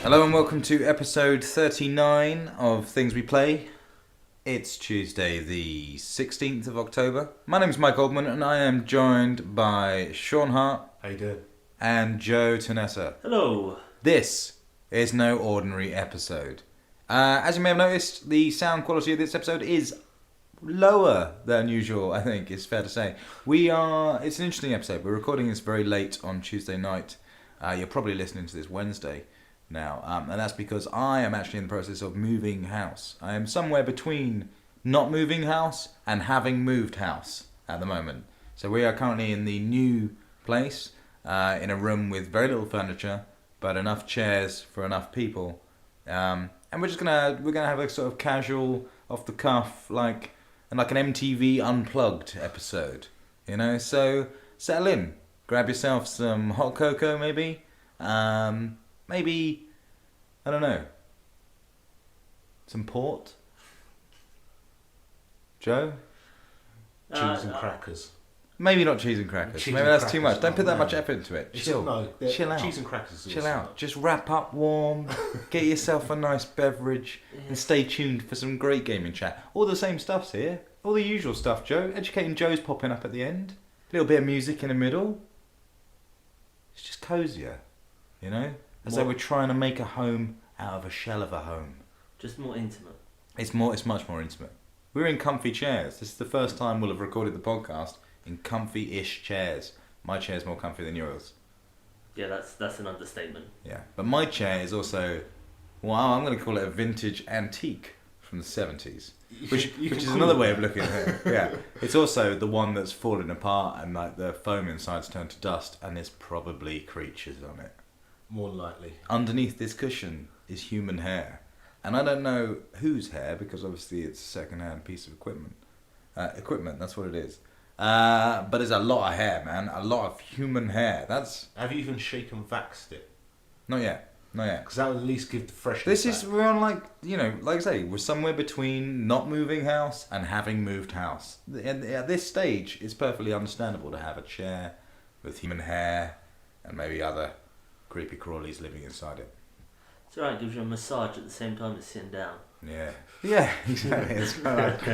Hello and welcome to episode 39 of Things We Play. It's Tuesday the 16th of October. My name's Mike Oldman and I am joined by Sean Hart. How you doing? And Joe Tanessa. Hello. This is no ordinary episode. As you may have noticed, the sound quality of this episode is lower than usual, I think it's fair to say. It's an interesting episode. We're recording this very late on Tuesday night. You're probably listening to this Wednesday now, and that's because I am actually in the process of moving house. I am somewhere between not moving house and having moved house at the moment. So we are currently in the new place, in a room with very little furniture, but enough chairs for enough people. And we're gonna have a sort of casual, off the cuff, like an MTV Unplugged episode, you know. So settle in, grab yourself some hot cocoa, maybe. Maybe, I don't know, some port? Joe? Cheese and crackers. Maybe not cheese and crackers. Cheese Maybe and that's crackers. too much. Don't put that No. much effort into it. Chill. Chill out. Cheese and crackers. is Chill also- out. Just wrap up warm, get yourself a nice beverage, and stay tuned for some great gaming chat. All the same stuff's here. All the usual stuff, Joe. Educating Joe's popping up at the end. A little bit of music in the middle. It's just cozier, you know? As though we're trying to make a home out of a shell of a home. Just more intimate. It's much more intimate. We're in comfy chairs. This is the first time we'll have recorded the podcast in comfy-ish chairs. My chair's more comfy than yours. Yeah, that's an understatement. Yeah, but my chair is also, well, I'm going to call it a vintage antique from the 70s, which is another way of looking at it. Yeah, it's also the one that's fallen apart and like the foam inside's turned to dust, and there's probably creatures on it. More than likely. Underneath this cushion is human hair, and I don't know whose hair because obviously it's a second-hand piece of equipment. That's what it is. But there's a lot of hair, man. A lot of human hair. Have you even shaken vaxxed it? Not yet. Because that would at least give the freshness. We're on like I say, we're somewhere between not moving house and having moved house. At this stage, it's perfectly understandable to have a chair with human hair and maybe other creepy crawlies living inside it. It's alright, it gives you a massage at the same time as sitting down. Yeah, exactly. It's like,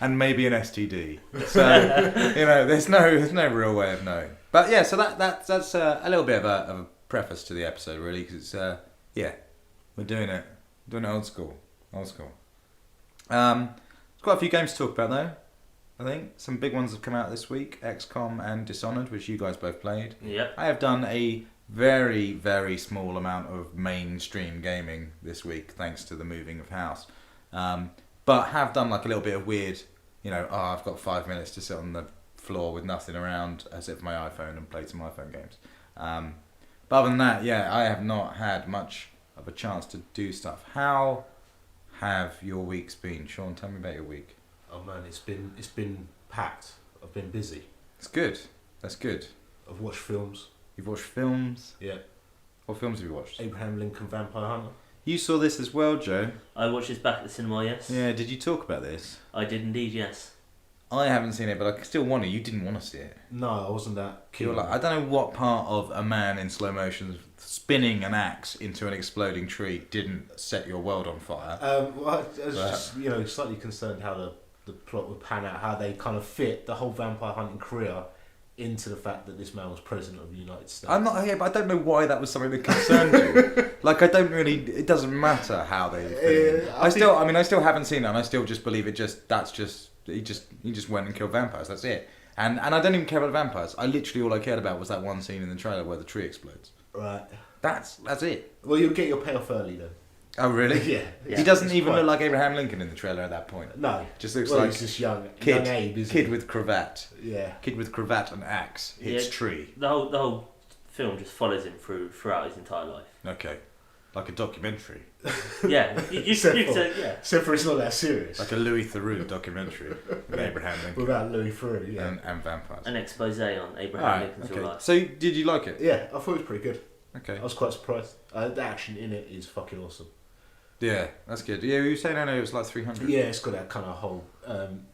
and maybe an STD. So there's no real way of knowing. But yeah, so that's a little bit of a preface to the episode, really, because it's we're doing it old school. There's quite a few games to talk about though. I think some big ones have come out this week: XCOM and Dishonored, which you guys both played. Yep. I have done a very, very small amount of mainstream gaming this week, thanks to the moving of house. But have done like a little bit of weird, I've got 5 minutes to sit on the floor with nothing around, as if my iPhone, and played some iPhone games. But other than that, I have not had much of a chance to do stuff. How have your weeks been, Sean? Tell me about your week. Oh man, it's been packed. I've been busy. It's good. That's good. I've watched films. You've watched films? Yeah. What films have you watched? Abraham Lincoln Vampire Hunter. You saw this as well, Joe. I watched this back at the cinema, yes. Yeah, did you talk about this? I did indeed, yes. I haven't seen it, but I still want to. You didn't want to see it. No, I wasn't that keen. You're like, I don't know what part of a man in slow motion spinning an axe into an exploding tree didn't set your world on fire. Well, I was just slightly concerned how the plot would pan out, how they kind of fit the whole vampire hunting career into the fact that this man was president of the United States. I'm not here, but I don't know why that was something that concerned you. Like, it doesn't matter how they fit. I still haven't seen it, and I still just believe he just went and killed vampires. That's it. And I don't even care about vampires. All I cared about was that one scene in the trailer where the tree explodes. Right. That's it. Well, you'll get your payoff early then. Oh really? Yeah. He doesn't even look like Abraham Lincoln in the trailer at that point. No. Just looks like he's just young kid Abe, isn't kid he? with cravat. Yeah. Kid with cravat and axe hits tree. The whole film just follows him throughout his entire life. Okay. Like a documentary. Yeah. You said, yeah. Except for it's not that serious. Like a Louis Theroux documentary with Abraham Lincoln. Without Louis Theroux, yeah. And vampires. An expose on Abraham Lincoln's real life. So did you like it? Yeah, I thought it was pretty good. Okay. I was quite surprised. The action in it is fucking awesome. Yeah, that's good. Yeah, you were saying it was like 300. Yeah, it's got that kind of whole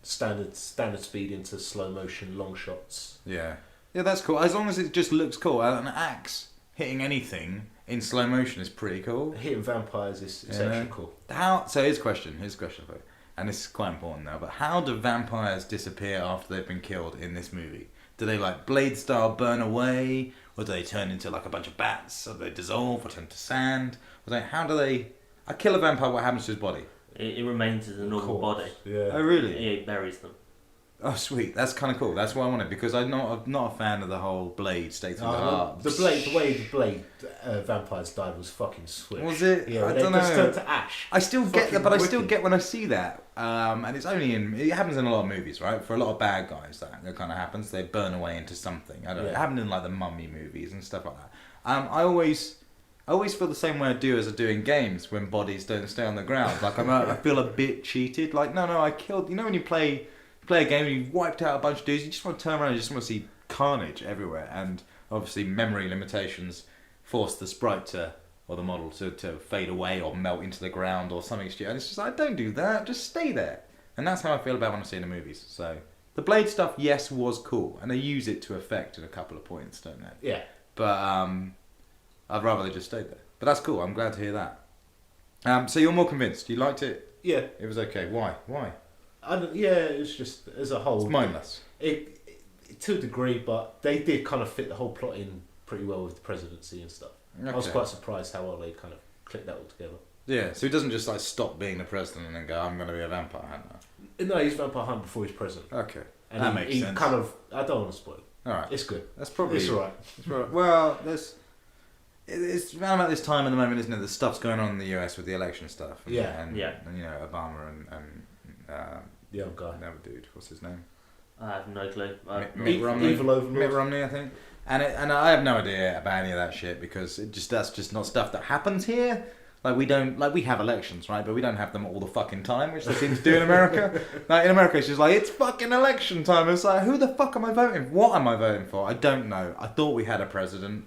standard speed into slow motion, long shots. Yeah. Yeah, that's cool. As long as it just looks cool. An axe hitting anything in slow motion is pretty cool. Hitting vampires is Yeah. actually cool. So here's a question for you, and this is quite important now, but how do vampires disappear after they've been killed in this movie? Do they like blade style burn away, or do they turn into like a bunch of bats, or they dissolve, or turn to sand? How do they... I kill a vampire, what happens to his body? It remains as a normal body. Yeah. Oh really? It buries them. Oh sweet, that's kind of cool. That's what I wanted, because I'm not a fan of the whole blade stay through the heart. The way the blade vampires died was fucking swift. Was it? Yeah, I they don't just know. turned to ash. I still get Fucking that, but I still wicked. get when I see that. And it's only it happens in a lot of movies, right? For a lot of bad guys, that kind of happens. They burn away into something. I don't know. It happened in like the Mummy movies and stuff like that. I always feel the same way I do as I do in games when bodies don't stay on the ground. Like I feel a bit cheated. Like no, I killed. You know when you play a game and you've wiped out a bunch of dudes, you just want to turn around, you just want to see carnage everywhere. And obviously memory limitations force the sprite or the model to fade away or melt into the ground or something stupid. And it's just like, don't do that, just stay there. And that's how I feel about when I see the movies. So the blade stuff, yes, was cool, and they use it to effect in a couple of points, don't they? Yeah. But I'd rather they just stayed there. But that's cool. I'm glad to hear that. So you're more convinced. You liked it. Yeah. It was okay. Why? It was just as a whole. It's mindless. It to a degree, but they did kind of fit the whole plot in pretty well with the presidency and stuff. Okay. I was quite surprised how well they kind of clicked that all together. Yeah. So he doesn't just like stop being the president and then go, "I'm going to be a vampire hunter." No, he's vampire hunter before he's president. Okay. And That makes he sense. kind of. I don't want to spoil it. All right. It's good. That's probably. It's alright. Well, it's around about this time at the moment, isn't it? The stuff's going on in the US with the election stuff. And, Yeah. And, Yeah. and you know, Obama and Yeah, guy. another dude. What's his name? I have no clue. Mitt Romney. Evil Overlord. Mitt Romney, I think. And I have no idea about any of that shit because that's just not stuff that happens here. Like we have elections, right? But we don't have them all the fucking time, which they seem to do in America. Like in America, it's just like, it's fucking election time. It's like, who the fuck am I voting for? What am I voting for? I don't know. I thought we had a president,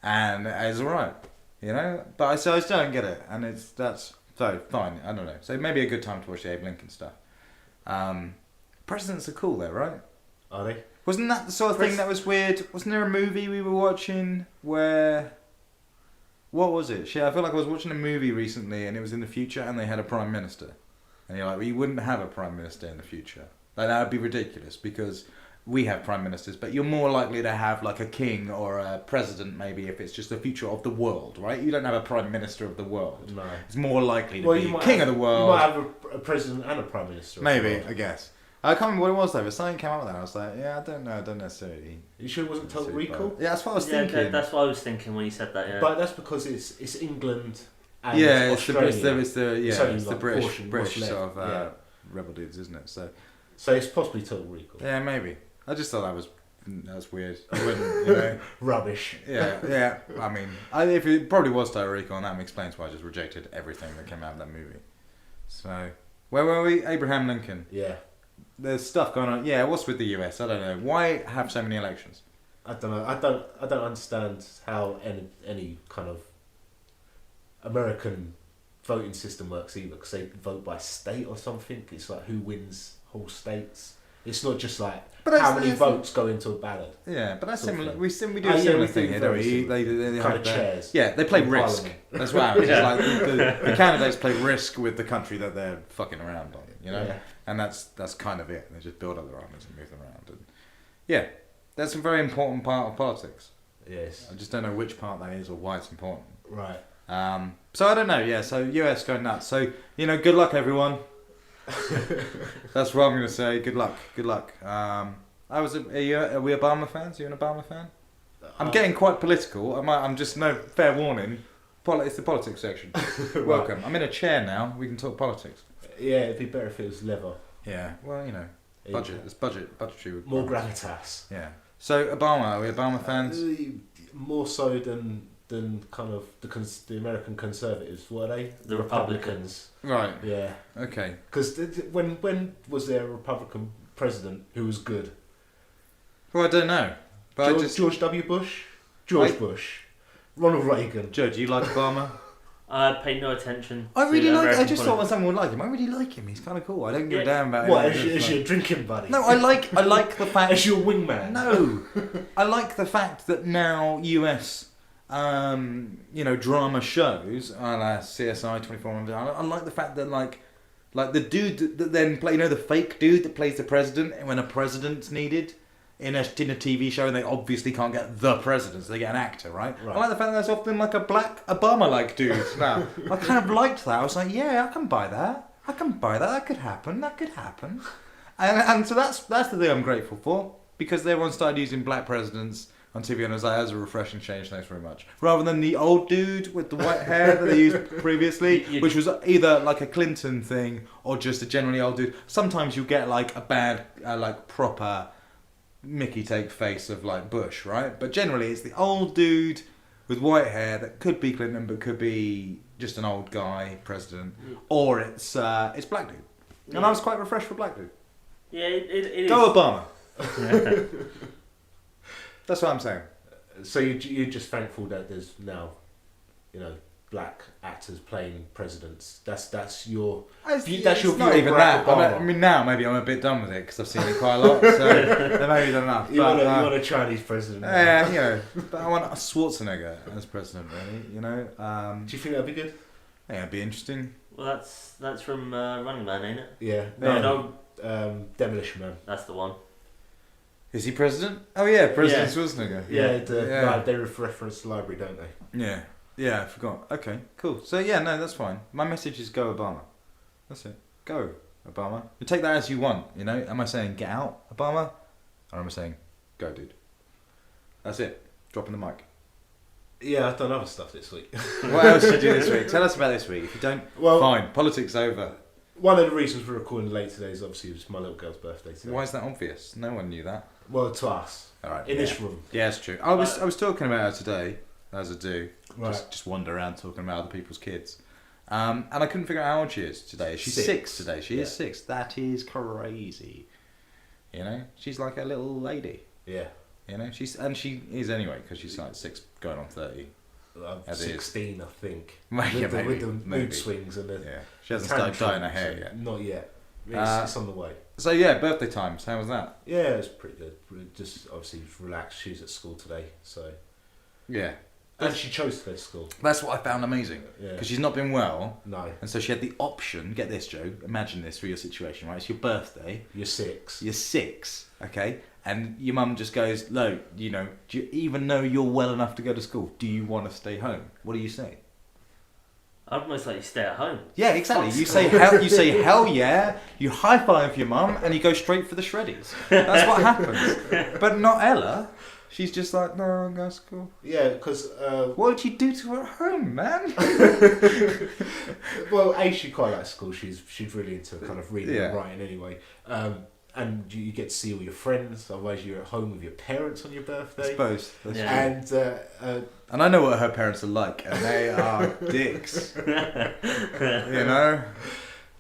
and it's alright, you know. But I still don't get it, and that's so fine. I don't know. So maybe a good time to watch the Abe Lincoln stuff. Presidents are cool though, right? Are they? Wasn't that the sort of thing that was weird? Wasn't there a movie we were watching where... What was it? Shit, I feel like I was watching a movie recently and it was in the future and they had a prime minister. And you're like, well, you wouldn't have a prime minister in the future. Like, that would be ridiculous because we have prime ministers, but you're more likely to have like a king or a president maybe if it's just the future of the world, right? You don't have a prime minister of the world. No. It's more likely to be king of the world. You might have a president and a prime minister. Maybe, I guess. I can't remember what it was though, but something came up with that. I was like, yeah, I don't know, I don't necessarily. You sure it wasn't Total Recall? Yeah, that's what I was thinking. That's what I was thinking when you said that. Yeah. But that's because it's England and Yeah, Australia. it's the like British portion, what's left. sort of Yeah. rebel dudes, isn't it? So it's possibly Total Recall. yeah, maybe. I just thought that was weird. I wouldn't, you know. Rubbish. Yeah. I mean, if it probably was Total Recall, and that explains why I just rejected everything that came out of that movie. So where were we? Abraham Lincoln. Yeah. There's stuff going on. Yeah, what's with the US? I don't know. Why have so many elections? I don't know. I don't understand how any kind of American voting system works either, because they vote by state or something. It's like who wins whole states. It's not just like how many votes go into a ballot. Yeah, but that's similar. We do a yeah, similar we thing do here, don't we? very They kind have of chairs. Yeah, they play in Risk. Parliament. That's why it's just like the candidates play Risk with the country that they're fucking around on, you know. Yeah. And that's kind of it. They just build up their armies and move them around. And yeah, that's a very important part of politics. Yes. I just don't know which part that is or why it's important. Right. So I don't know. Yeah. So US going nuts. So you know, good luck everyone. That's what I'm going to say. Good luck. Good luck. Are we Obama fans? Are you an Obama fan? I'm getting quite political. I'm just no fair warning. It's the politics section. Welcome. I'm in a chair now. We can talk politics. Yeah, it'd be better if it was leather. Yeah. Well, you know, budget. It's budgetary. More gravitas. Yeah. So Obama. Are we Obama fans? More so than kind of the American conservatives. What are they? The Republicans. Right. Yeah. Okay. Because when was there a Republican president who was good? Well, I don't know. But George W. Bush? Bush. Ronald Reagan. Joe, do you like Obama? I paid no attention. I really like. American I just thought politics. someone would like him. I really like him. He's kind of cool. I don't give a Yeah. damn about What? him. Is your drinking buddy? No, I like the fact. As your wingman? No, I like the fact that now US drama shows, a la CSI 24. I like the fact that like the dude that then play, the fake dude that plays the president when a president's needed in a TV show, and they obviously can't get the president, so they get an actor, right? I like the fact that that's often like a black Obama-like dude. Now, I kind of liked that. I was like, yeah, I can buy that. That could happen. And so that's the thing I'm grateful for, because everyone started using black presidents on TV, and I was like, that's a refreshing change, thanks very much. Rather than the old dude with the white hair that they used previously, which was either like a Clinton thing or just a generally old dude. Sometimes you get like a bad, proper Mickey take face of like Bush, right? But generally it's the old dude with white hair that could be Clinton but could be just an old guy president, or it's black dude. And I was quite refreshed for black dude. Yeah, it is. Go Obama. That's what I'm saying. So you're just thankful that there's now, black actors playing presidents. That's your view. That's your view. Not even Barack that. Obama. I mean, now maybe I'm a bit done with it because I've seen it quite a lot. So then maybe not enough. You want a Chinese president? Yeah, but I want a Schwarzenegger as president. Really, Do you think that'd be good? I think that'd be interesting. Well, that's from Running Man, ain't it? Yeah. No. Demolition Man. That's the one. Is he president? Oh yeah, President Schwarzenegger. Yeah, they reference the library, don't they? Yeah, I forgot. Okay, cool. So yeah, no, that's fine. My message is go Obama. That's it. Go Obama. You take that as you want, Am I saying get out, Obama? Or am I saying go, dude? That's it. Dropping the mic. Yeah, I've done other stuff this week. What else did you do this week? Tell us about this week. If you don't, fine. Politics over. One of the reasons we're recording late today is obviously it was my little girl's birthday today. Why is that obvious? No one knew that. Well, to us. All right. In this room. Yeah, it's true. I was talking about her today, as I do. Right. Just wander around talking about other people's kids. And I couldn't figure out how old she is today. She's 6 today. She is 6. That is crazy. She's like a little lady. Yeah. She is anyway, because she's like 6 going on 30. 16, I think. Maybe, with the mood swings and the she hasn't started dyeing her hair yet. Not yet. It's on the way. So yeah, birthday times. How was that? Yeah, it was pretty good. Just obviously relaxed. She was at school today, so yeah. And she chose to go to school. That's what I found amazing. Because she's not been well. No. And so she had the option. Get this, Joe. Imagine this for your situation, right? It's your birthday. You're 6. You're 6. Okay. And your mum just goes, "Look, do you, even though you're well enough to go to school, do you want to stay home?" What do you say? I'd most likely stay at home. Yeah, exactly. You say hell yeah. You high five your mum and you go straight for the shreddies. That's what happens. But not Ella. She's just like, no, I'm going to school. Yeah, because... what did you do to her at home, man? Well, she quite likes school. She's really into kind of reading and writing anyway. And you get to see all your friends. Otherwise, you're at home with your parents on your birthday. I suppose. And I know what her parents are like, and they are dicks.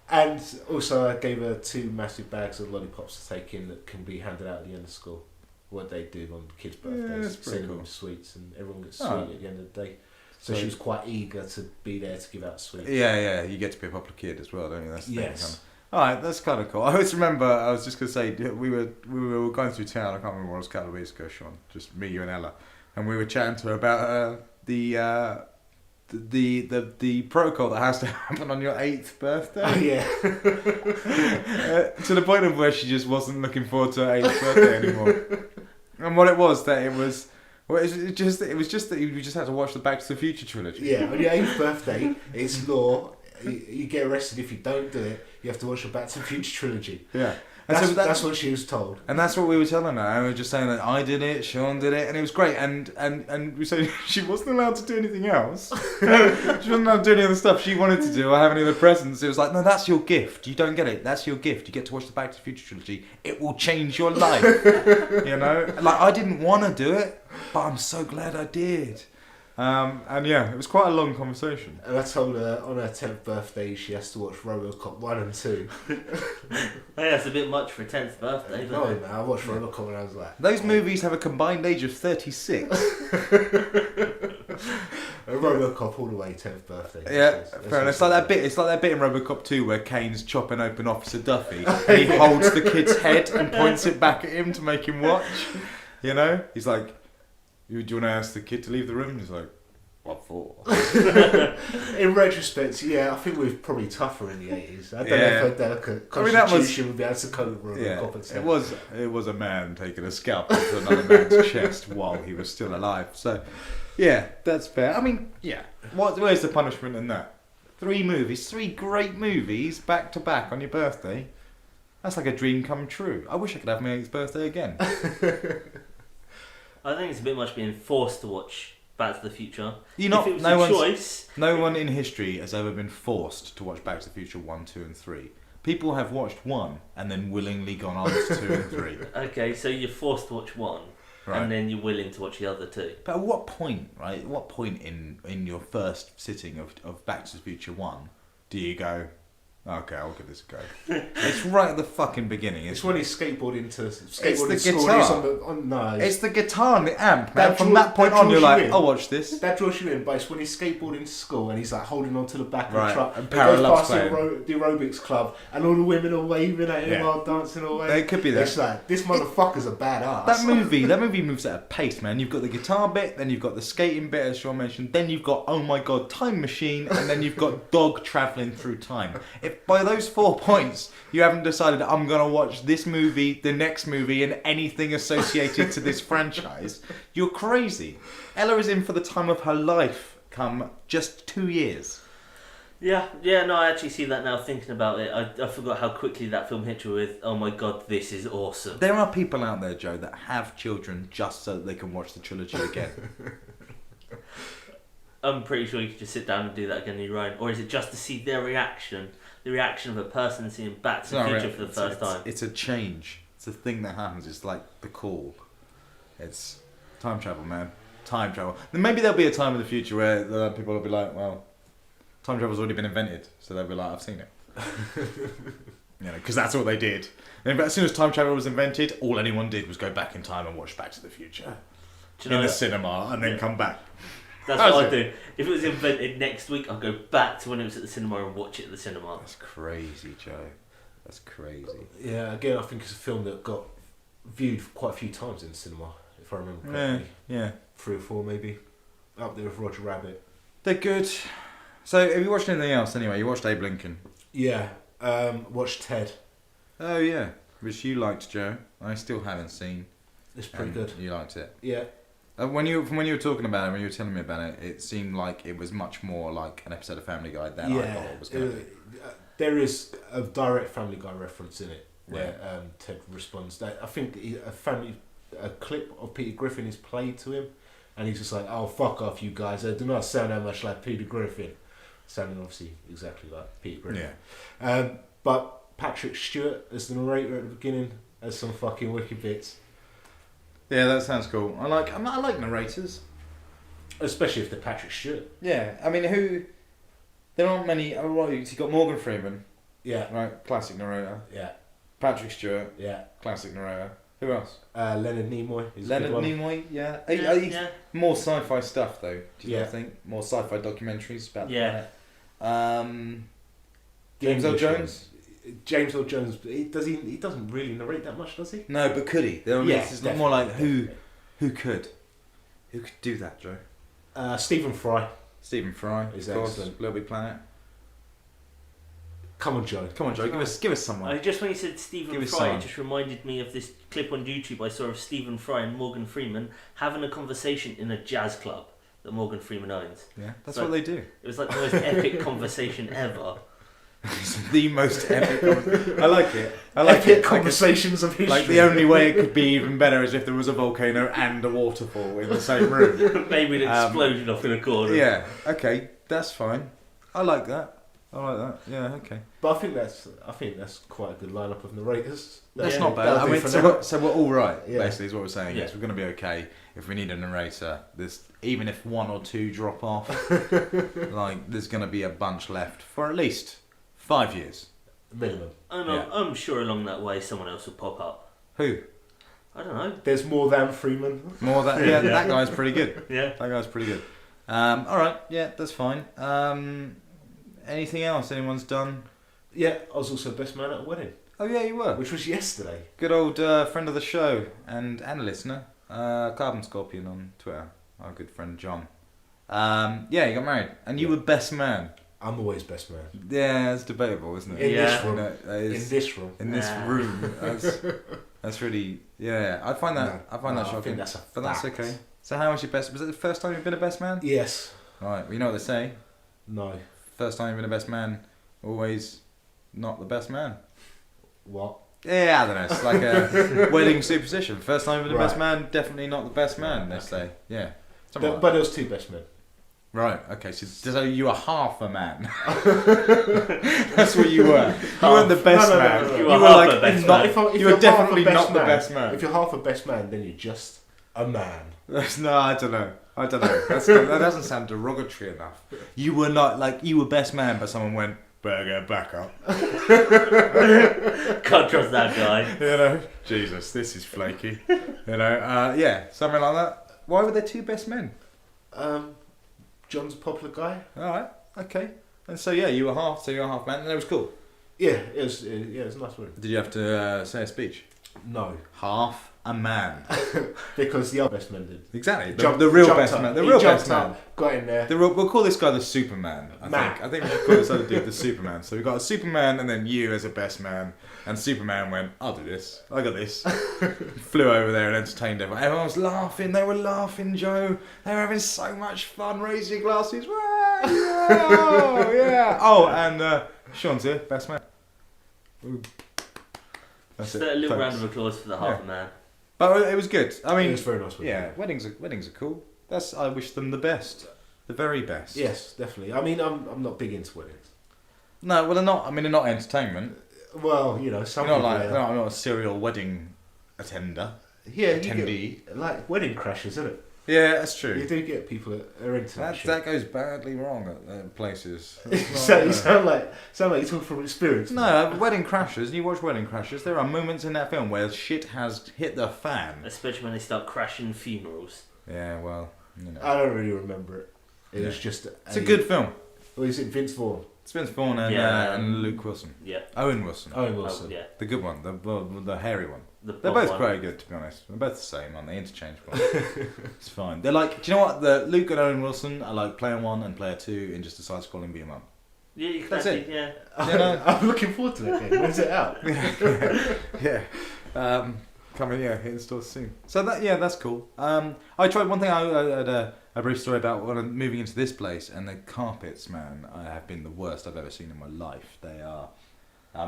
And also, I gave her 2 massive bags of lollipops to take in that can be handed out at the end of school. What they do on kids' birthdays, send them sweets, and everyone gets sweet at the end of the day. So she was quite eager to be there to give out sweets. Yeah, you get to be a popular kid as well, don't you? That's the yes. thing. All right, that's kind of cool. I always remember, I was just going to say, we were going through town, I can't remember what it was, a couple of weeks ago, Sean, just me, you and Ella, and we were chatting to her about the protocol that has to happen on your 8th birthday. Oh, yeah. To the point of where she just wasn't looking forward to her 8th birthday anymore. And what it was just that you just had to watch the Back to the Future trilogy. Yeah, on your 8th birthday, it's law. You get arrested if you don't do it. You have to watch the Back to the Future trilogy. Yeah. That's what she was told. And that's what we were telling her. And we were just saying that I did it, Sean did it, and it was great. And we said she wasn't allowed to do anything else. She wasn't allowed to do any other stuff she wanted to do or have any other presents. It was like, no, that's your gift. You don't get it. That's your gift. You get to watch the Back to the Future trilogy. It will change your life. Like, I didn't want to do it, but I'm so glad I did. And yeah, it was quite a long conversation. And I told her on her 10th birthday she has to watch RoboCop 1 and 2. Hey, that's a bit much for a 10th birthday, isn't it? No, I watched RoboCop when I was like... Those movies have a combined age of 36. RoboCop all the way, 10th birthday. Yeah, fair enough. It's like that bit in RoboCop 2 where Kane's chopping open Officer Duffy and he holds the kid's head and points it back at him to make him watch. He's like, do you want to ask the kid to leave the room? And he's like, What for? In retrospect, yeah, I think we were probably tougher in the 80s. I don't know Yeah. if a delicate I mean, that constitution would be able to cope with Yeah, compensate. it was a man taking a scalpel to another man's chest while he was still alive. So, yeah, that's fair. I mean, yeah, where's the punishment in that? 3 great movies back to back on your birthday. That's like a dream come true. I wish I could have my 8th birthday again. I think it's a bit much being forced to watch Back to the Future. If it was a choice... No one in history has ever been forced to watch Back to the Future 1, 2 and 3. People have watched 1 and then willingly gone on to 2 and 3. Okay, so you're forced to watch 1 Right. and then you're willing to watch the other 2. But at what point, right? At what point in your first sitting of Back to the Future 1 do you go, okay, I'll give this a go? It's right at the fucking beginning. It's when he's skateboarding to the school. guitar. And he's no, It's the guitar and the amp, man. That From draw- that point that on, you're draws you like, in. I'll watch this. that draws you in, but it's when he's skateboarding to school and he's like holding on to the back of Right, the truck. and He goes Parallel's past the aerobics club and all the women are waving at him Yeah. while dancing away. They could be there. It's like, this motherfucker's a badass. That movie moves at a pace, man. You've got the guitar bit, then you've got the skating bit, as Sean mentioned, then you've got, oh my god, time machine, and then you've got dog travelling through time. If by those 4 points you haven't decided I'm going to watch this movie, the next movie, and anything associated to this franchise, you're crazy. Ella is in for the time of her life come just 2 years. Yeah, no, I actually see that now thinking about it. I forgot how quickly that film hit you with, oh my god, this is awesome. There are people out there, Joe, that have children just so that they can watch the trilogy again. I'm pretty sure you could just sit down and do that again on your own. Or is it just to see their reaction? The reaction of a person seeing Back to the Future for the first time. It's a change. It's a thing that happens. It's like the call. It's time travel, man. Time travel. Then maybe there'll be a time in the future where people will be like, well, time travel's already been invented. So they'll be like, I've seen it. Because that's what they did. And as soon as time travel was invented, all anyone did was go back in time and watch Back to the Future. Do you know In the that? cinema and then come back. That's what I'd do. If it was invented next week, I'd go back to when it was at the cinema and watch it at the cinema. That's crazy, Joe. That's crazy. Yeah, again, I think it's a film that got viewed quite a few times in the cinema, if I remember correctly. Yeah. 3 or 4 maybe. Up there with Roger Rabbit. They're good. So, have you watched anything else anyway? You watched Abe Lincoln. Yeah, watched Ted. Oh, yeah. Which you liked, Joe. I still haven't seen. It's pretty good. You liked it. Yeah. From when you were talking about it, when you were telling me about it, it seemed like it was much more like an episode of Family Guy than I thought it was going to be. There is a direct Family Guy reference in it where Ted responds. I think a clip of Peter Griffin is played to him, and he's just like, "Oh, fuck off, you guys! I do not sound that much like Peter Griffin." Sounding obviously exactly like Peter Griffin. Yeah. But Patrick Stewart as the narrator at the beginning has some fucking wicked bits. Yeah, that sounds cool. I like narrators. Especially if they're Patrick Stewart. Yeah, I mean, there aren't many. Oh, right, you got Morgan Freeman, Yeah. right? Classic narrator. Yeah. Patrick Stewart, Yeah. classic narrator. Who else? Leonard Nimoy. Is a Leonard good one. Nimoy, yeah. Yeah. More sci-fi stuff though. Do you Yeah. think more sci-fi documentaries about Yeah. the planet? James Earl English Jones. ones. James Earl Jones. He doesn't really narrate that much, does he? No, but could he? It's definitely, more like who definitely. could do that, Joe? Stephen Fry. Stephen Fry, Is of course. excellent. Little Big Planet. Come on, Joe. Come on, Joe. Give us someone. Just when you said Stephen Give us Fry, someone. it just reminded me of this clip on YouTube I saw of Stephen Fry and Morgan Freeman having a conversation in a jazz club that Morgan Freeman owns. Yeah, that's So- what they do. It was like the most epic conversation ever. It's the most epic. I like it. I like Epic it. conversations of history. Like the only way it could be even better is if there was a volcano and a waterfall in the same room. Maybe an explosion off in a corner. Yeah. Okay, that's fine. I like that. Yeah. Okay. But I think that's quite a good lineup of narrators. That's Yeah, not bad. that'll I do mean, for so now. we're all right. Yeah. Basically, is what we're saying. Yeah. Yes, we're going to be okay if we need a narrator. Even if 1 or 2 drop off, like there's going to be a bunch left for at least 5 years. Minimum. I'm sure along that way someone else will pop up. Who? I don't know. There's more than Freeman. More than yeah. That guy's pretty good. Yeah. That guy's pretty good. All right. Yeah, that's fine. Anything else anyone's done? Yeah, I was also best man at a wedding, Oh yeah, you were. which was yesterday. Good old friend of the show and listener, Carbon Scorpion on Twitter. Our good friend John. Yeah, you got married, and you were best man. I'm always best man. Yeah, it's debatable, isn't it? In this room. That is, In this room. in this room. That's really. Yeah, I find that. I find that I shocking. think that's a But that's fact. okay. So how was your best? Was it the first time you've been a best man? Yes. Right. Well, you know what they say. No. First time you've been a best man, always not the best man. What? Yeah, I don't know. It's like a wedding superstition. First time you've been the best Right. man, definitely not the best man. They say. Yeah. Something like But there was 2 best men. Right, okay, so you were half a man. That's what you were. You weren't the best man. No. You You were were half like a best not, man. you were definitely not the best If man. you're half a best man, then you're just a man. No, I don't know. That doesn't sound derogatory enough. You were not like you were best man, but someone went, better get back up. Can't trust that guy. You know, Jesus, this is flaky. You know, yeah, something like that. Why were there 2 best men? John's a popular guy. All right, okay. And so yeah, you were half man, and it was cool. Yeah, it was a nice room. Did you have to say a speech? No, Half a man. because the other best man did. Exactly. Jumped- The real jumped best up. man. The He real jumped best man. up, got in there. We'll call this guy the Superman. Man. I think we should call this other dude the Superman. So we've got a Superman and then you as a best man. And Superman went, I'll do this. I got this. Flew over there and entertained everyone. Everyone was laughing. They were laughing, Joe. They were having so much fun. Raise your glasses. Wow, yeah, yeah. Oh, and Sean's here, best man. Ooh. That's Just it. a little Thanks. round of applause for the half a man. But it was good. I mean, It was very nice. yeah, weddings are cool. I wish them the best, the very best. Yes, definitely. I mean, I'm not big into weddings. No, well they're not. I mean, they're not entertainment. Well, you know, some You're not people like are. I'm not a serial wedding attender. Yeah, you attendee. get, like wedding crashes, isn't it? Yeah, that's You true. do get people that are into that. That goes badly wrong at places. You sound like you're talking from experience. No, Wedding Crashers. You watch Wedding Crashers. There are moments in that film where shit has hit the fan. Especially when they start crashing funerals. Yeah, well, you know. I don't really remember it. It Yeah. was just. It's a good film. Or is it Vince Vaughn? It's Vince Vaughn and, Yeah. and Luke Wilson. Yeah. Owen Wilson. Owen Oh, Wilson. yeah. The good one. The hairy one. The They're Bob both one. quite good, to be honest. They're both the same, aren't they? Interchangeable. It's fine. They're like, do you know what? The Luke and Owen Wilson are like player 1 and player 2 in just a side-scrolling beat 'em up. Yeah, you can That's actually, it. yeah. You know? I'm looking forward to that game. When's it out? Yeah. Coming, hitting stores soon. So that's cool. I tried one thing. I had a brief story about when I'm moving into this place, and the carpets, man, have been the worst I've ever seen in my life. They are.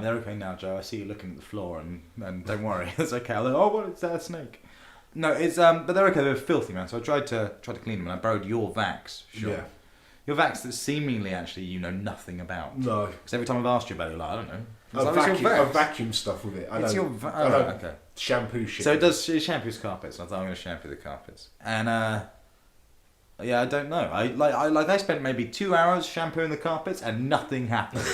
They're okay now, Joe. I see you looking at the floor, and don't worry, it's okay. I'm like, oh, what is that? A snake? No, it's but they're okay. They're filthy, man. So I tried to clean them, and I borrowed your Vax. Sure. Yeah. Your Vax that seemingly actually you know nothing about. No. Because every time I've asked you about it, you're like, I don't know. It's I like, it's your vacuum, Vax. I vacuum stuff with it. I It's don't your I don't okay. shampoo shit. So it shampoos carpets. I thought I'm going to shampoo the carpets, and yeah, I don't know. I spent maybe 2 hours shampooing the carpets, and nothing happened.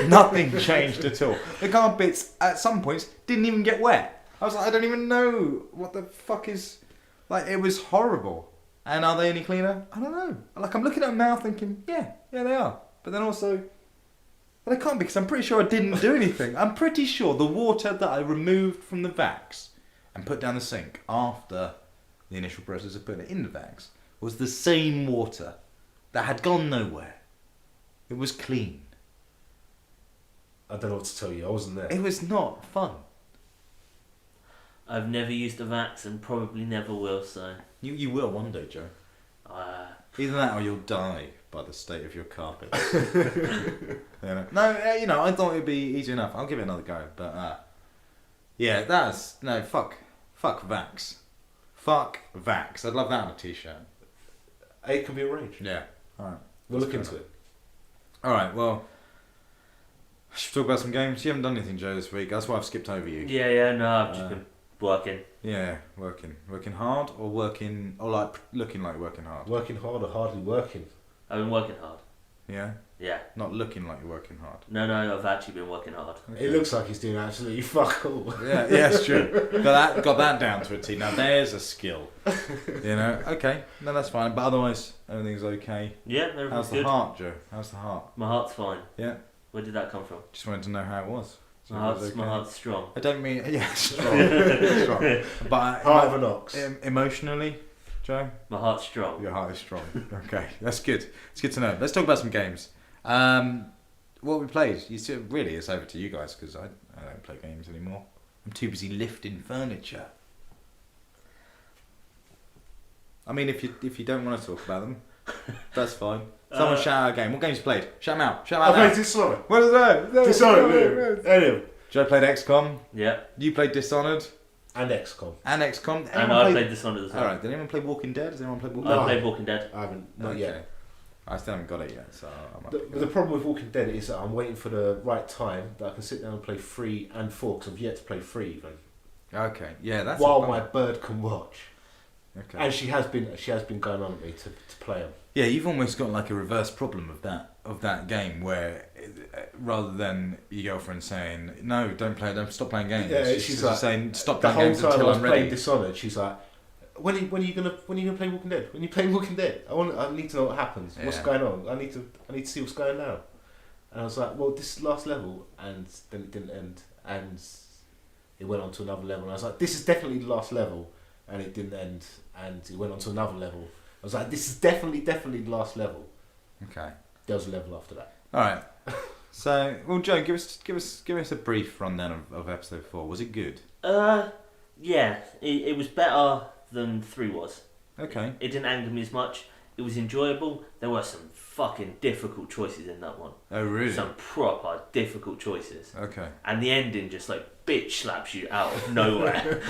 Nothing changed at all. The carpets at some points didn't even get wet. I was like, I don't even know what the fuck is. Like, it was horrible. And are they any cleaner? I don't know. Like, I'm looking at them now, thinking, yeah, they are. But then also, but I can't, because I'm pretty sure I didn't do anything. I'm pretty sure the water that I removed from the Vax and put down the sink after the initial process of putting it in the Vax was the same water that had gone nowhere. It was clean. I don't know what to tell you. I wasn't there. It was not fun. I've never used a Vax and probably never will, so. You will one day, Joe. Either that or you'll die by the state of your carpet. No, I thought it'd be easy enough. I'll give it another go. But fuck Vax. Fuck Vax. I'd love that on a t-shirt. It can be arranged. Yeah. Alright. We'll look into it. Alright, well, should we talk about some games? You haven't done anything, Joe, this week. That's why I've skipped over you. Yeah, no, I've just been working. Yeah, working. Working hard or working, or like looking like working hard? Working hard or hardly working? I've been working hard. Yeah? Yeah. Not looking like you're working hard. No, I've actually been working hard. It looks like he's doing absolutely fuck all. Yeah, it's true. Got that down to a T. Now there's a skill. Okay. No, that's fine. But otherwise, everything's okay. Yeah, everything's How's the good. heart, Joe? How's the heart? My heart's fine. Yeah. Where did that come from? Just wanted to know how it was. So My it was heart's, okay. my heart's strong. I don't mean strong. Strong. But Heart of an ox. emotionally, Joe? My heart's strong. Your heart is strong. Okay, that's good. It's good to know. Let's talk about some games. What we played? Really, it's over to you guys because I don't play games anymore. I'm too busy lifting furniture. I mean, if you don't want to talk about them, that's fine. Someone shout out a game. What games you played? Shout them out. Shout them out. I played Dishonored. What is that? Dishonored. Anyway. Joe played XCOM. Yeah. You played Dishonored. And XCOM. And XCOM. And I played Dishonored as well. Alright, did anyone play Walking Dead? Has anyone played Walking I Dead? played Walking Dead. I haven't, not yet. I still haven't got it yet, so I might pick it The up. problem with Walking Dead is that I'm waiting for the right time that I can sit down and play 3 and 4 because I've yet to play 3 even. Okay, yeah, that's while a my bummer. bird can watch. Okay. And she has been going on at me to play them. Yeah, you've almost got like a reverse problem of that game where rather than your girlfriend saying no, don't stop playing games. Yeah, she's she's like like, saying stop the playing whole games time I until was I'm playing ready. Dishonored, she's like, when are you gonna play Walking Dead? When are you playing Walking Dead? I need to know what happens. What's Yeah. going on? I need to see what's going on. And I was like, well, this is the last level, and then it didn't end, and it went on to another level. And I was like, this is definitely the last level, and it didn't end, and it went on to another level. I was like, this is definitely the last level. Okay. There was a level after that. All right. So, well, Joe, give us a brief rundown of episode 4. Was it good? Yeah, it was better than 3 was. Okay. It didn't anger me as much. It was enjoyable. There were some fucking difficult choices in that one. Oh, really? Some proper difficult choices. Okay. And the ending just like bitch slaps you out of nowhere.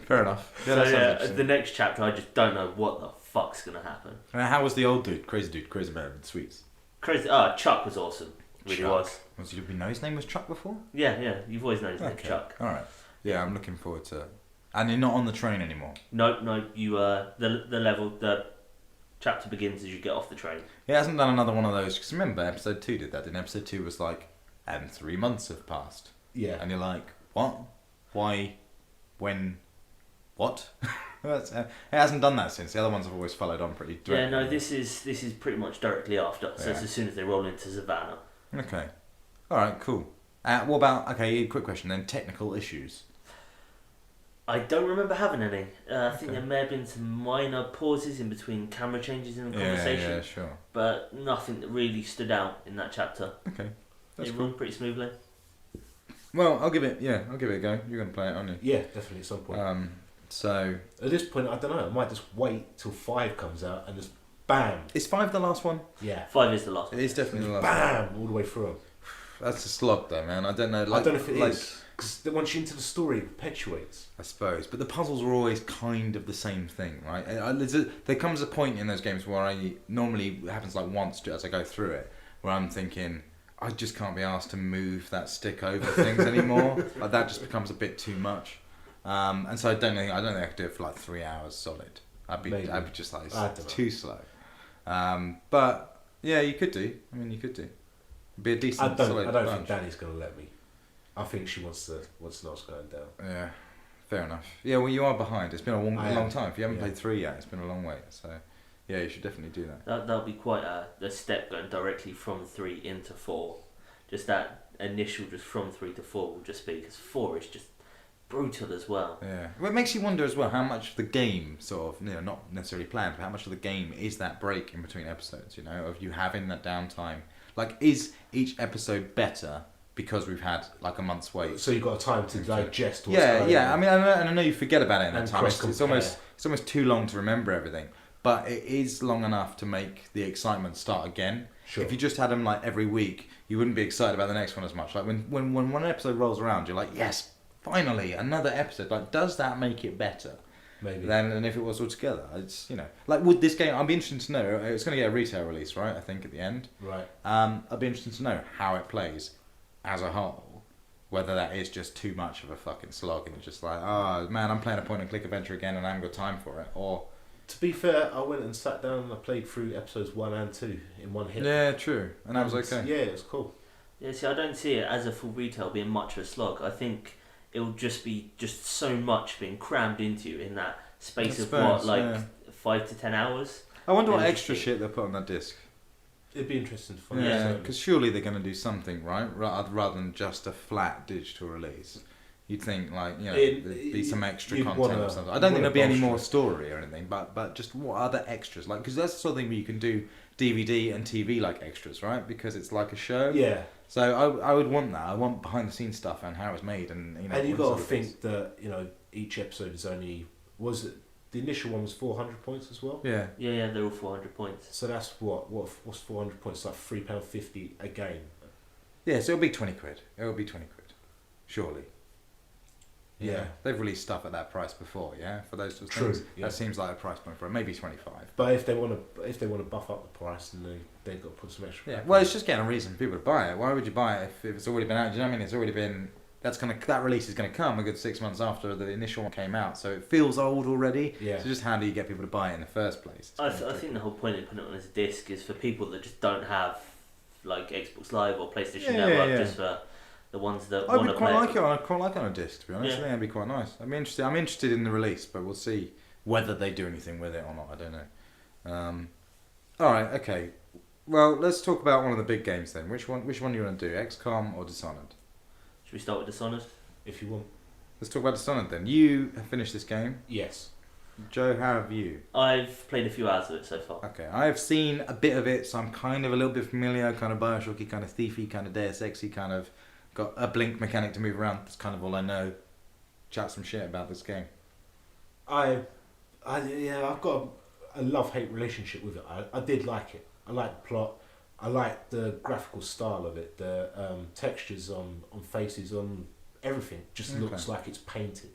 Fair enough. Yeah, So that sounds yeah, interesting. the next chapter I just don't know what the fuck's gonna happen. How was the old dude, crazy man with sweets? Crazy. Chuck was awesome. Really Chuck. was. Did you know his name was Chuck before? Yeah. You've always known his name, Chuck. All right. Yeah, I'm looking forward to it. And you're not on the train anymore. No. You the chapter begins as you get off the train. He hasn't done another one of those, because remember, episode 2 did that, and episode 2 was like, and 3 months have passed. Yeah. And you're like, what? Why? When? What? It hasn't done that since. The other ones have always followed on pretty directly. Yeah, no, this is pretty much directly after. So it's Yeah. as soon as they roll into Savannah. Okay. Alright, cool. What about, okay, quick question then, technical issues? I don't remember having any. I think Okay. there may have been some minor pauses in between camera changes in the conversation. Yeah, sure. But nothing that really stood out in that chapter. Okay, that's It cool. run pretty smoothly. Well, I'll give it a go. You're going to play it, aren't you? Yeah, definitely at some point. So... At this point, I don't know. I might just wait till 5 comes out and just bam. Is 5 the last one? Yeah. 5 is the last It one. is definitely the last one. Bam! All the way through 'em. That's a slog though, man. I don't know. Like, I don't know if it like, is. Because once you're into the story, it perpetuates. I suppose, but the puzzles are always kind of the same thing, right? There comes a point in those games where normally it happens like once as I go through it, where I'm thinking I just can't be asked to move that stick over things anymore. Like that just becomes a bit too much, and so I don't think I could do it for like 3 hours solid. I'd be just like it's too slow. But yeah, you could do. I mean, you could do. It'd be a decent. I solid don't bunch. think Danny's going to let me. I think she wants to know what's going down. Yeah, fair enough. Yeah, well, you are behind. It's been a long time. If you haven't Yeah. played 3 yet, it's been a long wait. So, yeah, you should definitely do that. That'll be quite a step going directly from 3 into 4. Just that initial, just from 3 to 4 will just be, because 4 is just brutal as well. Yeah. Well, it makes you wonder as well how much of the game, sort of, not necessarily planned, but how much of the game is that break in between episodes, of you having that downtime. Like, is each episode better because we've had like a month's wait? So you've got time to digest what's going on. Yeah. I mean, I know you forget about it in that And time. It's cross-compare. almost too long to remember everything, but it is long enough to make the excitement start again. Sure. If you just had them like every week, you wouldn't be excited about the next one as much. Like when one episode rolls around, you're like, yes, finally another episode. Like, does that make it better? Maybe. Than if it was all together. It's like, would this game? I'd be interested to know. It's going to get a retail release, right? I think at the end. Right. I'd be interested to know how it plays as a whole. Whether that is just too much of a fucking slog and it's just like, oh man, I'm playing a point and click adventure again and I haven't got time for it. Or To be fair, I went and sat down and I played through episodes 1 and 2 in one hit. yeah, true, and that was okay. Yeah, it was cool. Yeah, see, I don't see it as a full retail being much of a slog. I think it'll just be so much being crammed into you in that space I of suppose, 5 to 10 hours. I wonder what Yeah. extra shit they put on that disc. It'd be interesting to find Yeah, out. because surely they're going to do something, right? Rather than just a flat digital release. You'd think like It- there'd be some extra you'd content wanna- or something. I you'd don't think wanna there'll be any bolster more it. story or anything, but just what other extras like because that's the sort of thing where you can do DVD and TV like extras, right? Because it's like a show. Yeah. So I would want that. I want behind the scenes stuff and how it's made and And you've all got to these other think that each episode is only the initial one was 400 points as well. bits. Yeah. Yeah, they're all 400 points. So that's what's 400 points? Like £3.50 a game. Yeah, so it'll be 20 quid. It'll be 20 quid. Surely. Yeah. They've released stuff at that price before, yeah? For those sorts of True, things. yeah. That seems like a price point for it. Maybe 25. But if they want to buff up the price, then they've got to put some extra. Yeah, back well, in. it's just getting a reason for people to buy it. Why would you buy it if it's already been out? Do you know what I mean? It's already been... That release is going to come a good 6 months after the initial one came out, so it feels old already. Yeah. So just how do you get people to buy it in the first place? I think the whole point of putting it on as a disc is for people that just don't have like Xbox Live or PlayStation Network, just for the ones that I want would to quite play. like it. I'd quite like it on a disc, to be honest. Yeah. I think that'd be quite nice. I'm interested in the release, but we'll see whether they do anything with it or not. I don't know. All right, okay. Well, let's talk about one of the big games then. Which one do you want to do? XCOM or Dishonored? Should we start with Dishonored? If you want. Let's talk about Dishonored then. You have finished this game. Yes. Joe, how have you? I've played a few hours of it so far. Okay, I have seen a bit of it, so I'm kind of a little bit familiar, kind of Bioshocky, kind of thiefy, kind of Deus Ex-y, kind of got a blink mechanic to move around. That's kind of all I know. Chat some shit about this game. I've got a love-hate relationship with it. I did like it. I like the plot. I like the graphical style of it. The textures on faces, on everything just looks like it's painted.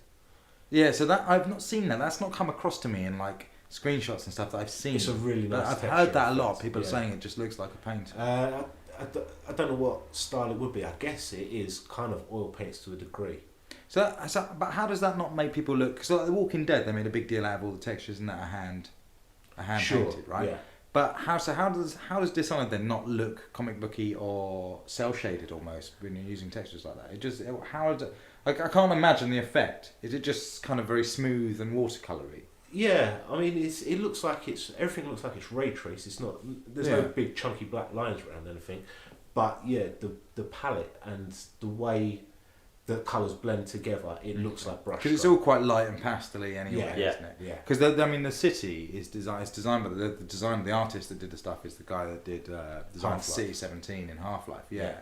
Yeah, so that I've not seen that. That's not come across to me in like screenshots and stuff that I've seen. It's a really nice I've texture heard that a effect, lot. People are yeah. saying it just looks like a paint. I don't know what style it would be. I guess it is kind of oil paints to a degree. So, but how does that not make people look? Because like The Walking Dead, they made a big deal out of all the textures and that are hand painted, right? Yeah. But how does Dishonored then not look comic booky or cell shaded almost when you're using textures like that? I can't imagine the effect. Is it just kind of very smooth and watercolory? Yeah, I mean it looks like everything looks like it's ray traced. It's not. There's no big chunky black lines around anything, but yeah, the palette and the way the colours blend together, it looks like brush. Because it's all quite light and pastel-y anyway, Yeah. isn't it? Yeah. Because the city is designed by the artist that did the stuff is the guy that did designed Half-Life. City 17 in Half-Life. Yeah.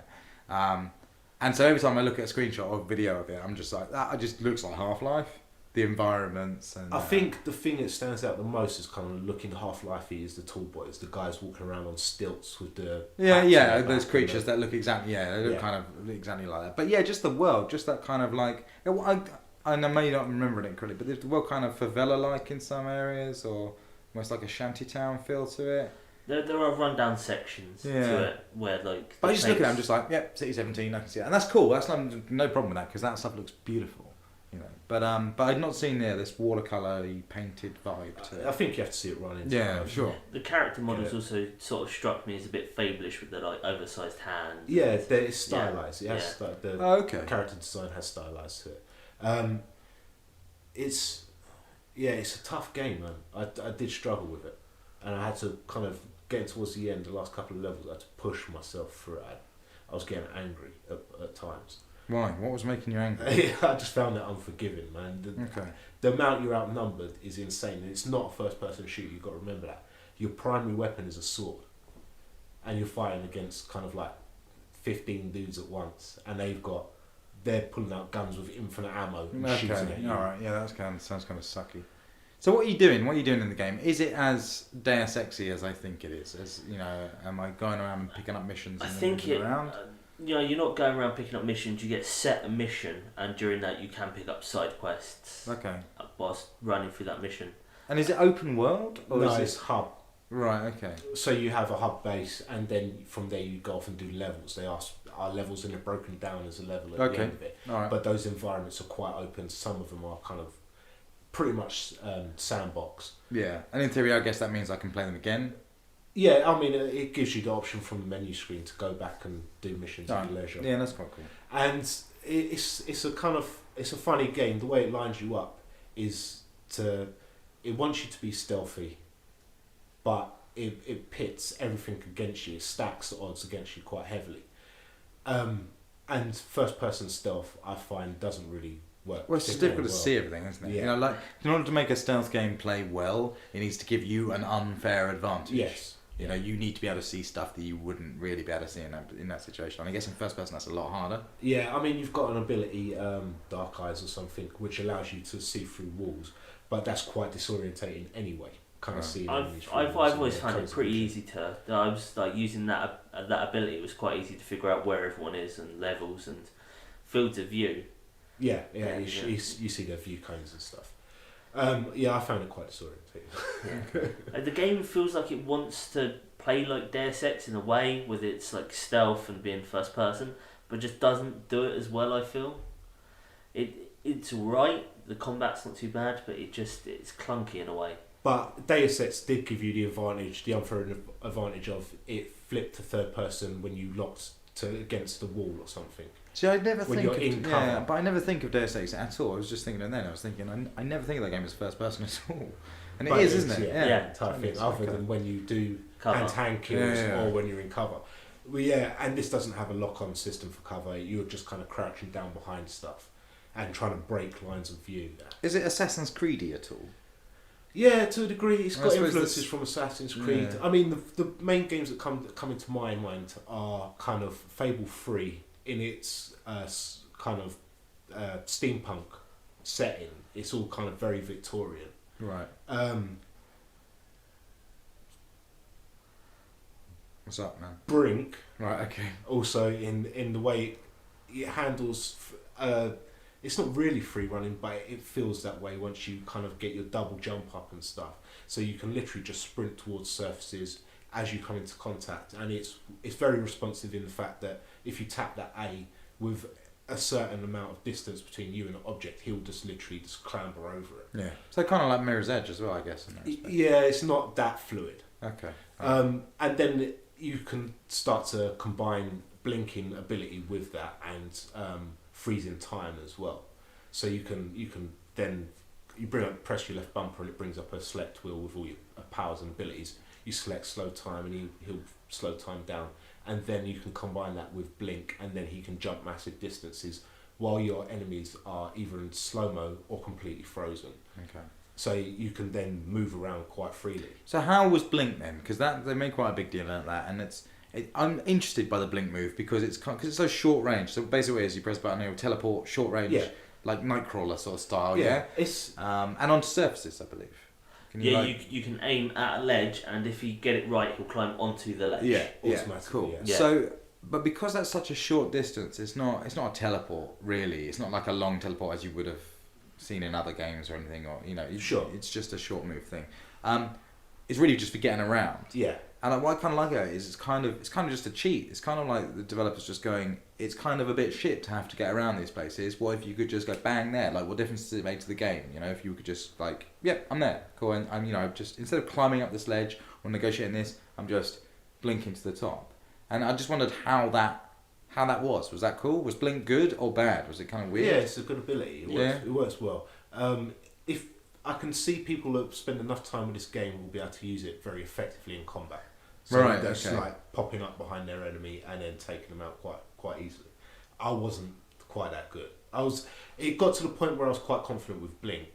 And so every time I look at a screenshot or video of it, I'm just like, that just looks like Half-Life. The environments and... I think the thing that stands out the most is kind of looking Half-Life-y is the tall boys, the guys walking around on stilts with the... those creatures that look exactly, they look kind of exactly like that. But yeah, just the world, just that kind of like... I may not remember it correctly, but the world kind of favela-like in some areas, or almost like a shantytown feel to it. There are rundown sections to it where like... But I just look at it, I'm just like, yep, City 17, I can see that. And that's cool, that's no problem with that, because that stuff looks beautiful. But I'd not seen this watercolour painted vibe to it. I think you have to see it running. Yeah, sure. The character models also sort of struck me as a bit fableish with the like oversized hands. Yeah, it's stylised. Yeah. It has like the character design has stylised to it. It's a tough game, man. I did struggle with it, and I had to kind of get towards the end. The last couple of levels, I had to push myself through it. I was getting angry at times. Why? What was making you angry? I just found it unforgiving, man. The amount you're outnumbered is insane. And it's not a first-person shooter. You've got to remember that. Your primary weapon is a sword, and you're fighting against kind of like 15 dudes at once, and they're pulling out guns with infinite ammo and shooting at you. All right. Yeah, sounds kind of sucky. So what are you doing? What are you doing in the game? Is it as Deus Ex-y as I think it is? As am I going around and picking up missions? I and think moving around? You're not going around picking up missions. You get set a mission, and during that you can pick up side quests. Okay. Whilst running through that mission. And is it open world? Or No, is it's hub. Right. Okay. So you have a hub base, and then from there you go off and do levels. They are levels, and they're broken down as a level at the end of it. All right. But those environments are quite open. Some of them are kind of pretty much sandbox. Yeah, and in theory, I guess that means I can play them again. Yeah, I mean, it gives you the option from the menu screen to go back and do missions at your leisure. Yeah, that's quite cool. And it's a funny game. The way it lines you up is it wants you to be stealthy, but it pits everything against you. It stacks the odds against you quite heavily. And first person stealth, I find, doesn't really work. Well, it's just difficult to see everything, isn't it? Yeah. You know, like in order to make a stealth game play well, it needs to give you an unfair advantage. Yes. You know, you need to be able to see stuff that you wouldn't really be able to see in that situation. And I guess in first person that's a lot harder. Yeah, I mean, you've got an ability, Dark Eyes or something, which allows you to see through walls, but that's quite disorientating anyway. Kind of seeing enemies through I've walls always and found it close pretty vision. easy to. I was like using that ability. It was quite easy to figure out where everyone is and levels and fields of view. Yeah, Yeah, you see their view cones and stuff. I found it quite disorientating. Yeah. The game feels like it wants to play like Deus Ex in a way with its like stealth and being first person, but just doesn't do it as well. I feel it's alright. The combat's not too bad, but it's clunky in a way. But Deus Ex did give you the unfair advantage of it flipped to third person when you locked against the wall or something. See, I never When think you're of in cover. but I never think of Deus Ex at all. I was just thinking of then. I was thinking I never think of that game as first person at all, and But it is, isn't it? Yeah. Type thing. It's Other okay. than when you do Cover. hand kills Yeah. or when you're in cover. Well, yeah, and this doesn't have a lock-on system for cover. You're just kind of crouching down behind stuff and trying to break lines of view. Is it Assassin's Creedy at all? Yeah, to a degree, it's I got suppose influences that's- from Assassin's Creed. Yeah. I mean, the main games that come into my mind are kind of Fable 3 in its kind of steampunk setting. It's all kind of very Victorian. Right. What's up, man? Brink, Right. Okay. also in the way it handles. It's not really free running, but it feels that way once you kind of get your double jump up and stuff. So you can literally just sprint towards surfaces as you come into contact, and it's very responsive in the fact that if you tap that A with a certain amount of distance between you and the object, he'll just literally just clamber over it. Yeah. So kind of like Mirror's Edge as well, I guess. In that respect. Yeah, it's not that fluid. Okay. And then you can start to combine blinking ability with that and freezing time as well. So you can then press your left bumper and it brings up a select wheel with all your powers and abilities. You select slow time and he'll slow time down, and then you can combine that with blink, and then he can jump massive distances while your enemies are either in slow-mo or completely frozen. Okay. So you can then move around quite freely. So how was Blink then? Because they made quite a big deal out of that, and I'm interested by the Blink move because it's so short range. So basically, what it is you press a button, it'll teleport short range, Yeah. like Nightcrawler sort of style. Yeah. It's And onto surfaces, I believe. Can Yeah, like- you can aim at a ledge, and if you get it right, he'll climb onto the ledge. Yeah. automatically, Cool. yeah. Yeah. So, but because that's such a short distance, it's not a teleport really. It's not like a long teleport as you would have seen in other games or anything, or Sure. It's just a short move thing. It's really just for getting around. Yeah. And what I kind of like about it is it's kind of just a cheat. It's kind of like the developers just going, it's kind of a bit shit to have to get around these places. What if you could just go bang there? Like, what difference does it make to the game? You know, if you could just like, yep, I'm there, cool. And I'm just instead of climbing up this ledge or negotiating this, I'm just blinking to the top. And I just wondered how that was. Was that cool? Was Blink good or bad? Was it kind of weird? Yeah, it's a good ability. It works well. If I can see people that spend enough time with this game will be able to use it very effectively in combat. So Right, that's okay. like popping up behind their enemy and then taking them out quite easily. I wasn't quite that good. It got to the point where I was quite confident with Blink.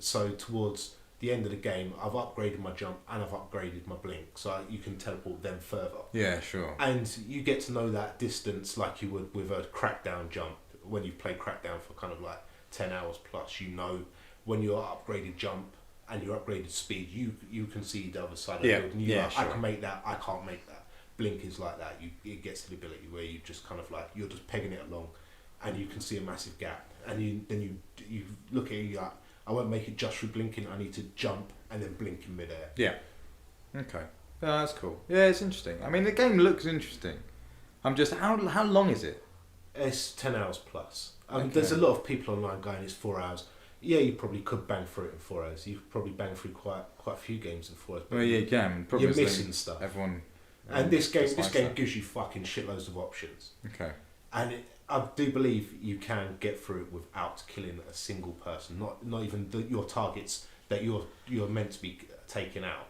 So towards the end of the game, I've upgraded my jump and I've upgraded my blink, so you can teleport them further. Yeah, sure. And you get to know that distance like you would with a Crackdown jump. When you play Crackdown for kind of like 10 hours plus, you know when your upgraded jump and your upgraded speed, you can see the other side of the field. And you're like, sure. I can make that, I can't make that. Blink is like that. It gets to the ability where you just kind of like, you're just pegging it along and you can see a massive gap. And you look at it, you're like, I won't make it just through blinking, I need to jump and then blink in midair. Yeah. Okay. Yeah, that's cool. Yeah, it's interesting. I mean, the game looks interesting. I'm just, how long is it? It's 10 hours plus. Okay. There's a lot of people online going, it's 4 hours. Yeah, you probably could bang through it in 4 hours. You could probably bang through quite a few games in 4 hours. But Well, yeah, you can. Probably you're is like missing stuff. Everyone. And this game dislikes that. gives you fucking shitloads of options. Okay. And I do believe you can get through it without killing a single person. Not even your targets that you're meant to be taking out.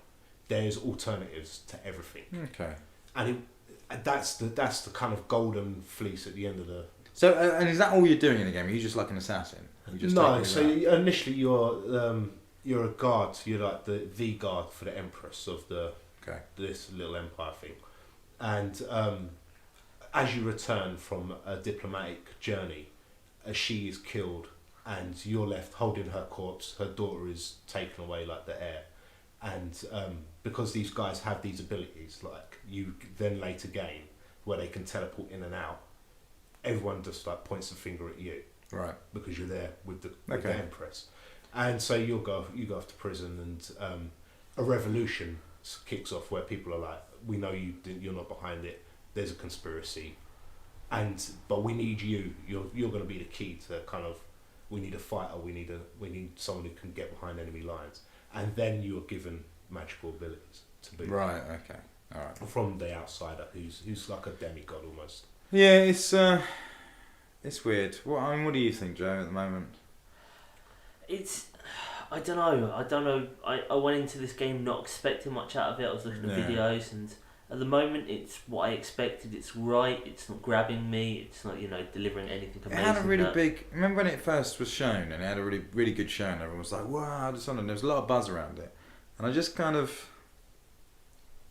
There's alternatives to everything. Okay. And that's the kind of golden fleece at the end of So, and is that all you're doing in the game? Are you just like an assassin? You just No, taking so around? initially you're a guard. You're like the guard for the Empress of this little empire thing, and as you return from a diplomatic journey, she is killed, and you're left holding her corpse. Her daughter is taken away like the heir, and because these guys have these abilities, like you then later gain, where they can teleport in and out. Everyone just like points the finger at you. Right. Because you're there with the Empress, and so you go off to prison, and a revolution kicks off where people are like, we know you're not behind it. There's a conspiracy, but we need you. You're going to be the key to kind of. We need a fighter. We need someone who can get behind enemy lines, and then you are given magical abilities to be Right. Okay. All right. from the outsider, who's like a demigod almost. Yeah, it's weird. What do you think, Joe, at the moment? I don't know. I went into this game not expecting much out of it. I was looking at videos, and at the moment, it's what I expected. It's right. It's not grabbing me. It's not delivering anything amazing. It had a really big. Remember when it first was shown, and it had a really really good show, and everyone was like, "Wow, Dishonored!" And there was a lot of buzz around it, and I just kind of.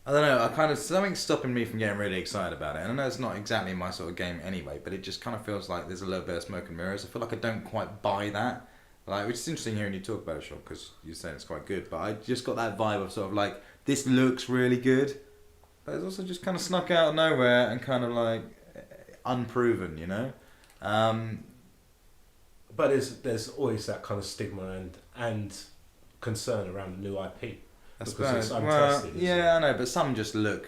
I don't know, something's stopping me from getting really excited about it. And I know it's not exactly my sort of game anyway, but it just kind of feels like there's a little bit of smoke and mirrors. I feel like I don't quite buy that. Like, which is interesting hearing you talk about it, Sean, because you're saying it's quite good. But I just got that vibe of sort of like, this looks really good, but it's also just kind of snuck out of nowhere and kind of like unproven, But there's always that kind of stigma and concern around the new IP. I Because it's suppose. untested. I know, but some just look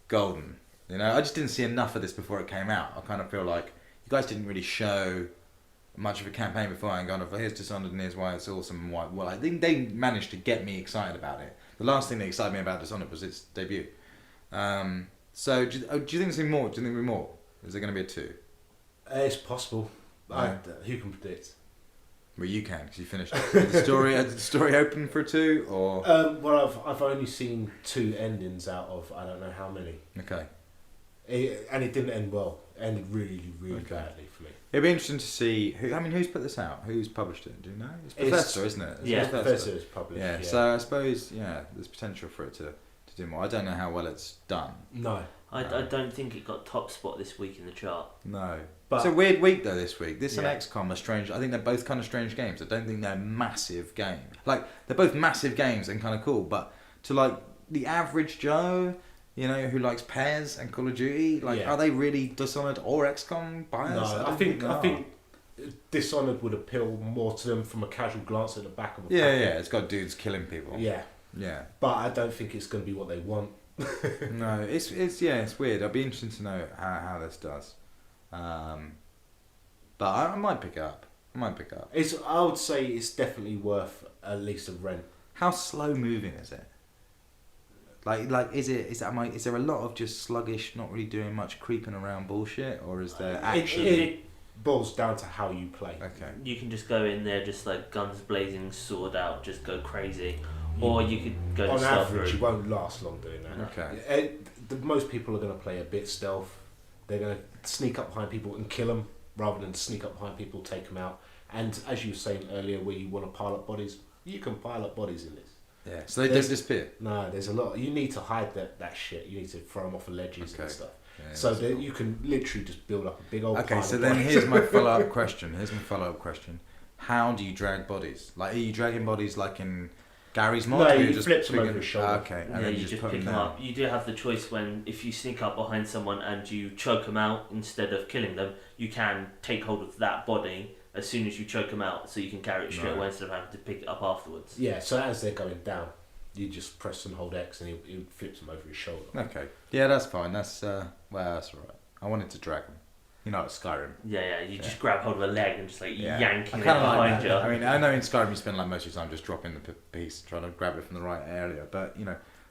golden. I just didn't see enough of this before it came out. I kind of feel like you guys didn't really show much of a campaign before and gone, here's Dishonored and here's why it's awesome and why. Well, I think they managed to get me excited about it. The last thing that excited me about Dishonored was its debut. So do you think there's more? Do you think there'll be more? Is there going to be a 2? It's possible. Yeah. Who can predict? Well, you can because you finished it. Is the story open for a 2 or? Well, I've only seen 2 endings out of I don't know how many. Okay. And it didn't end well. It ended really, really badly for me. It'd be interesting to see who's put this out. Who's published it? Do you know? It's Professor, isn't it? Professor is published. Yeah. So I suppose there's potential for it to do more. I don't know how well it's done. No. I don't think it got top spot this week in the chart. No. But it's a weird week though this week. This and XCOM are strange. I think they're both kind of strange games. I don't think they're massive games. Like, they're both massive games and kind of cool, but to like the average Joe, who likes Pairs and Call of Duty, are they really Dishonored or XCOM buyers? No, I think Dishonored would appeal more to them from a casual glance at the back of a packet. Yeah, it's got dudes killing people. Yeah. But I don't think it's going to be what they want. No, it's weird. I'll be interested to know how this does. But I might pick it up. I would say it's definitely worth at least a rent. How slow moving is it? Like is there a lot of just sluggish, not really doing much, creeping around bullshit, or is there action? It boils down to how you play. Okay. You can just go in there, just like guns blazing, sword out, just go crazy, or you could go on the stealth average. route. You won't last long doing that. Okay. Most people are going to play a bit stealth. They're going to sneak up behind people and kill them, rather than sneak up behind people, take them out. And as you were saying earlier, where you want to pile up bodies, you can pile up bodies in this. Yeah, so they don't disappear. No, there's a lot. You need to hide that shit. You need to throw them off of ledges and stuff. Yeah, so that you can literally just build up a big old. Okay, so then here's my follow-up question. How do you drag bodies? Like, are you dragging bodies like in Gary's mod? No, you just flips them over his shoulder. Okay, and yeah, then you just put pick them up. You do have the choice if you sneak up behind someone and you choke them out instead of killing them, you can take hold of that body as soon as you choke them out, so you can carry it straight away instead of having to pick it up afterwards. Yeah, so as they're going down, you just press and hold X and he flips them over his shoulder. Okay. Yeah, that's fine. That's that's alright. I wanted to drag them. Like Skyrim. Yeah, you just grab hold of a leg and just yanking it kind of behind you. I mean, I know in Skyrim you spend like most of your time just dropping the piece, trying to grab it from the right area, but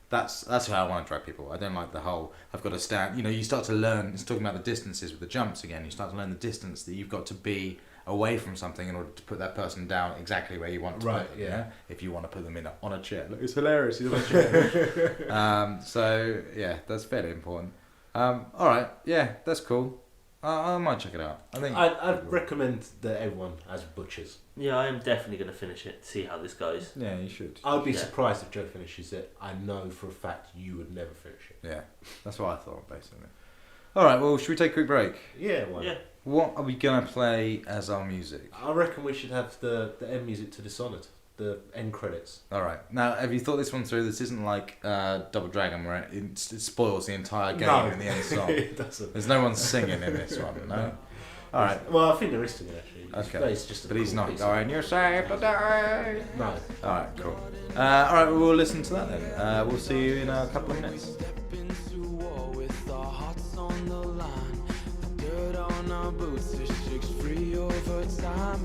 that's how I want to drag people. I don't like the whole, I've got to stand, you start to learn, it's talking about the distances with the jumps again, you start to learn the distance that you've got to be away from something in order to put that person down exactly where you want to put them. Yeah. If you want to put them on a chair. Look, it's hilarious. He's on a chair. So, yeah, that's fairly important. Alright, yeah, that's cool. I might check it out. I think I'd recommend that everyone has butchers. Yeah, I am definitely going to finish it, see how this goes. Yeah, you should. I would be surprised if Joe finishes it. I know for a fact you would never finish it. Yeah, that's what I thought, basically. Alright, well, should we take a quick break? Yeah, why not? Yeah. What are we going to play as our music? I reckon we should have the end music to Dishonored. The end credits. Alright, now, have you thought this one through? This isn't like Double Dragon where it spoils the entire game in the end song. It doesn't. There's no one singing in this one, no? Alright. Well, I think there is singing, actually. Okay. It's just But he's not going, you're safe today. No. Alright, cool. Alright, we'll listen to that then. We'll see you in a couple of minutes. Boots are shakes free over time.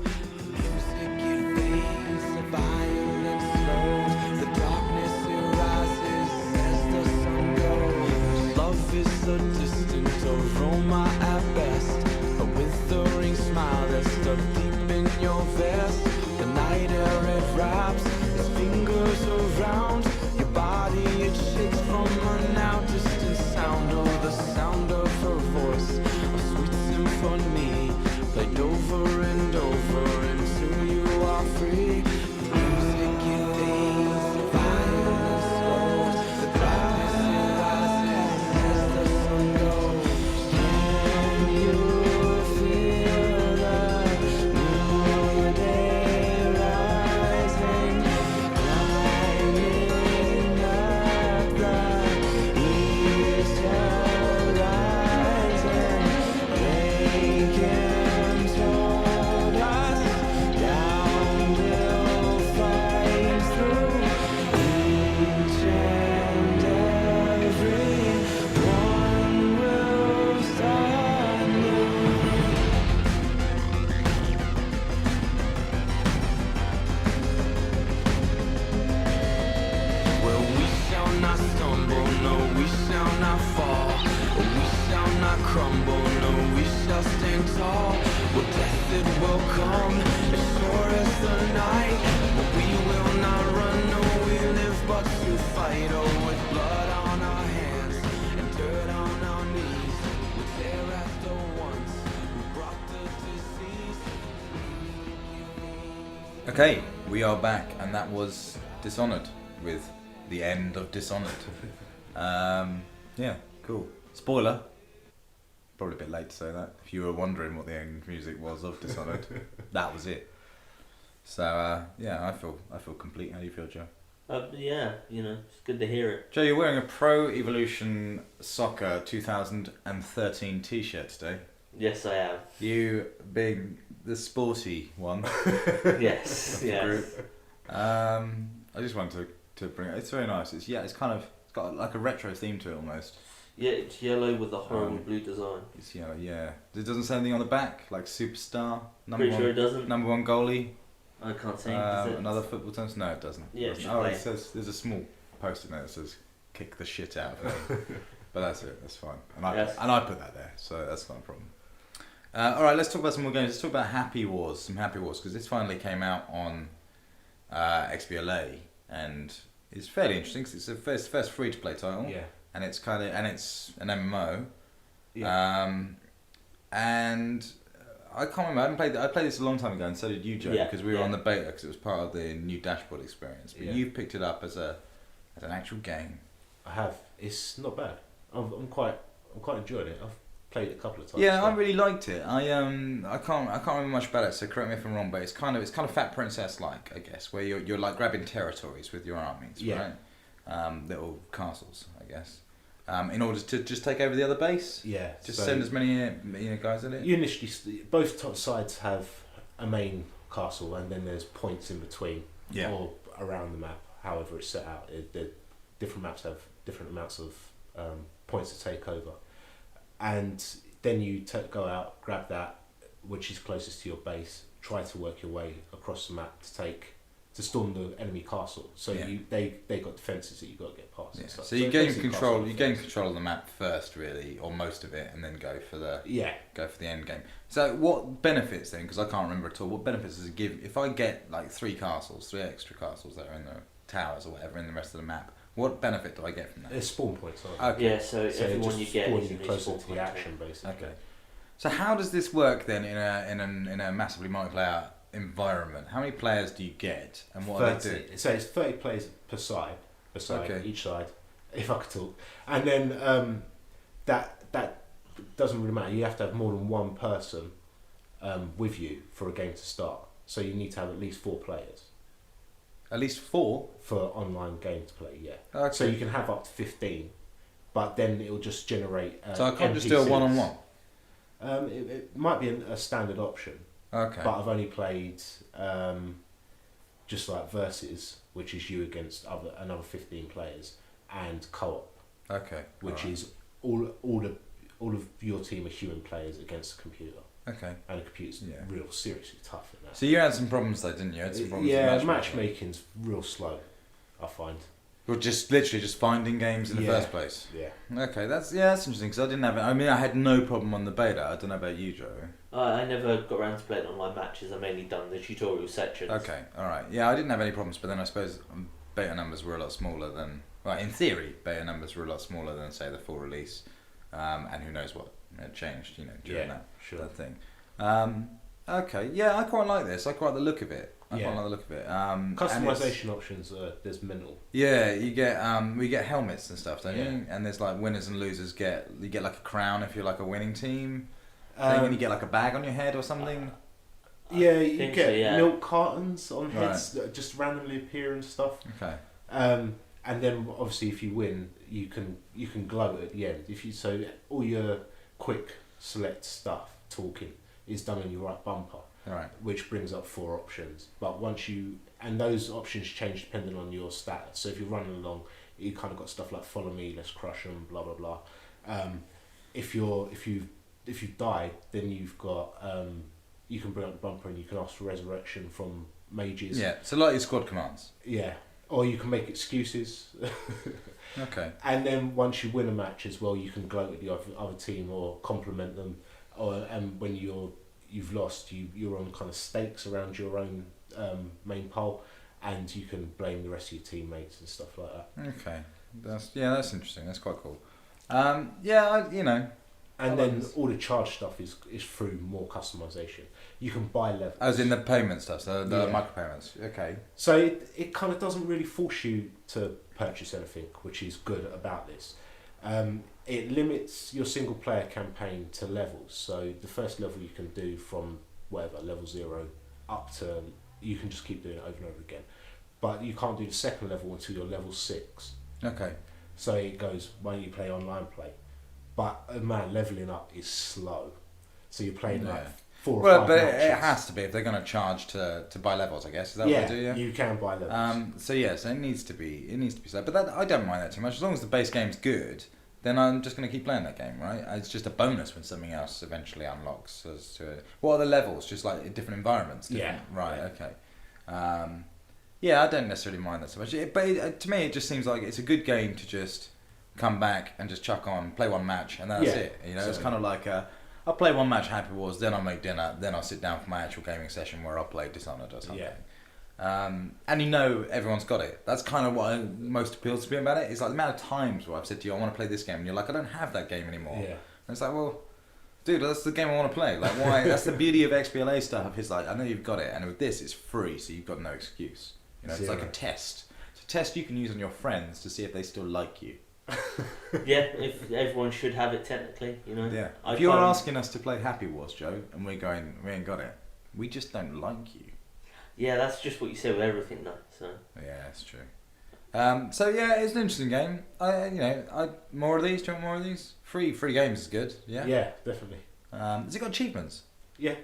Music invades, the violence slows, the darkness arises as the sun goes. Love is a distant aroma at best, a withering smile that's stuck deep in your vest. The night air it wraps its fingers around your body, it shakes from a now distant sound. Oh, the sound of her voice, for me, played over and over until you are free. The music invades, the violence slows, the darkness rises as the sun goes. Can you feel the new day rising, climbing up the east horizon? Crumble, no, we shall stand tall. Well, death it will come, as sure as the night. But we will not run, no, we live but to fight. Oh, with blood on our hands and dirt on our knees, we tear at the ones who brought the disease. Okay, we are back, and that was Dishonored with the end of Dishonored. Yeah, cool. Spoiler. Probably a bit late to say that. If you were wondering what the end music was of Dishonored, that was it. So yeah, I feel complete. How do you feel, Joe? Yeah, it's good to hear it. Joe, you're wearing a Pro Evolution Soccer 2013 T-shirt today. Yes, I am. You being the sporty one. Yes, yes. Group. I just wanted to bring it. It's very nice. It's got like a retro theme to it almost. Yeah, it's yellow with a horrible blue design. It's yellow, yeah. It doesn't say anything on the back, like superstar. Pretty sure it doesn't. Number one goalie. I can't see. Another football team? No, it doesn't. Yeah, it doesn't. It says there's a small post-it note that says "kick the shit out of me," but that's it. That's fine. And I put that there, so that's not a problem. All right, let's talk about some more games. Let's talk about Happy Wars. Some Happy Wars because this finally came out on XBLA and it's fairly interesting because it's the first free-to-play title. Yeah. And it's it's an MMO. Yeah. And I can't remember. I played this a long time ago, and so did you, Joe, because we were on the beta because it was part of the new dashboard experience. But you've picked it up as an actual game. I have. It's not bad. I'm quite enjoying it. I've played it a couple of times. Yeah, I really liked it. I can't remember much about it, so correct me if I'm wrong. But it's kind of Fat Princess like, I guess, where you're like grabbing territories with your armies, right? Little castles, I guess. In order to just take over the other base. Yeah. Just send as many guys in it. You initially both sides have a main castle, and then there's points in between or around the map. However it's set out, different maps have different amounts of points to take over, and then you go out, grab that which is closest to your base, try to work your way across the map to storm the enemy castle. So they got defences that you got to get past. Yeah. And stuff. So you gain control. You gain control of the map first, really, or most of it, and then go for the end game. So what benefits then? Because I can't remember at all. What benefits does it give if I get like three extra castles that are in the towers or whatever in the rest of the map? What benefit do I get from that? There's spawn points. Aren't Okay. Yeah. So everyone you get spawn is you closer to the action, basically. Okay. So how does this work then in a massively multiplayer environment? How many players do you get, and what are they do? So it's 30 players per side, Okay. each side, if I could talk. And then that doesn't really matter. You have to have more than one person with you for a game to start. So you need to have at least 4 players. At least 4? For online game to play, yeah. Okay. So you can have up to 15, but then it will just generate. So I can't just do a one-on-one. It might be a standard option. Okay. But I've only played just like versus, which is you against another 15 players, and co-op. Okay. Which is all of your team are human players against a computer. Okay. And the computer's real seriously tough at that. So you had some problems though, didn't you? Had some problems with matchmaking's real slow, I find. Well, just literally just finding games in the first place. Yeah. Okay, that's interesting because I didn't have it. I mean, I had no problem on the beta. I don't know about you, Joe. I never got around to playing online matches. I mainly done the tutorial sections. Okay, all right. Yeah, I didn't have any problems, but then I suppose beta numbers were a lot smaller than. Well, in theory, beta numbers were a lot smaller than say the full release, and who knows what changed, during that thing. Okay, yeah, I quite like this. I quite like the look of it. Quite like the look of it. Customization options there's minimal. Yeah, you get we get helmets and stuff, don't you? And there's like winners and losers you get like a crown if you're like a winning team. And you get like a bag on your head or something. Yeah, you get milk cartons on heads that just randomly appear and stuff. Okay. And then obviously if you win, you can gloat at the end. So all your quick select stuff talking is done on your right bumper. Right. Which brings up 4 options. But and those options change depending on your status. So if you're running along, you kind of got stuff like follow me, let's crush them, blah blah blah. If you've died, then you've got you can bring up the bumper and you can ask for resurrection from mages. Yeah, so like your squad commands. Yeah, or you can make excuses. Okay. And then once you win a match as well, you can gloat at the other team or compliment them. And when you've lost, you're on kind of stakes around your own main pole, and you can blame the rest of your teammates and stuff like that. Okay, that's interesting. That's quite cool. And then all the charge stuff is through more customization. You can buy levels. As in the payment stuff, so the micropayments. Okay. So it kind of doesn't really force you to purchase anything, which is good about this. It limits your single player campaign to levels. So the first level you can do from level 0 up to, you can just keep doing it over and over again. But you can't do the second level until you're level 6. Okay. So it goes, why don't you play online play? But man, leveling up is slow. So you're playing like 4 or 5 matches. It has to be if they're going to charge to buy levels, I guess. Is that what they do? Yeah, you can buy levels. So it needs to be slow. But I don't mind that too much as long as the base game's good. Then I'm just going to keep playing that game, right? It's just a bonus when something else eventually unlocks. As to what are the levels? Just like different environments. Right. Okay. I don't necessarily mind that so much. To me, it just seems like it's a good game to just come back and just chuck on, play one match, and that's it. It's kind of like I'll play one match Happy Wars, then I'll make dinner, then I'll sit down for my actual gaming session where I'll play Dishonored or something. Yeah. And everyone's got it. That's kind of what most appeals to me about it. It's like the amount of times where I've said to you, I want to play this game, and you're like, I don't have that game anymore. Yeah. And it's like, well, dude, that's the game I want to play. Like, why? That's the beauty of XBLA stuff. It's like, I know you've got it, and with this, it's free, so you've got no excuse. It's like a test. It's a test you can use on your friends to see if they still like you. If everyone should have it technically, Yeah. If you're asking us to play Happy Wars, Joe, and we're going, we ain't got it, we just don't like you. Yeah, that's just what you say with everything, though. So. Yeah, that's true. It's an interesting game. More of these. Do you want more of these? Free games is good. Yeah. Yeah, definitely. Has it got achievements? Yeah.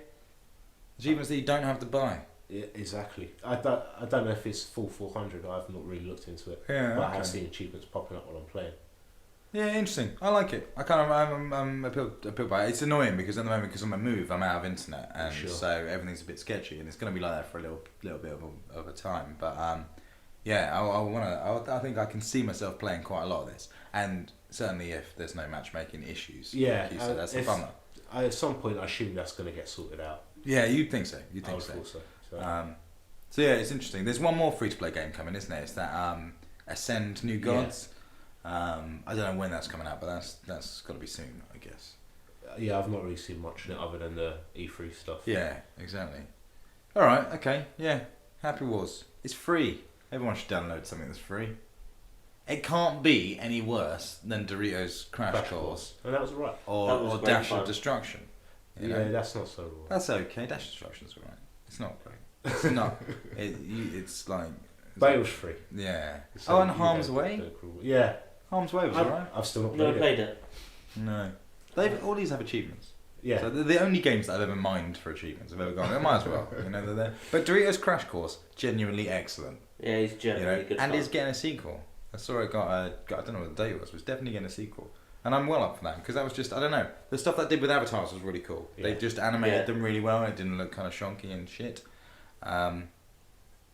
Achievements that you don't have to buy. Yeah, exactly. I don't know if it's full 400. I've not really looked into it. Yeah. But I have seen achievements popping up while I'm playing. Yeah, interesting. I like it. I'm appealed by it. It's annoying because at the moment, because on my move, I'm out of internet, and so everything's a bit sketchy, and it's going to be like that for a little bit of a time. But I think I can see myself playing quite a lot of this, and certainly if there's no matchmaking issues. Yeah, like you said, that's a bummer. At some point, I assume that's going to get sorted out. Yeah, you'd think so. I would think so. So yeah, it's interesting. There's one more free-to-play game coming, isn't there? It's that Ascend New Gods. I don't know when that's coming out, but that's got to be soon, I guess. Yeah, I've not really seen much in it other than the E3 stuff. Yeah, exactly. All right, okay, yeah. Happy Wars. It's free. Everyone should download something that's free. It can't be any worse than Doritos Crash Course And that was right. That was or great Dash fun. of Destruction. You Yeah, know? that's not so right. That's okay. Dash of Destruction's alright. It's not great. It's not. It's like. But it was free. Yeah. So Oh, and you Harm's don't- Way. don't cruel- Yeah. Harm's Way was alright. I've still not Never played it. played it. No. All these have achievements. Yeah. So they're the only games that I've ever mined for achievements. I've ever gone. They might as well. You know, they're there. But Doritos Crash Course, genuinely excellent. Yeah, he's You generally know, good. and fun. it's getting a sequel. I saw it got I don't know what the date was, but it's definitely getting a sequel. And I'm well up for that because that was just, I don't know, the stuff that did with avatars was really cool. They Yeah. just animated Yeah. them really well and it didn't look kind of shonky and shit.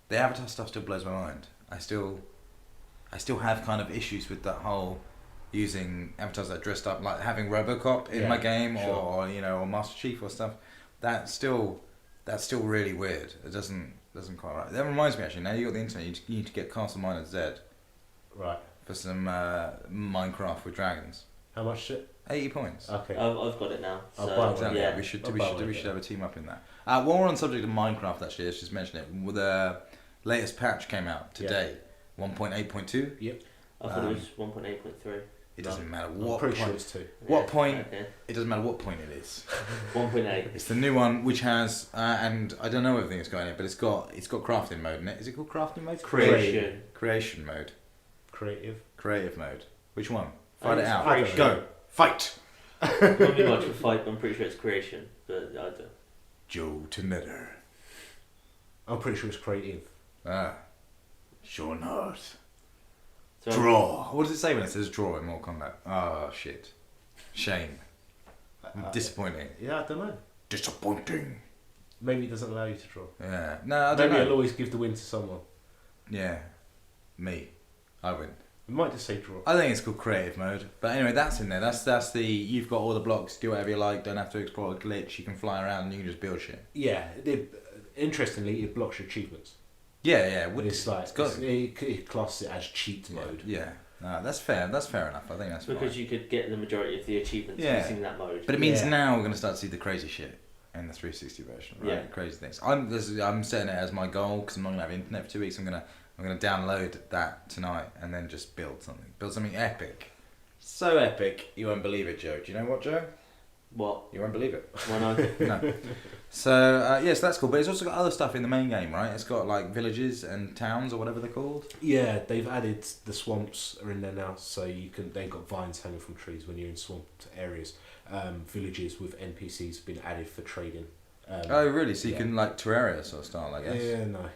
The avatar stuff still blows my mind. I still have kind of issues with that whole using avatars that are dressed up, like having RoboCop in my game sure. or you know, or Master Chief or stuff. That's still really weird. It doesn't quite right. That reminds me actually, now you got the internet, you need to get Castle Miner Z Right. for some Minecraft with dragons. How much shit? 80 points. Okay. I've got it now. I'll So, buy one. Exactly. yeah. We should I'll we buy should one, we should yeah. have a team up in that. While we're on the subject of Minecraft, actually, let's just mention it. With the latest patch came out today, 1.8.2. Yep. I thought it was 1.8.3. It doesn't matter I'm what pretty point. sure it's 2. What Yeah, point? Okay. It doesn't matter what point it is. 1.8. It's the new one, which has and I don't know everything that's got in it, but it's got crafting mode in it. Is it called crafting mode? Creation. Creation mode. Creative mode. Which one? I Fight think it it's out. creation. Go. Fight. Not be much of a fight, but I'm pretty sure it's creation. But I don't. Joe to Nether. I'm pretty sure it's creative. Ah. Sure not. So Draw. What does it say when it says draw in Mortal Kombat? Oh shit. Shame. Disappointing. Yeah, I don't know. Disappointing. Maybe it doesn't allow you to draw. Yeah. No, I don't Maybe it'll know. always give the win to someone. Yeah. Me. I win. We might just say draw. I think it's called creative mode. But anyway, that's in there. That's the you've got all the blocks, do whatever you like, don't have to explore a glitch, you can fly around and you can just build shit. Yeah. Interestingly, it blocks your achievements. Yeah, yeah. It's like it classes it as cheat mode. Yeah. No, that's fair. That's fair enough. I think that's because fine. you could get the majority of the achievements Yeah. using that mode. But it means Yeah. now we're going to start to see the crazy shit in the 360 version, right? Yeah. Crazy things. I'm setting it as my goal because I'm not going to have internet for 2 weeks. I'm gonna download that tonight and then just build something epic. So epic, you won't believe it, Joe. Do you know what, Joe? What? You won't believe it. Why not? No. So yes, that's cool. But it's also got other stuff in the main game, right? It's got like villages and towns or whatever they're called. Yeah, they've added the swamps are in there now, so they've got vines hanging from trees when you're in swamped areas. Villages with NPCs have been added for trading. Oh really? So you yeah. can like Terraria sort of style, I guess. Yeah, no.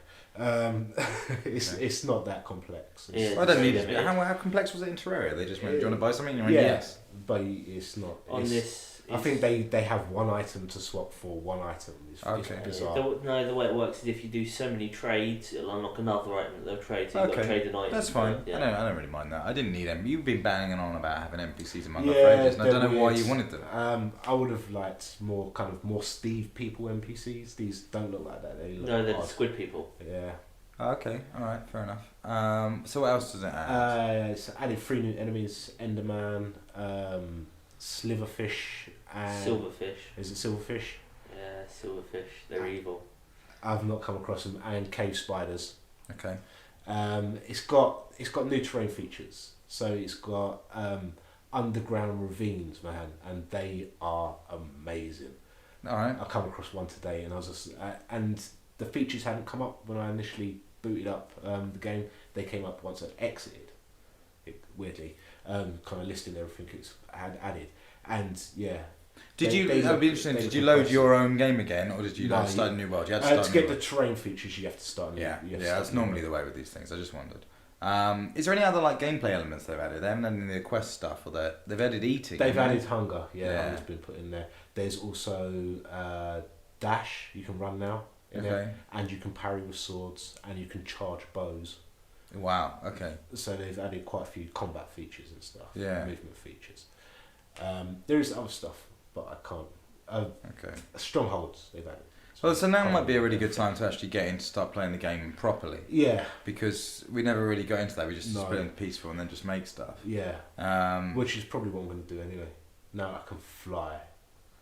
It's not that complex. Yeah. I don't need Yeah, it. yeah. How complex was it in Terraria? They just went, do you want to buy something? And you went, Yeah, yes. but it's not. On It's- this. I think they have one item to swap for one item. It's Okay. bizarre. The way it works is if you do so many trades, it'll unlock another item that they'll trade. So you've got to Okay. trade an item. That's fine. but, yeah. I don't really mind that. I didn't need them. You've been banging on about having NPCs among us Yeah, for ages, and I they're don't know why weird. you wanted them. I would have liked more Steve people NPCs. These don't look like that. They look No, they're the odd. squid people. Yeah. Okay, all right, fair enough. So what else does it add? It's added 3 new enemies: Enderman, Sliverfish, and Silverfish. Is it Silverfish? Yeah, silverfish. They're evil. I've not come across them, and cave spiders. Okay. It's got new terrain features. So it's got underground ravines, man, and they are amazing. All right. I come across one today, and I was just and the features hadn't come up when I initially booted up the game. They came up once I exited. Weirdly, kind of listing everything it's had added, and yeah. Did you? they That'd look- be interesting. they Did look you load impressive. your own game again, or did you No, like, start a new world? You had to start To a get new the world. terrain features, you have to start. Yeah, you have to yeah, start that's new normally the way with these things. I just wondered. Is there any other like gameplay elements they've added? They haven't added any of the quest stuff, or they've added eating. They've haven't added hunger. Yeah, Yeah. hunger's been put in there. There's also dash. You can run now. In Okay. it, and you can parry with swords, and you can charge bows. Wow. Okay. So they've added quite a few combat features and stuff. Yeah. Movement features. There is other stuff, but I can't. Okay. Strongholds they've added. Well, so now Can't might be a remember. really good time to actually get in to start playing the game properly, Yeah, because we never really got into that. We just No. split into peaceful and then just make stuff. yeah. Um, Which is probably what I'm going to do anyway. Now I can fly.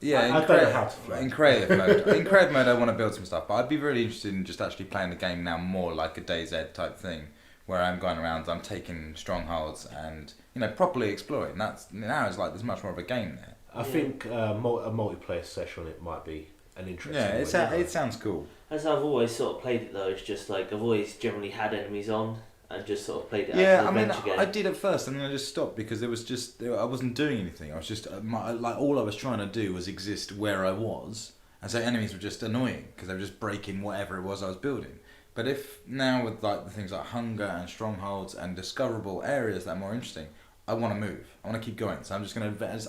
Yeah, I don't know how to fly. in creative mode. In creative mode, I want to build some stuff, but I'd be really interested in just actually playing the game now more like a DayZ type thing, where I'm going around, I'm taking strongholds and properly exploring. That's now it's like there's much more of a game there. I think a multiplayer session on it might be an interesting. Yeah, it sounds cool. As I've always sort of played it though, it's just like I've always generally had enemies on and just sort of played it as an adventure game. I did at first and then I just stopped because it was just I wasn't doing anything. I was just all I was trying to do was exist where I was, and so enemies were just annoying because they were just breaking whatever it was I was building. But if now with like the things like hunger and strongholds and discoverable areas that are more interesting, I want to move. I want to keep going. So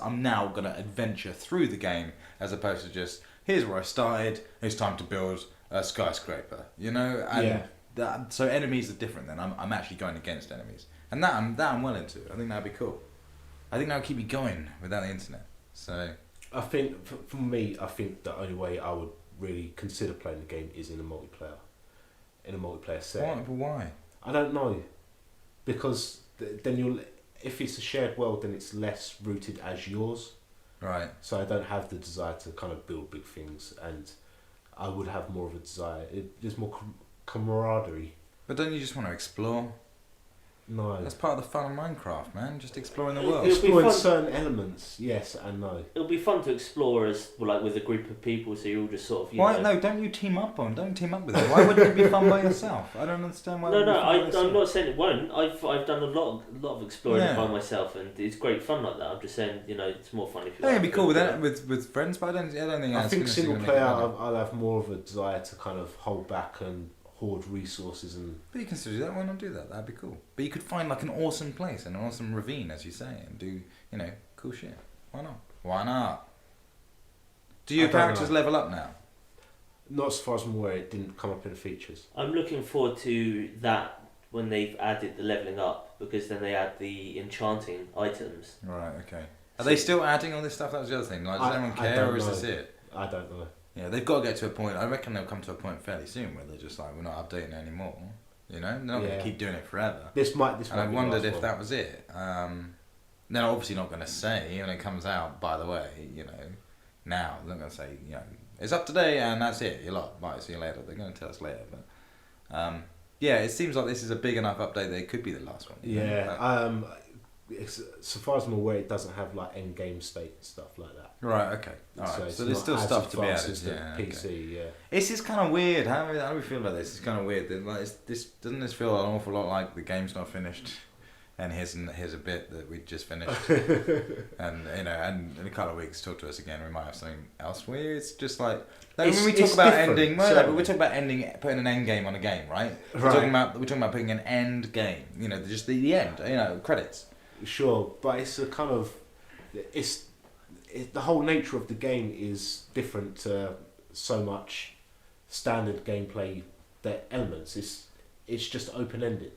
I'm now gonna adventure through the game as opposed to just here's where I started. It's time to build a skyscraper. So enemies are different. Then I'm actually going against enemies, and that I'm well into. I think that'd be cool. I think that'll keep me going without the internet. So I think for me, I think the only way I would really consider playing the game is in a multiplayer setting. Why? I don't know, because then if it's a shared world, then it's less rooted as yours. Right. So I don't have the desire to kind of build big things, and I would have more of a desire. There's more camaraderie. But don't you just want to explore? No. That's part of the fun of Minecraft, man. Just exploring the world. Exploring certain elements, yes and no. It'll be fun to explore as like with a group of people, so you're all just sort of. No, don't you team up with them. Why wouldn't it be fun by yourself? I don't understand why. I'm not saying it won't. I've done a lot of exploring by myself, and it's great fun like that. I'm just saying, it's more fun if you. It'd be cool with friends, but I don't think. I think single player, I'll have more of a desire to kind of hold back and hoard resources and. But you can still do that. Why not do that? That'd be cool. But you could find like an awesome place and an awesome ravine, as you say, and do cool shit. Why not? Do your characters level up now? Not as far as I'm aware. It didn't come up in the features. I'm looking forward to that when they've added the leveling up, because then they add the enchanting items. Right. Okay. Are they still adding all this stuff? That was the other thing. Like, does anyone care, or is this it? I don't know. Yeah, they've got to get to a point. I reckon they'll come to a point fairly soon where they're just like, we're not updating it anymore. They're not going to keep doing it forever. This might. And I wondered if that was it. They're obviously not going to say when it comes out. By the way, now they're not going to say, it's up today and that's it. You're lot. Bye. See you later. They're going to tell us later. But it seems like this is a big enough update that it could be the last one. Yeah. So far as I'm aware, it doesn't have like end game state and stuff like that. Right. Okay. All right. So there's still stuff to be added. Yeah. PC. Okay. Yeah. This is kind of weird. How do we feel about this? It's kind of weird. Like, doesn't this feel an awful lot like the game's not finished, and here's a bit that we just finished, and and in a couple of weeks talk to us again. We might have something else for you. It's just like when we talk about ending. Well, we talk about putting an end game on a game, right? We're talking about putting an end game. Just the end. Credits. Sure, but it's a kind of the whole nature of the game is different to so much standard gameplay elements. It's just open ended.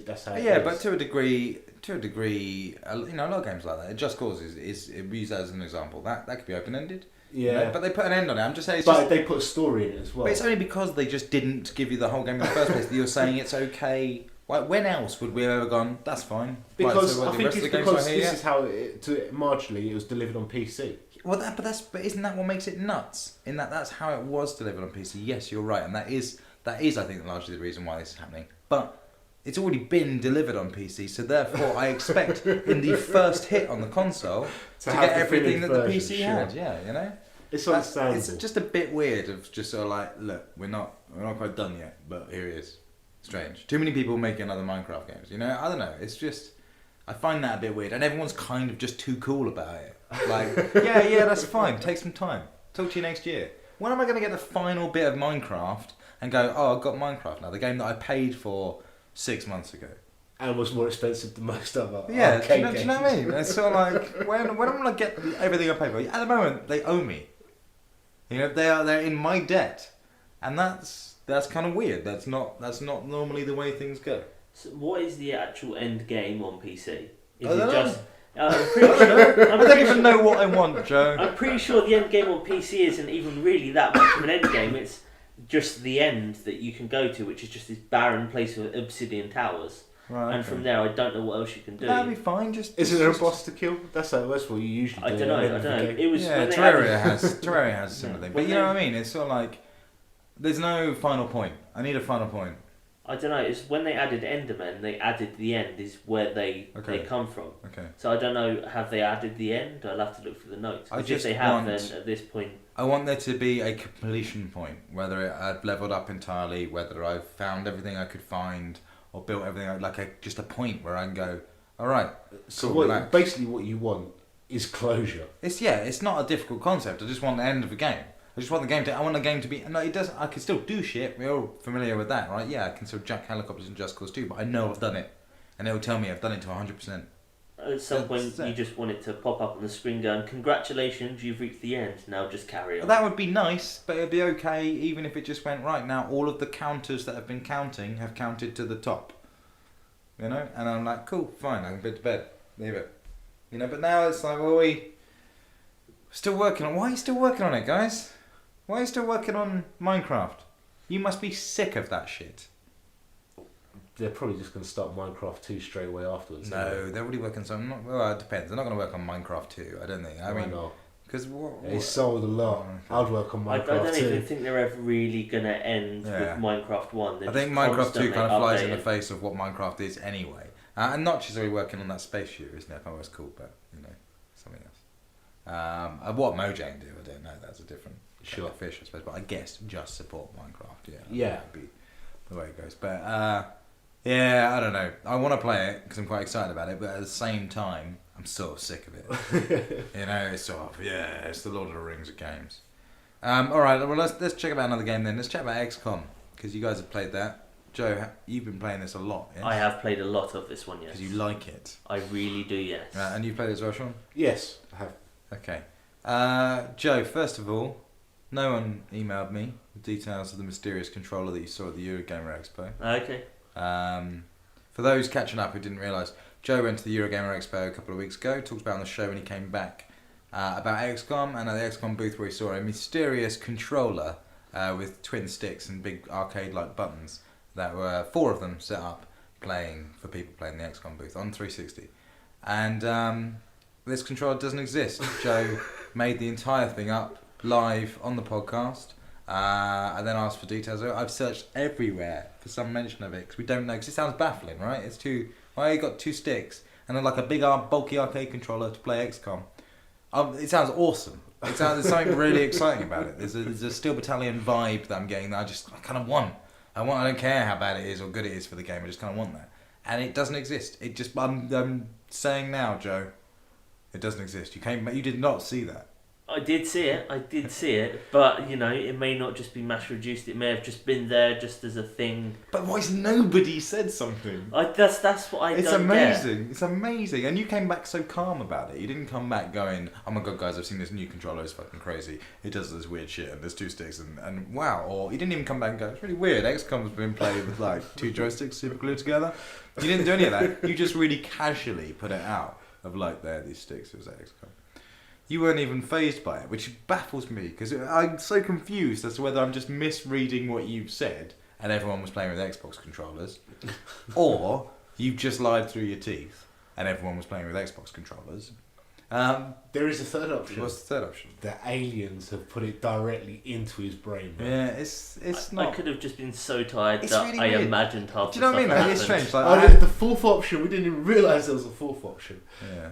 That's how. Yeah, but to a degree, a lot of games like that. Just Cause is we use that as an example. That could be open ended. Yeah, but they put an end on it. I'm just saying. They put a story in it as well. But it's only because they just didn't give you the whole game in the first place that you're saying it's okay. Like, when else would we have ever gone, that's fine? Because I think it's because this is how marginally it was delivered on PC. Well, but isn't that what makes it nuts? In that's how it was delivered on PC. Yes, you're right, and that is I think largely the reason why this is happening. But it's already been delivered on PC, so therefore I expect in the first hit on the console to get everything that the PC had. Yeah, It's understandable. It's just a bit weird of just sort of like, look, we're not quite done yet, but here it is. Strange. Too many people making other Minecraft games. I don't know. It's just, I find that a bit weird, and everyone's kind of just too cool about it. Like, yeah, that's fine. Take some time. Talk to you next year. When am I going to get the final bit of Minecraft and go, I've got Minecraft now, the game that I paid for 6 months ago, and was more expensive than most other. Yeah, do you know what I mean? It's sort of like when am I going to get everything I paid for? At the moment, they owe me. They're in my debt, and that's kind of weird. That's not normally the way things go. So what is the actual end game on PC? Is I it just? I don't even know what I want, Joe. I'm pretty sure the end game on PC isn't even really that much of an end game. It's just the end that you can go to, which is just this barren place with obsidian towers. Right. And from there, I don't know what else you can do. That'd be fine. Isn't there a boss to kill? That's what you usually do. I don't know. It was Yeah, when they Terraria added- has a similar thing. But When you know they- what I mean? It's sort of like there's no final point. I need a final point. I don't know. It's when they added Endermen, they added the end is where they come from. Okay. So I don't know. Have they added the end? I'll have to look through the notes. I Because just if they have, want- then at this point, I want there to be a completion point, whether I've leveled up entirely, whether I've found everything I could find, or built everything, just a point where I can go, all right. So cool, relax. basically what you want is closure. It's not a difficult concept. I just want the end of the game. I just want the game to. I want the game to be. No, it doesn't. I can still do shit. We're all familiar with that, right? Yeah, I can still jack helicopters in Just Cause 2, but I know I've done it, and it'll tell me I've done it to 100%. at some point, That's it. you just want it to pop up on the screen going, "Congratulations, you've reached the end. Now just carry on." That would be nice, but it'd be okay even if it just went right now. All of the counters that have been counting have counted to the top. You know, and I'm like, cool, fine. I can go to bed. Leave it. You know, but now it's like, well, we still working on. Why are you still working on it, guys? Why are you still working on Minecraft? You must be sick of that shit. They're probably just going to start Minecraft 2 straight away afterwards. No, they're already working on. Well, it depends. They're not going to work on Minecraft 2. I don't think. I mean, not? because They sold a lot. Oh, I'd work on I Minecraft don't 2. even think they're ever really going to end Yeah. with Minecraft 1. They're I think just Minecraft 2 constantly kind of flies in the updating. face of what Minecraft is anyway. And Notch is already working on that space shooter, isn't it? I can't remember what it's called, but, you know, something else. What Mojang do, I don't know. That's a different Sure. fish, I suppose. But I guess just support Minecraft, yeah. Yeah. That'd be the way it goes. But, yeah, I don't know. I want to play it because I'm quite excited about it, but at the same time, I'm sort of sick of it. You know, it's sort of, it's the Lord of the Rings of games. Alright, well, let's check about another game then. Let's chat about XCOM, because you guys have played that. Joe, you've been playing this a lot, yes? I have played a lot of this one, yes. Because you like it. I really do, yes. And you've played it as well, Sean? Yes, I have. Okay. Joe, first of all, no one emailed me the details of the mysterious controller that you saw at the Eurogamer Expo. Okay. For those catching up who didn't realise, Joe went to the Eurogamer Expo a couple of weeks ago, talked about on the show when he came back about XCOM, and at the XCOM booth where he saw a mysterious controller with twin sticks and big arcade-like buttons that were 4 of them set up playing for people playing the XCOM booth on 360. And this controller doesn't exist. Joe made the entire thing up live on the podcast. And then asked for details. I've searched everywhere for some mention of it because we don't know. Because it sounds baffling, right? It's too. Why you got 2 sticks and then like a big bulky arcade controller to play XCOM? It sounds awesome. There's something really exciting about it. There's a Steel Battalion vibe that I'm getting that I kind of want. I don't care how bad it is or good it is for the game. I just kind of want that, and it doesn't exist. I'm saying now, Joe, it doesn't exist. You did not see that. I did see it, but, you know, it may not just be mass reduced, it may have just been there just as a thing. But why has nobody said something? That's what I It's don't amazing. get. It's amazing. And you came back so calm about it. You didn't come back going, oh my god, guys, I've seen this new controller. It's fucking crazy. It does this weird shit and there's 2 sticks and wow. Or you didn't even come back and go, it's really weird. XCOM's been played with like 2 joysticks super glued together. You didn't do any of that. You just really casually put it out of like, there, these sticks. It was XCOM. You weren't even fazed by it, which baffles me because I'm so confused as to whether I'm just misreading what you've said and everyone was playing with Xbox controllers, or you've just lied through your teeth and everyone was playing with Xbox controllers. There is a third option. What's the third option? The aliens have put it directly into his brain. Right? Yeah, it's not. I could have just been so tired It's that really I weird. imagined half Do the you know what I stuff mean? that Like, it's happened. strange. Like, The 4th option, we didn't even realise there was a 4th option. yeah,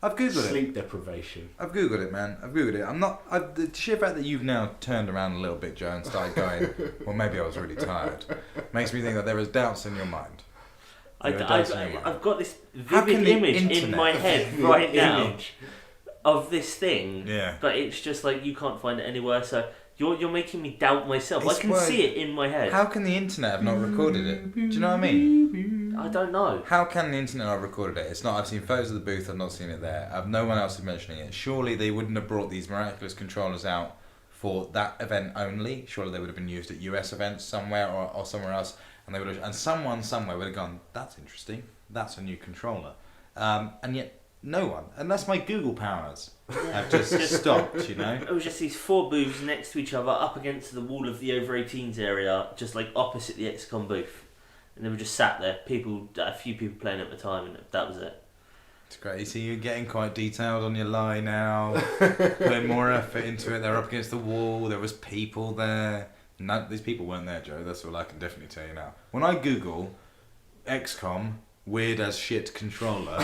I've googled it. Sleep deprivation. I've googled it, man. I've googled it. The sheer fact that you've now turned around a little bit, Joe, and started going, well, maybe I was really tired, makes me think that there is doubts in your mind. There are doubts in your mind. I've got this How vivid can the image in internet- my head right now Image. of this thing, Yeah. but it's just like you can't find it anywhere, so you're making me doubt myself. It's I can why- see it in my head. How can the internet have not recorded it? Do you know what I mean? I don't know. How can the internet not have recorded it? It's not. I've seen photos of the booth. I've not seen it there. No one else is mentioning it. Surely they wouldn't have brought these miraculous controllers out for that event only. Surely they would have been used at US events somewhere or somewhere else, and they would have. And someone somewhere would have gone, "That's interesting. That's a new controller," and yet no one, unless my Google powers have just stopped. You know. It was just these 4 booths next to each other, up against the wall of the over 18s area, just like opposite the XCOM booth. and they were just sat there. A few people playing at the time, and that was it. It's great. You see, you're getting quite detailed on your lie now. Putting more effort into it. They're up against the wall. There was people there. No, these people weren't there, Joe. That's all I can definitely tell you now. When I Google XCOM weird as shit controller,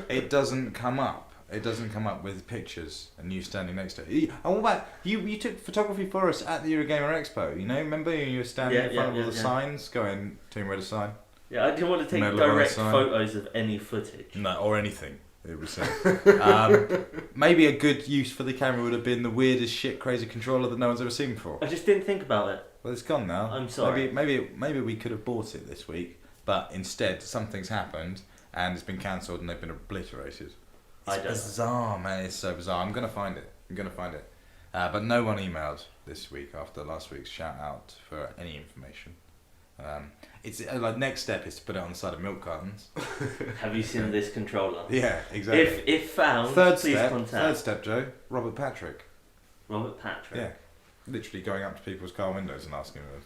it doesn't come up. It doesn't come up with pictures and you standing next to it. Oh, what about you took photography for us at the Eurogamer Expo, you know? Remember you were standing in front of all the signs going, tell me where to sign? Yeah, I didn't want to take direct photos of any footage. No, or anything. It was maybe a good use for the camera would have been the weirdest shit crazy controller that no one's ever seen before. I just didn't think about it. Well, it's gone now. I'm sorry. Maybe we could have bought it this week, but instead something's happened and it's been cancelled and they've been obliterated. It's bizarre, man. It's so bizarre. I'm gonna find it. But no one emailed this week after last week's shout out for any information. It's like next step is to put it on the side of milk cartons. Have you seen this controller? Yeah, exactly. If found, please contact. Third step, Joe. Robert Patrick. Robert Patrick. Yeah. Literally going up to people's car windows and asking them.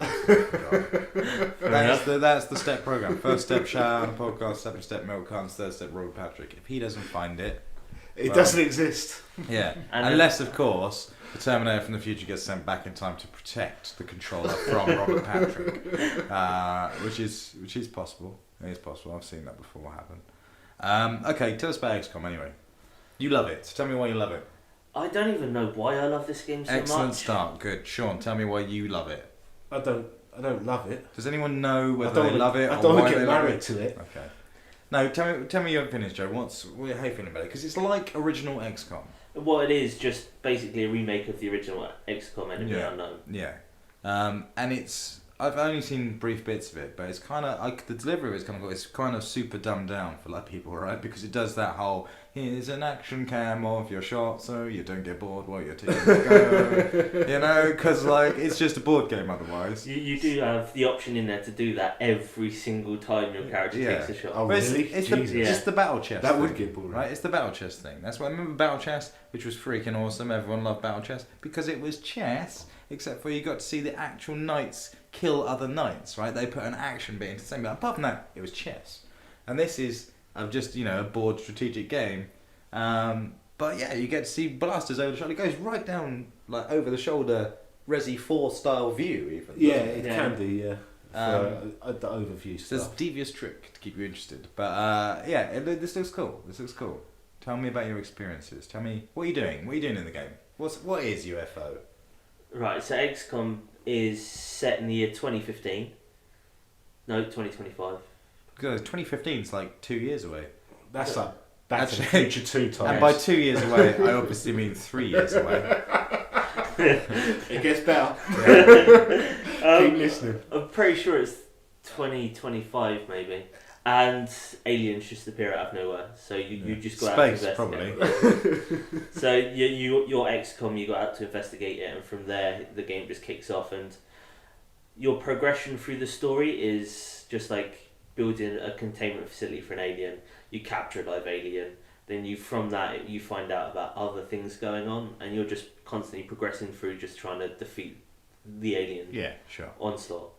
That's the step program. First step, shout out on the podcast. Second step, milk cartons. Third step, Robert Patrick. If he doesn't find it, it doesn't exist. Yeah, unless of course the Terminator from the future gets sent back in time to protect the controller from Robert Patrick, which is possible. It is possible. I've seen that before happen. Okay, tell us about XCOM anyway. You love it. Tell me why you love it. I don't even know why I love this game so much. Excellent start. Good. Sean, tell me why you love it. I don't love it. Does anyone know whether they love it or why they love it? I don't want to get married to it. Okay. No, tell me you haven't finished, Joe. How are you feeling about it? Because it's like original XCOM. Well, it is just basically a remake of the original XCOM Enemy Unknown. Yeah. And I've only seen brief bits of it, but it's kind of the delivery is it's kind of super dumbed down for like people, right? Because it does that whole here's an action cam of your shot, so you don't get bored while you're taking the go, you know? Because like it's just a board game otherwise. You do have the option in there to do that every single time your character takes a shot. Oh, really? It's the battle chest. That would get boring, right? It's the battle chest thing. That's why I remember battle chess, which was freaking awesome. Everyone loved battle chess because it was chess, except for you got to see the actual knights kill other knights, right? They put an action bit into the same, but apart from that, it was chess. And this is just a board strategic game. But yeah, you get to see blasters over the shoulder. It goes right down like over the shoulder, Resi 4 style view even. Yeah, it can do, yeah. The overview stuff. There's a devious trick to keep you interested. But this looks cool. Tell me about your experiences. Tell me, what are you doing? What are you doing in the game? What is UFO? Right, so XCOM is set in the year 2015. No, 2025. Because 2015 is like 2 years away. That's like Back to the Future 2 times. And by 2 years away, I obviously mean 3 years away. It gets better. Keep listening. I'm pretty sure it's 2025 maybe. And aliens just appear out of nowhere. So you just go out to investigate. Probably. So your XCOM, you go out to investigate it, and from there the game just kicks off. And your progression through the story is just like building a containment facility for an alien. You capture a live alien. Then from that you find out about other things going on, and you're just constantly progressing through, just trying to defeat the alien. Yeah, sure. Onslaught.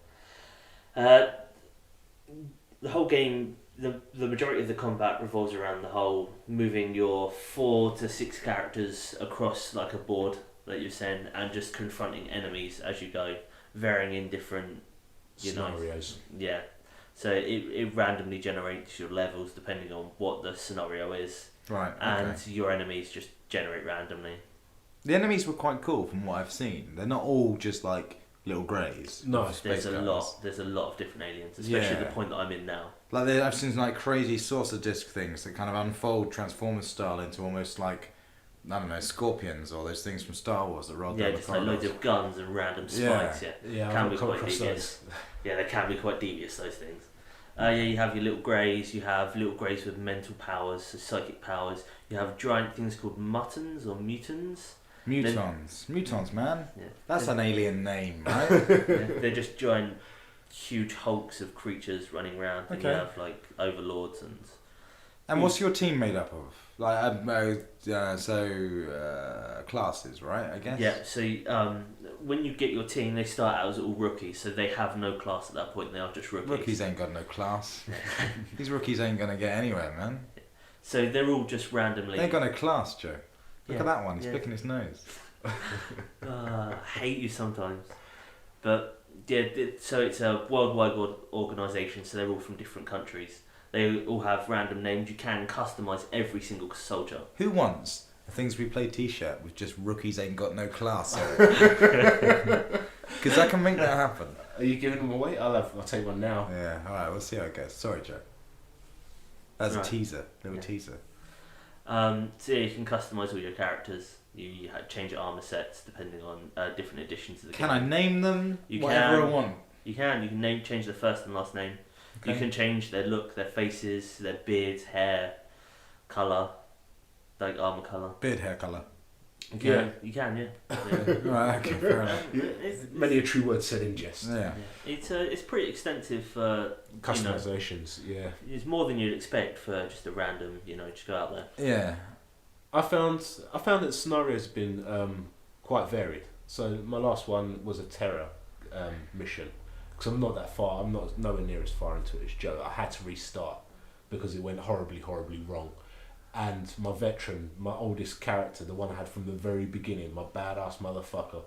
The whole game, the majority of the combat revolves around the whole moving your 4 to 6 characters across like a board that you're saying, and just confronting enemies as you go, varying in different scenarios. Yeah. So it randomly generates your levels depending on what the scenario is. Right. Okay. And your enemies just generate randomly. The enemies were quite cool from what I've seen. They're not all just like little greys. No, there's a lot of different aliens, especially at the point that I'm in now. Like I've seen like crazy saucer disc things that kind of unfold Transformers style into almost like, I don't know, scorpions or those things from Star Wars that roll down the just like loads of guns and random spikes. Yeah, can be quite devious. Yeah, they can be quite devious, those things. You have your little greys. You have little greys with mental powers, so psychic powers. You have giant things called mutons or mutants. Mutons, man. Yeah. That's an alien name, right? They're just giant, huge hulks of creatures running around. And you have like overlords and. And what's your team made up of? Like classes, right? I guess. Yeah, so when you get your team, they start out as all rookies, so they have no class at that point. They are just rookies. Rookies ain't got no class. These rookies ain't gonna get anywhere, man. So they're all just randomly. They ain't got no class, Joe. Look Yeah, at that one. He's yeah. picking his nose. I hate you sometimes, but yeah. So it's a worldwide organisation. So they're all from different countries. They all have random names. You can customise every single soldier. Who wants a Things We Play T-shirt with just rookies ain't got no class? Because I can make that happen. Are you giving them away? I'll take one now. Yeah. All right. We'll see how it goes. Sorry, Joe. That's Right. a teaser. Little Yeah. teaser. So yeah, you can customise all your characters. You change your armour sets depending on different additions to the Can game. I name them? You whatever can. I want. You can change their first and last name. Okay. You can change their look, their faces, their beards, hair, colour, like armour colour. Beard hair colour. Yeah, you can, yeah. Yeah. Right. Okay. Fair enough. Many a true word said in jest. Yeah. It's pretty extensive. Customizations, yeah. It's more than you'd expect for just a random, just go out there. Yeah. I found that the scenario's been quite varied. So my last one was a terror mission. Because I'm not that far, I'm not nowhere near as far into it as Joe. I had to restart because it went horribly, horribly wrong. And my veteran, my oldest character, the one I had from the very beginning, my badass motherfucker,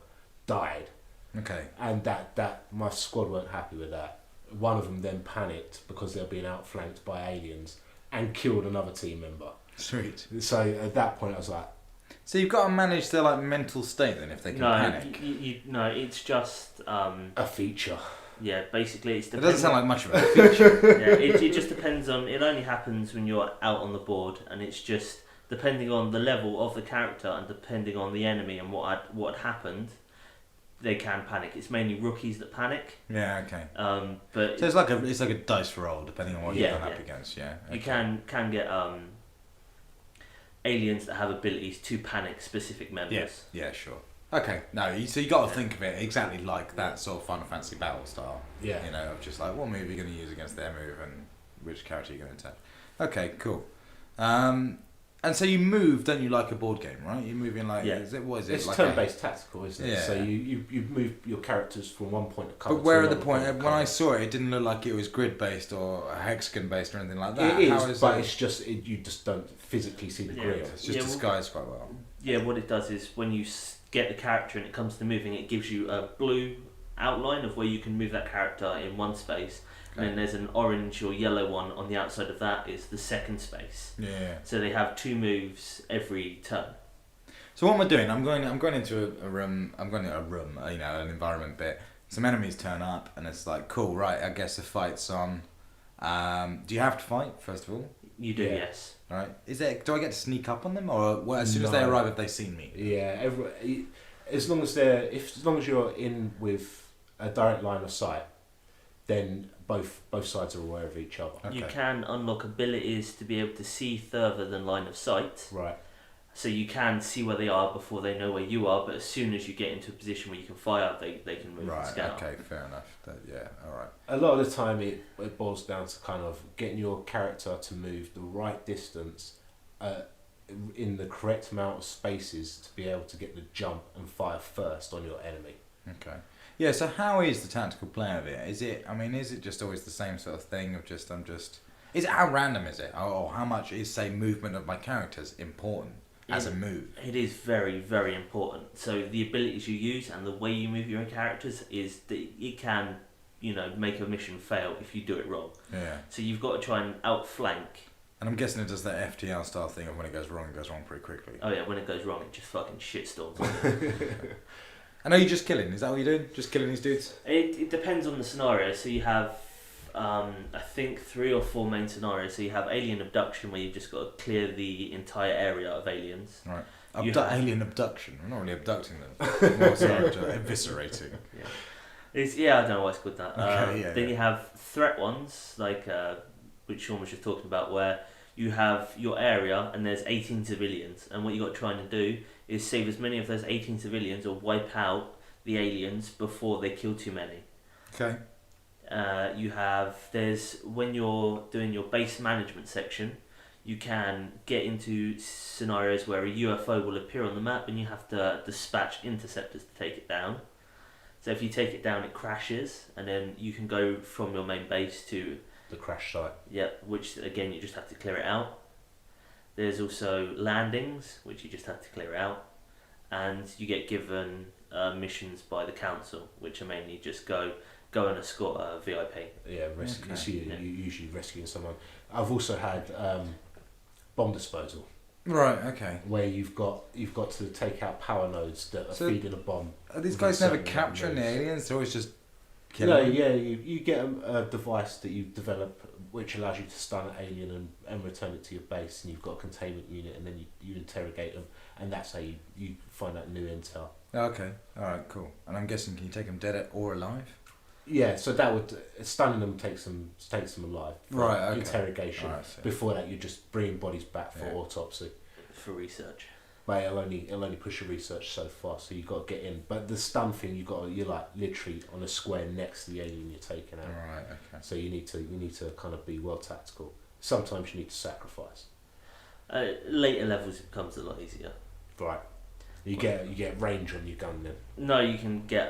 died. Okay. And that my squad weren't happy with that. One of them then panicked because they were being outflanked by aliens and killed another team member. Sweet. So at that point I was like, So you've got to manage their mental state then if they can panic. No, it's just a feature. yeah. Basically, It doesn't sound like much of a feature. Yeah, it just depends on. It only happens when you're out on the board, and it's just depending on the level of the character and depending on the enemy and what happened. They can panic. It's mainly rookies that panic. Yeah. Okay. But So it's like a dice roll depending on what you're going up against. Yeah. Okay. you can get aliens that have abilities to panic specific members. Yeah. Sure. Okay. No. So you got to think of it exactly like that sort of Final Fantasy battle style. Yeah. You know, of just like what move you're going to use against their move and which character you're going to attack. Okay. Cool. And so you move, don't you, like a board game, right? You move in like, Yeah. what is it? It's like turn-based tactical, isn't it? Yeah. So you move your characters from one point of cover. But where to at the another point, of when I cover. saw it, it didn't look like it was grid-based or hexagon-based or anything like that. It How is, but it? it's just you just don't physically see the Yeah. grid. It's just Yeah, disguised quite well. Yeah, what it does is when you get the character and it comes to moving, it gives you a blue outline of where you can move that character in one space. And then there's an orange or yellow one on the outside of that is the second space. Yeah. So they have 2 moves every turn. So what am I doing? I'm going into a room. I'm going to a room. An environment bit. Some enemies turn up, and it's like, cool, right? I guess the fight's on. Do you have to fight first of all? You do, Yeah. yes. Right? Do I get to sneak up on them, or as soon as they No. arrive, have they seen me? Yeah, as long as you're in with a direct line of sight, then both sides are aware of each other. Okay. You can unlock abilities to be able to see further than line of sight. Right. So you can see where they are before they know where you are, but as soon as you get into a position where you can fire, they can move and Right. scout. Okay. Fair enough. Yeah. All right. A lot of the time it boils down to kind of getting your character to move the right distance in the correct amount of spaces to be able to get the jump and fire first on your enemy. Okay. Yeah, so how is the tactical play of it? Is it just always the same sort of thing of is it, how random is it? Or how much is, say, movement of my characters important as a move? It is very, very important. So the abilities you use and the way you move your own characters is that it can, make a mission fail if you do it wrong. Yeah. So you've got to try and outflank. And I'm guessing it does that FTL style thing of when it goes wrong pretty quickly. Oh yeah, when it goes wrong, it just fucking shitstorms. And are you just killing? Is that what you're doing? Just killing these dudes? It depends on the scenario. So you have, I think, 3 or 4 main scenarios. So you have alien abduction, where you've just got to clear the entire area of aliens. Right. Alien abduction. We're not really abducting them. More so eviscerating. Yeah. I don't know why it's called that. Okay, Then you have threat ones, like which Sean was just talking about, where you have your area and there's 18 civilians, and what you got trying to do is save as many of those 18 civilians or wipe out the aliens before they kill too many. Okay. When you're doing your base management section, you can get into scenarios where a UFO will appear on the map and you have to dispatch interceptors to take it down. So if you take it down, it crashes, and then you can go from your main base to the crash site. Yeah, which again you just have to clear it out. There's also landings, which you just have to clear out, and you get given missions by the council, which are mainly just go and escort a VIP. Yeah, rescue. Okay. So you're usually rescuing someone. I've also had bomb disposal. Right. Okay. Where you've got to take out power nodes that are feeding a bomb. Are these within guys never certain capturing the nodes. aliens? They're always just No, killing them? yeah, you get a device that you develop which allows you to stun an alien and return it to your base, and you've got a containment unit, and then you interrogate them, and that's how you find out new intel. Okay. All right. Cool. And I'm guessing, can you take them dead or alive? Yeah, so that would stunning them takes them alive for Right, okay. interrogation. All right, so- Before that, you're just bringing bodies back for Yeah. autopsy. For research. But it'll only push your research so far, so you got to get in. But the stun thing, you're like literally on a square next to the alien you're taking out. All right. Okay. So you need to kind of be well tactical. Sometimes you need to sacrifice. Later levels it becomes a lot easier. Right. You get range on your gun then. No, you can get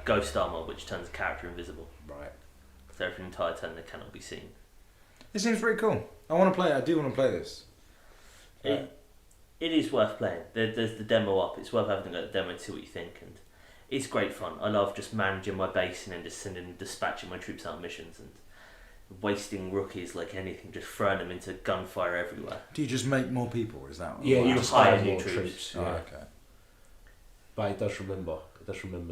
ghost armor, which turns a character invisible. Right. So for an entire turn they cannot be seen. It seems pretty cool. I want to play it. I do want to play this. It is worth playing. There's the demo up. It's worth having a look at the demo and see what you think. And it's great fun. I love just managing my base and then just dispatching my troops out on missions and wasting rookies like anything, just throwing them into gunfire everywhere. Do you just make more people? Or is that? Yeah, Wow. you Just hire hire new more troops. troops. Oh, Yeah. okay. But it does remember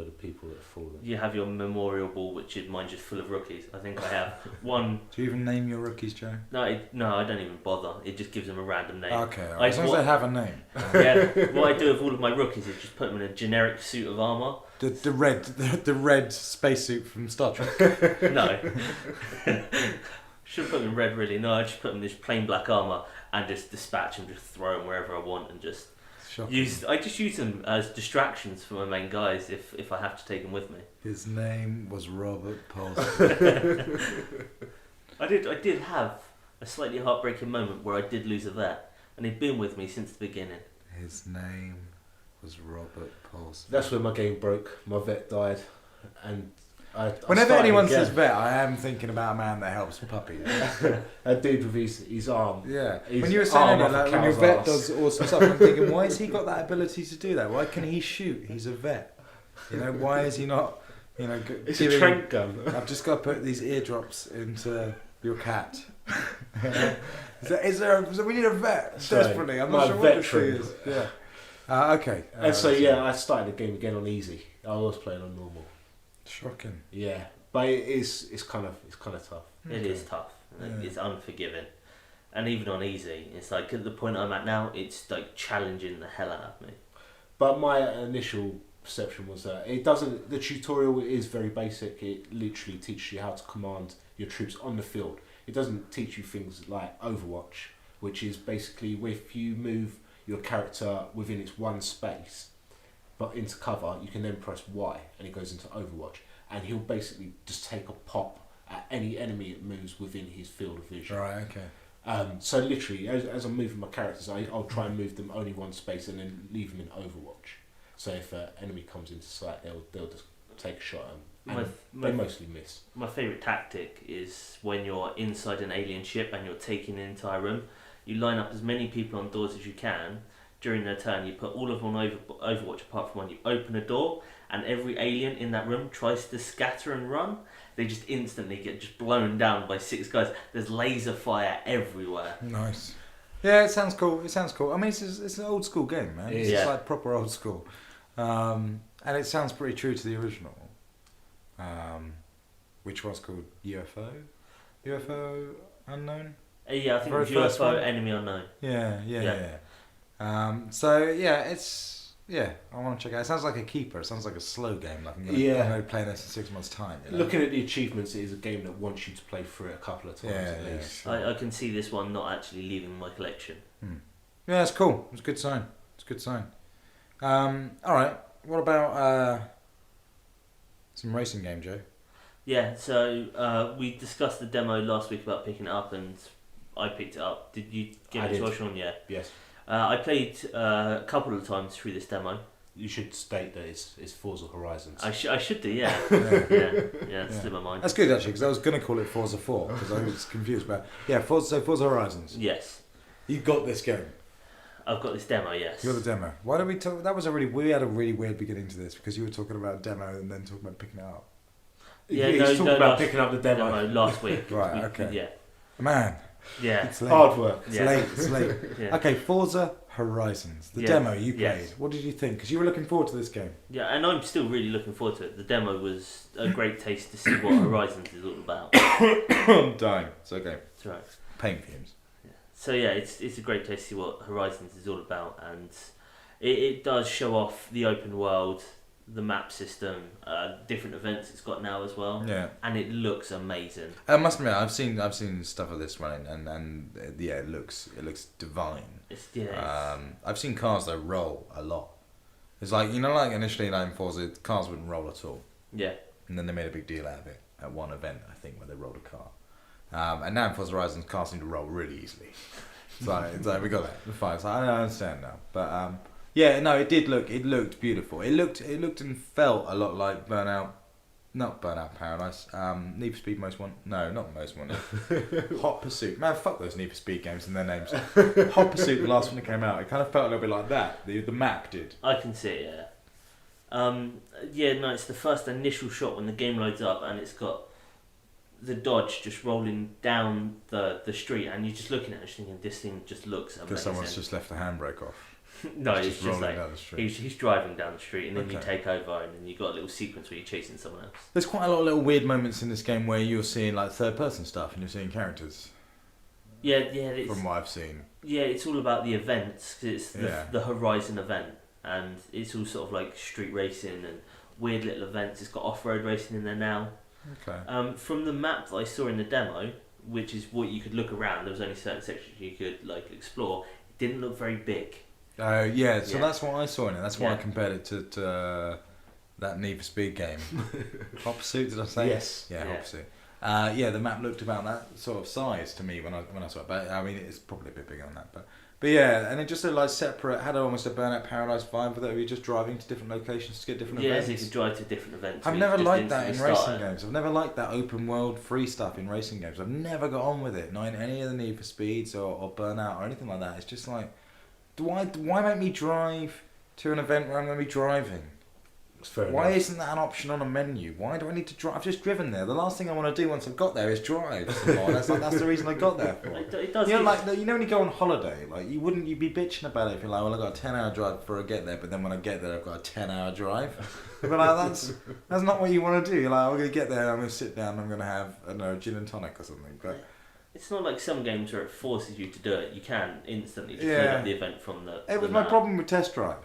the people that have fallen. You have your memorial ball, which is mine just full of rookies. I think I have one. Do you even name your rookies, Joe? No, I don't even bother. It just gives them a random name. Okay. All right. As long as they have a name. Yeah, what I do with all of my rookies is just put them in a generic suit of armour. The red spacesuit from Star Trek. No. Should put them in red really. No, I just put them in this plain black armour and just dispatch and just throw them wherever I want and just Shocking. I just use them as distractions for my main guys if I have to take them with me. His name was Robert Paulson. I did have a slightly heartbreaking moment where I did lose a vet, and he'd been with me since the beginning. His name was Robert Paulson. That's when my game broke. My vet died, and I Whenever started anyone again. says vet, I am thinking about a man that helps puppies. A dude with his arm. Yeah. His When you were arm saying off that, a like, when your cow's vet arse. does awesome stuff, I'm thinking, why has he got that ability to do that? Why can he shoot? He's a vet. You know, why is he not? You know, It's giving- a trank gun. I've just got to put these eardrops into your cat. is there? So we need a vet Sorry, desperately. I'm my not sure what this veteran. is. Yeah. Okay. And so yeah, I started the game again on easy. I was playing on normal. Shocking. Yeah, but it's kind of tough. It is tough. Yeah. It's unforgiving. And even on easy, it's like at the point I'm at now, it's like challenging the hell out of me. But my initial perception was that it doesn't. The tutorial is very basic. It literally teaches you how to command your troops on the field. It doesn't teach you things like Overwatch, which is basically if you move your character within its one space, but into cover, you can then press Y and it goes into Overwatch, and he'll basically just take a pop at any enemy it moves within his field of vision. Right. Okay. So literally, as I'm moving my characters, I'll try and move them only one space and then leave them in Overwatch. So if an enemy comes into sight, they'll just take a shot at them. And they mostly miss. My favourite tactic is when you're inside an alien ship and you're taking an entire room, you line up as many people on doors as you can. During their turn, you put all of them on Overwatch apart from one. You open a door, and every alien in that room tries to scatter and run. They just instantly get just blown down by 6 guys. There's laser fire everywhere. Nice. Yeah, it sounds cool. I mean, it's an old school game, man. It's Yeah. just like proper old school, and it sounds pretty true to the original, which was called UFO Unknown. Yeah, I think Very it was first one. UFO Enemy Unknown. Yeah. So yeah, I want to check it out. It sounds like a keeper. It sounds like a slow game. Like I'm going to play this in 6 months' time. You know? Looking at the achievements, it is a game that wants you to play through it a couple of times at least. Sure. I can see this one not actually leaving my collection. Yeah, it's cool. It's a good sign. All right. What about some racing game, Joe? Yeah, so we discussed the demo last week about picking it up, and I picked it up. Did you give I it a did. try, Sean? Yeah. Yes. I played a couple of times through this demo. You should state that it's Forza Horizons. I should do, yeah. Yeah, it's in my mind. That's good actually, because I was going to call it Forza 4 because I was confused about. Yeah, Forza Horizons. Yes. You got this game. I've got this demo, yes. You got the demo. Why don't we talk? That was we had a really weird beginning to this because you were talking about demo and then talking about picking it up. Yeah, He's talking about picking up the demo. last week. Right, okay. Yeah. Man, Yeah. it's late. Hard work. It's Yeah. late. It's late. Yeah. Okay, Forza Horizons, the Yeah. demo you played. Yes. What did you think? Because you were looking forward to this game. Yeah, and I'm still really looking forward to it. The demo was a great taste to see what Horizons is all about. I'm dying. It's okay. That's right. Pain fumes. So yeah, it's a great taste to see what Horizons is all about, and it does show off the open world, the map system, different events it's got now as well. Yeah. And it looks amazing. I must admit, I've seen stuff of this running, and yeah, it looks divine. I've seen cars that roll a lot. It's like like initially like in Forza, cars wouldn't roll at all. Yeah. And then they made a big deal out of it at one event, I think, where they rolled a car. And now in Forza Horizons, cars seem to roll really easily. It's like we got that. We're fine. So I understand now. But yeah, no, it looked beautiful. It looked and felt a lot like not Burnout Paradise. Need for Speed Most Wanted. No, not Most Wanted. Hot Pursuit. Man, fuck those Need for Speed games and their names. Hot Pursuit, the last one that came out, it kind of felt a little bit like that. The map did. I can see it, yeah. Yeah, no, it's the first initial shot when the game loads up and it's got the Dodge just rolling down the street, and you're just looking at it and thinking, this thing just looks amazing. Because someone's just left the handbrake off. No, it's just rolling like down the street. he's driving down the street, and then you Okay. take over, and then you got a little sequence where you're chasing someone else. There's quite a lot of little weird moments in this game where you're seeing like third person stuff and you're seeing characters. Yeah, it's, From what I've seen. yeah, it's all about the events, because it's Yeah. the Horizon event, and it's all sort of like street racing and weird little events. It's got off-road racing in there now. Okay. From the map that I saw in the demo, which is what you could look around, there was only certain sections you could like explore. It didn't look very big. Yeah, so Yeah. that's what I saw in it. That's why I Yeah. compared it to that Need for Speed game. Hot Pursuit, did I say? Yes. Yeah, Yeah. Hot Pursuit. Yeah, the map looked about that sort of size to me when I saw it. But I mean, it's probably a bit bigger than that. But yeah, and it just looked like separate. Had almost a Burnout Paradise vibe with it. Where you're just driving to different locations to get different Yeah, events. so you could drive to different events. I've where you never just liked that in instantly racing start it. games. I've never liked that open world free stuff in racing games. I've never got on with it. Not in any of the Need for Speeds or Burnout or anything like that. It's just like, why make me drive to an event where I'm going to be driving? Fair Why enough. isn't that an option on a menu? Why do I need to drive? I've just driven there. The last thing I want to do once I've got there is drive some more. That's the reason I got there for. It does. You know, like when you go on holiday, like you'd be bitching about it if you're like, well, I got a 10-hour drive before I get there, but then when I get there, I've got a 10-hour drive. But like that's not what you want to do. You're like, I'm gonna get there, I'm gonna sit down, I'm gonna have a gin and tonic or something. But It's not like some games where it forces you to do it. You can instantly just Yeah. load up the event from the. it was the my map. problem with Test Drive.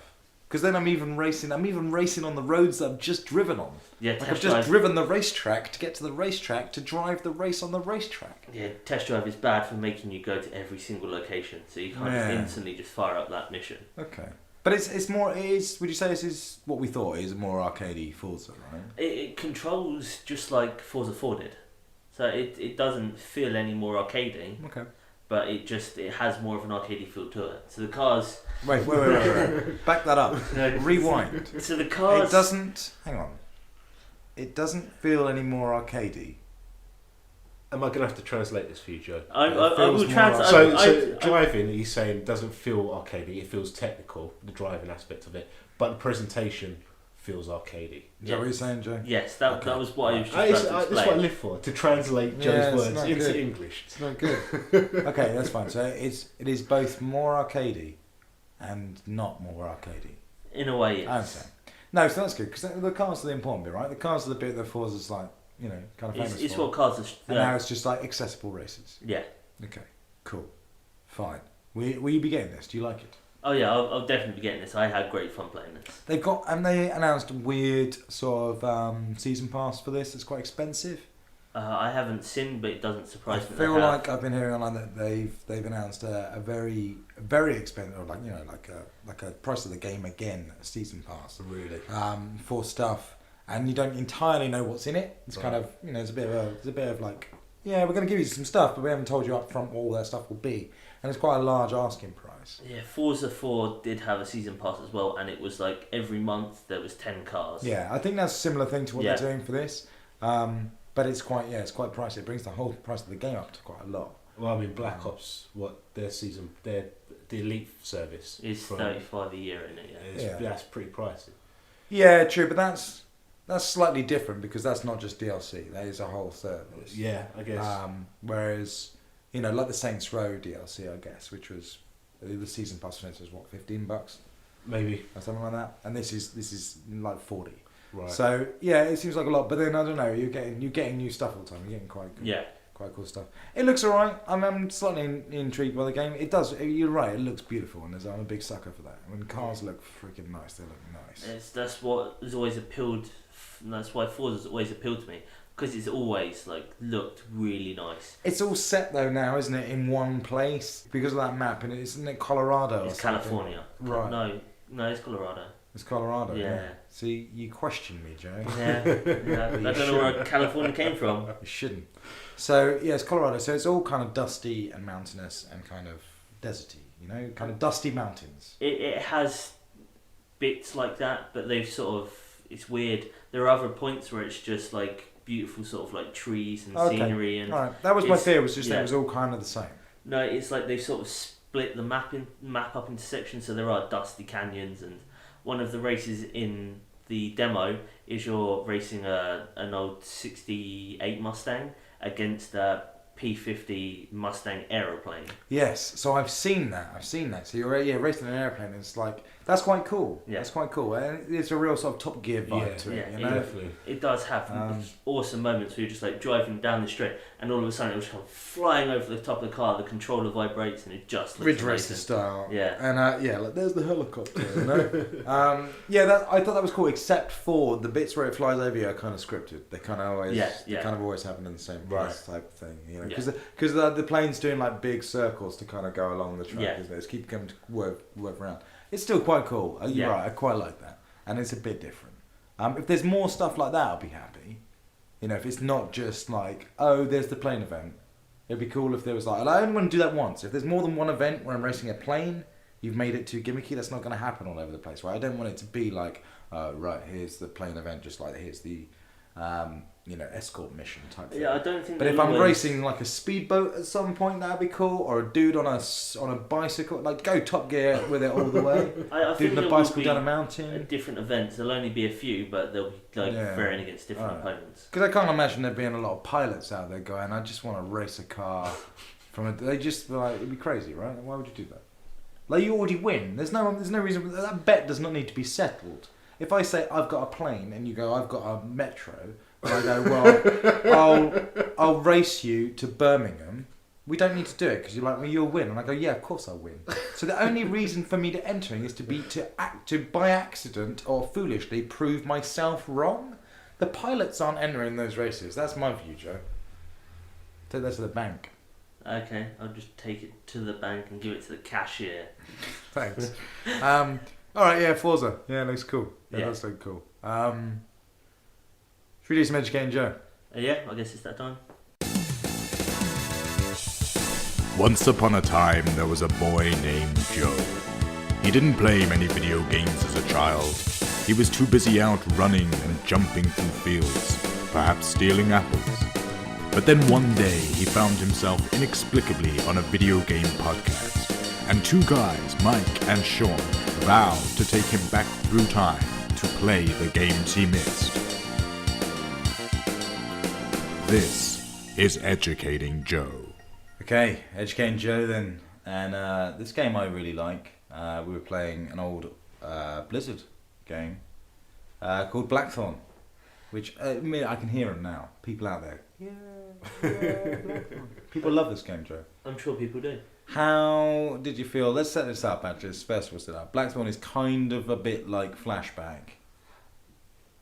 Because then I'm even racing on the roads that I've just driven on. Yeah, Like I've test just drive. driven the racetrack to get to the racetrack to drive the race on the racetrack. Yeah, test drive is bad for making you go to every single location, so you can't just Yeah. instantly just fire up that mission. Okay. But it's more, would you say this is what we thought, is a more arcadey Forza, right? It controls just like Forza 4 did, so it doesn't feel any more arcadey, Okay. but it has more of an arcadey feel to it. So the cars, Wait. Back that up. Rewind. so the cars. It doesn't, hang on. It doesn't feel any more arcadey. Am I going to have to translate this for you, Joe? I feels will more translate. So driving, he's saying, doesn't feel arcadey. It feels technical, the driving aspect of it, but the presentation feels arcadey. Is that what you're saying, Joe? Yes, that Okay. that was what I was just That's about to what I explain. live for, to translate Yeah, Joe's it's words not into good. English. It's not good. Okay, that's fine. So it is both more arcadey and not more arcadey. In a way, I yes. understand. No, so that's good, because the cars are the important bit, right? The cars are the bit that Forza's like, kind of famous It's for. what cars are. And now it's just like accessible races. Yeah. Okay, cool, fine. Will you be getting this? Do you like it? Oh yeah, I'll definitely be getting this. I had great fun playing this. They announced a weird sort of season pass for this. It's quite expensive. I haven't seen, but it doesn't I surprise me. feel they have. like I've been hearing online that they've announced a very very expensive, or like a price of the game again season pass. Really? For stuff, and you don't entirely know what's in it. It's Right. kind of there's a bit of like yeah, we're going to give you some stuff, but we haven't told you up front what all that stuff will be. And it's quite a large asking price. Yeah, Forza 4 did have a season pass as well, and it was like every month there was 10 cars. Yeah, I think that's a similar thing to what Yeah. they're doing for this. But it's quite pricey. It brings the whole price of the game up to quite a lot. Well, I mean, Black Ops, the Elite service It's from- 35 a year in it, yeah. Yeah. That's pretty pricey. Yeah, true, but that's slightly different because that's not just DLC. That is a whole service. Yeah, I guess. Whereas, like the Saints Row DLC, I guess, which was the season pass for it was what, $15 Maybe. or something like that, and this is like 40. Right. So yeah, it seems like a lot, but then I don't know. You're getting new stuff all the time. You're getting quite cool stuff. It looks alright. I'm slightly intrigued by the game. It does. You're right. It looks beautiful, and I'm a big sucker for that. When cars look freaking nice, they look nice. That's what has always appealed. That's why Forza's always appealed to me, because it's always like looked really nice. It's all set though now, isn't it? In one place because of that map, and isn't it Colorado? It's or something? California. Right. No, it's Colorado. It's Colorado. Yeah. See, you question me, Joe. Yeah. I don't know where California came from. You shouldn't. So yeah, it's Colorado. So it's all kind of dusty and mountainous and kind of deserty. Kind of dusty mountains. It has bits like that, but they've sort of, it's weird. There are other points where it's just like beautiful sort of like trees and scenery and. Right. That was my fear. Was just that yeah. it was all kind of the same. No, it's like they've sort of split the map up into sections, so there are dusty canyons, and one of the races in the demo is you're racing an old 68 Mustang against a P50 Mustang aeroplane. Yes, so I've seen that. So you're racing an airplane. And it's like that's quite cool. Yeah. That's quite cool. And it's a real sort of Top Gear vibe to it. Definitely. It does have awesome moments where you're just like driving down the street, and all of a sudden it was kind of flying over the top of the car. The controller vibrates, and it just looks Ridge amazing. Racer style. Yeah. And like there's the helicopter. I thought that was cool, except for the bits where it flies over you are kind of scripted. They kind of always, they kind of always happen in the same place type thing. Because the plane's doing like big circles to kind of go along the track, isn't it? It's keep coming to work around. It's still quite cool. You're right. I quite like that, and it's a bit different. If there's more stuff like that, I'll be happy. If it's not just like, oh, there's the plane event. It'd be cool if there was like, and I only want to do that once. If there's more than one event where I'm racing a plane, you've made it too gimmicky. That's not going to happen all over the place, right? I don't want it to be like, right, here's the plane event, just like here's the, escort mission type thing. Yeah, I don't think. But if I'm racing like a speedboat at some point, that'd be cool. Or a dude on a bicycle, like go Top Gear with it all the way. I Dude think on a bicycle down a mountain. Different events. There'll only be a few, but they'll be like varying against different opponents. Because I can't imagine there being a lot of pilots out there going, I just want to race a car they just like, it'd be crazy, right? Why would you do that? Like you already win. There's no reason that bet does not need to be settled. If I say I've got a plane and you go I've got a metro, and I go well I'll race you to Birmingham. We don't need to do it because you're like, well, you'll win, and I go, yeah, of course I'll win. So the only reason for me to entering is to by accident or foolishly prove myself wrong. The pilots aren't entering those races. That's my view, Joe. Take that to the bank. Okay, I'll just take it to the bank and give it to the cashier. Thanks. All right, yeah, Forza. Yeah, looks cool. Yeah, Yeah. that's so cool. Should we do some Educating Joe? Yeah, I guess it's that time. Once upon a time, there was a boy named Joe. He didn't play many video games as a child. He was too busy out running and jumping through fields, perhaps stealing apples. But then one day, he found himself inexplicably on a video game podcast, and two guys, Mike and Sean, vowed to take him back through time to play the games he missed. This is Educating Joe. Okay, Educating Joe then. And this game I really like. We were playing an old Blizzard game called Blackthorne, which I can hear them now. People out there. Yeah, Blackthorne. People love this game, Joe. I'm sure people do. How did you feel? Let's set this up, actually. First we'll set up. Blackthorne is kind of a bit like Flashback.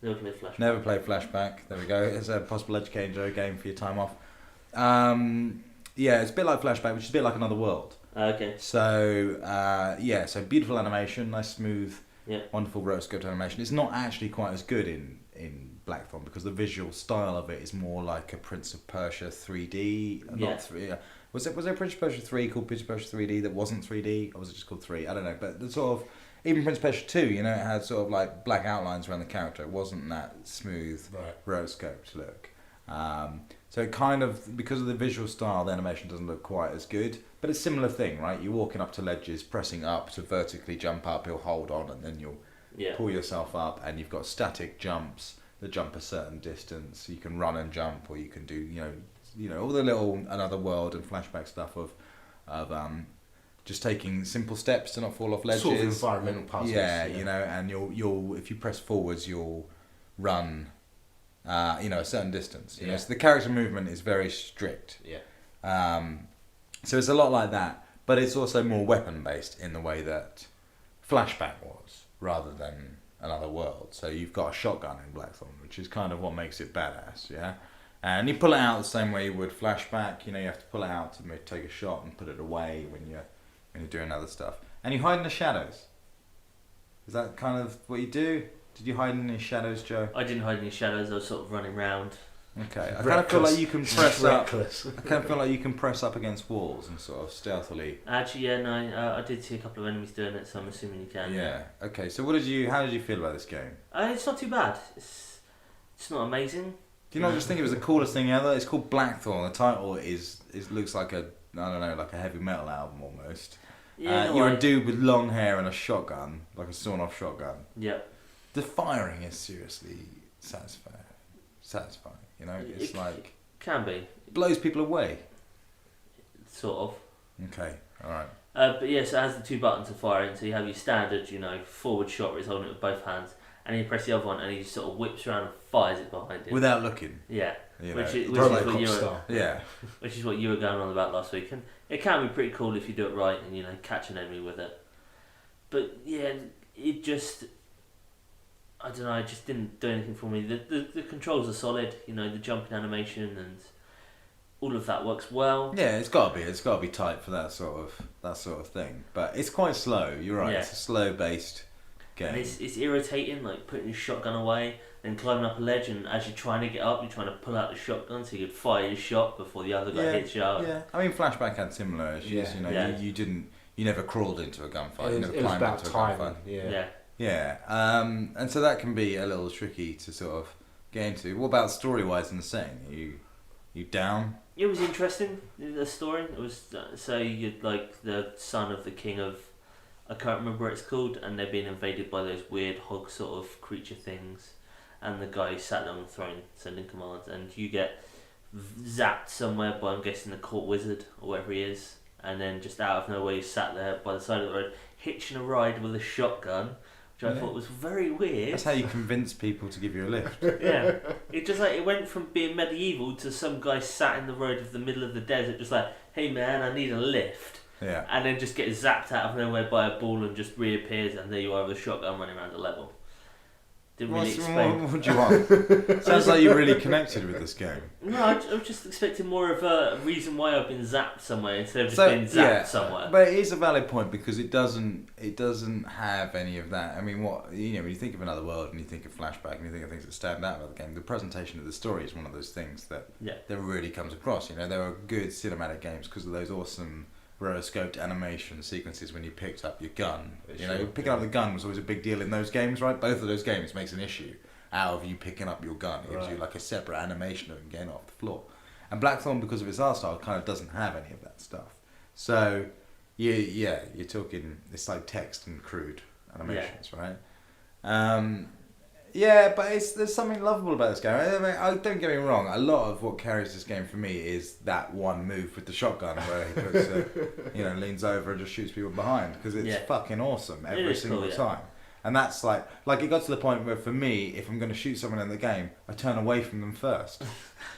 Never played Flashback. Never played Flashback. There we go. It's a possible Educating Joe game for your time off. Yeah, it's a bit like Flashback, which is a bit like Another World. Okay. So, so beautiful animation, nice smooth, Yeah. wonderful rotoscoped animation. It's not actually quite as good in Blackthorne because the visual style of it is more like a Prince of Persia 3D. Yeah. Not 3. Was there Prince of Persia 3 called Prince of Persia 3D that wasn't 3D, or was it just called 3? I don't know. But the sort of even Prince of Persia 2, you know, it had sort of like black outlines around the character. It wasn't that smooth, rotoscoped look. So it kind of, because of the visual style, the animation doesn't look quite as good. But it's a similar thing, right? You're walking up to ledges, pressing up to vertically jump up. You'll hold on, and then you'll pull yourself up. And you've got static jumps that jump a certain distance. You can run and jump, or you can do, you know, all the little Another World and flashback stuff of just taking simple steps to not fall off ledges. Sort of environmental puzzles. Yeah, you know, and you'll if you press forwards, you'll run. A certain distance. You know, so the character movement is very strict. Yeah. So it's a lot like that, but it's also more weapon based in the way that Flashback was, rather than Another World. So you've got a shotgun in Blackthorne, which is kind of what makes it badass. Yeah. And you pull it out the same way you would Flashback. You know, you have to pull it out to take a shot and put it away when you're doing other stuff. And you hide in the shadows. Is that kind of what you do? Did you hide in any shadows, Joe? I didn't hide in any shadows. I was sort of running around. Okay, I kind of feel like you can press up. I kind of feel like you can press up against walls and sort of stealthily. Actually, yeah, no, I did see a couple of enemies doing it, so I'm assuming you can. Yeah. Okay. So how did you feel about this game? It's not too bad. It's not amazing. Do you not just think it was the coolest thing ever? It's called Blackthorne. The title looks like like a heavy metal album almost. Yeah, you're a dude with long hair and a shotgun, like a sawn-off shotgun. Yeah. The firing is seriously satisfying. You know, it's like can be. It blows people away. Sort of. Okay. All right. But yes, it has the two buttons to fire in. So you have your standard, forward shot where he's holding it with both hands, and then you press the other one, and he just sort of whips around and fires it behind him without looking. Yeah. Which is what you were going on about last week, and it can be pretty cool if you do it right and catch an enemy with it. But yeah, it just. I don't know, it just didn't do anything for me. The controls are solid, the jumping animation and all of that works well. Yeah, it's gotta be tight for that sort of thing. But it's quite slow, you're right, It's a slow based game. And it's irritating, like putting your shotgun away, then climbing up a ledge, and as you're trying to get up, you're trying to pull out the shotgun so you could fire your shot before the other guy hits you out. Yeah, I mean Flashback had similar issues, you never crawled into a gunfight, you never climbed into a gunfight. Yeah, and so that can be a little tricky to sort of get into. What about story-wise in the setting? You down? It was interesting, the story. It was, so you're like the son of the king of, I can't remember what it's called, and they're being invaded by those weird hog sort of creature things, and the guy sat there on the throne sending commands, and you get zapped somewhere by, I'm guessing, the court wizard, or whatever he is, and then just out of nowhere you sat there by the side of the road, hitching a ride with a shotgun, which I thought was very weird. That's how you convince people to give you a lift. Yeah. It went from being medieval to some guy sat in the road of the middle of the desert just like, hey man, I need a lift. Yeah. And then just gets zapped out of nowhere by a ball and just reappears, and there you are with a shotgun running around the level. Didn't really explain. What do you want? Sounds like you really connected with this game. No, I was just expecting more of a reason why I've been zapped somewhere instead of just being zapped somewhere. But it is a valid point because it doesn't have any of that. I mean, when you think of Another World and you think of Flashback and you think of things that stand out about the game, the presentation of the story is one of those things that really comes across. There are good cinematic games because of those awesome rotoscoped animation sequences when you picked up your gun. Picking up the gun was always a big deal in those games, right? Both of those games makes an issue out of you picking up your gun. It gives you like a separate animation of it getting off the floor. And Blackthorne, because of its art style, kind of doesn't have any of that stuff. So, you're talking, it's like text and crude animations, right? But there's something lovable about this game. I mean, don't get me wrong. A lot of what carries this game for me is that one move with the shotgun where he puts, leans over and just shoots people behind because it's fucking awesome every single time. And that's like it got to the point where for me, if I'm going to shoot someone in the game, I turn away from them first.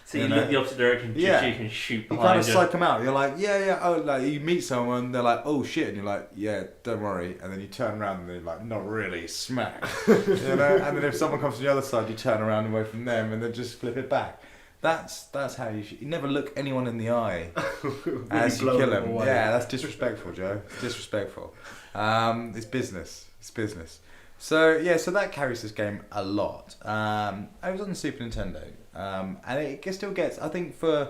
So you look the opposite direction, so you can shoot behind. You kind of psych them out. You're like, oh, like you meet someone, they're like, oh shit, and you're like, yeah, don't worry, and then you turn around and they're like, not really, smack, And then if someone comes from the other side, you turn around away from them, and then just flip it back. That's how you should. You never look anyone in the eye as you kill them. Yeah, that's disrespectful, Joe. It's disrespectful. It's business. So that carries this game a lot. It was on the Super Nintendo, and it still gets. I think for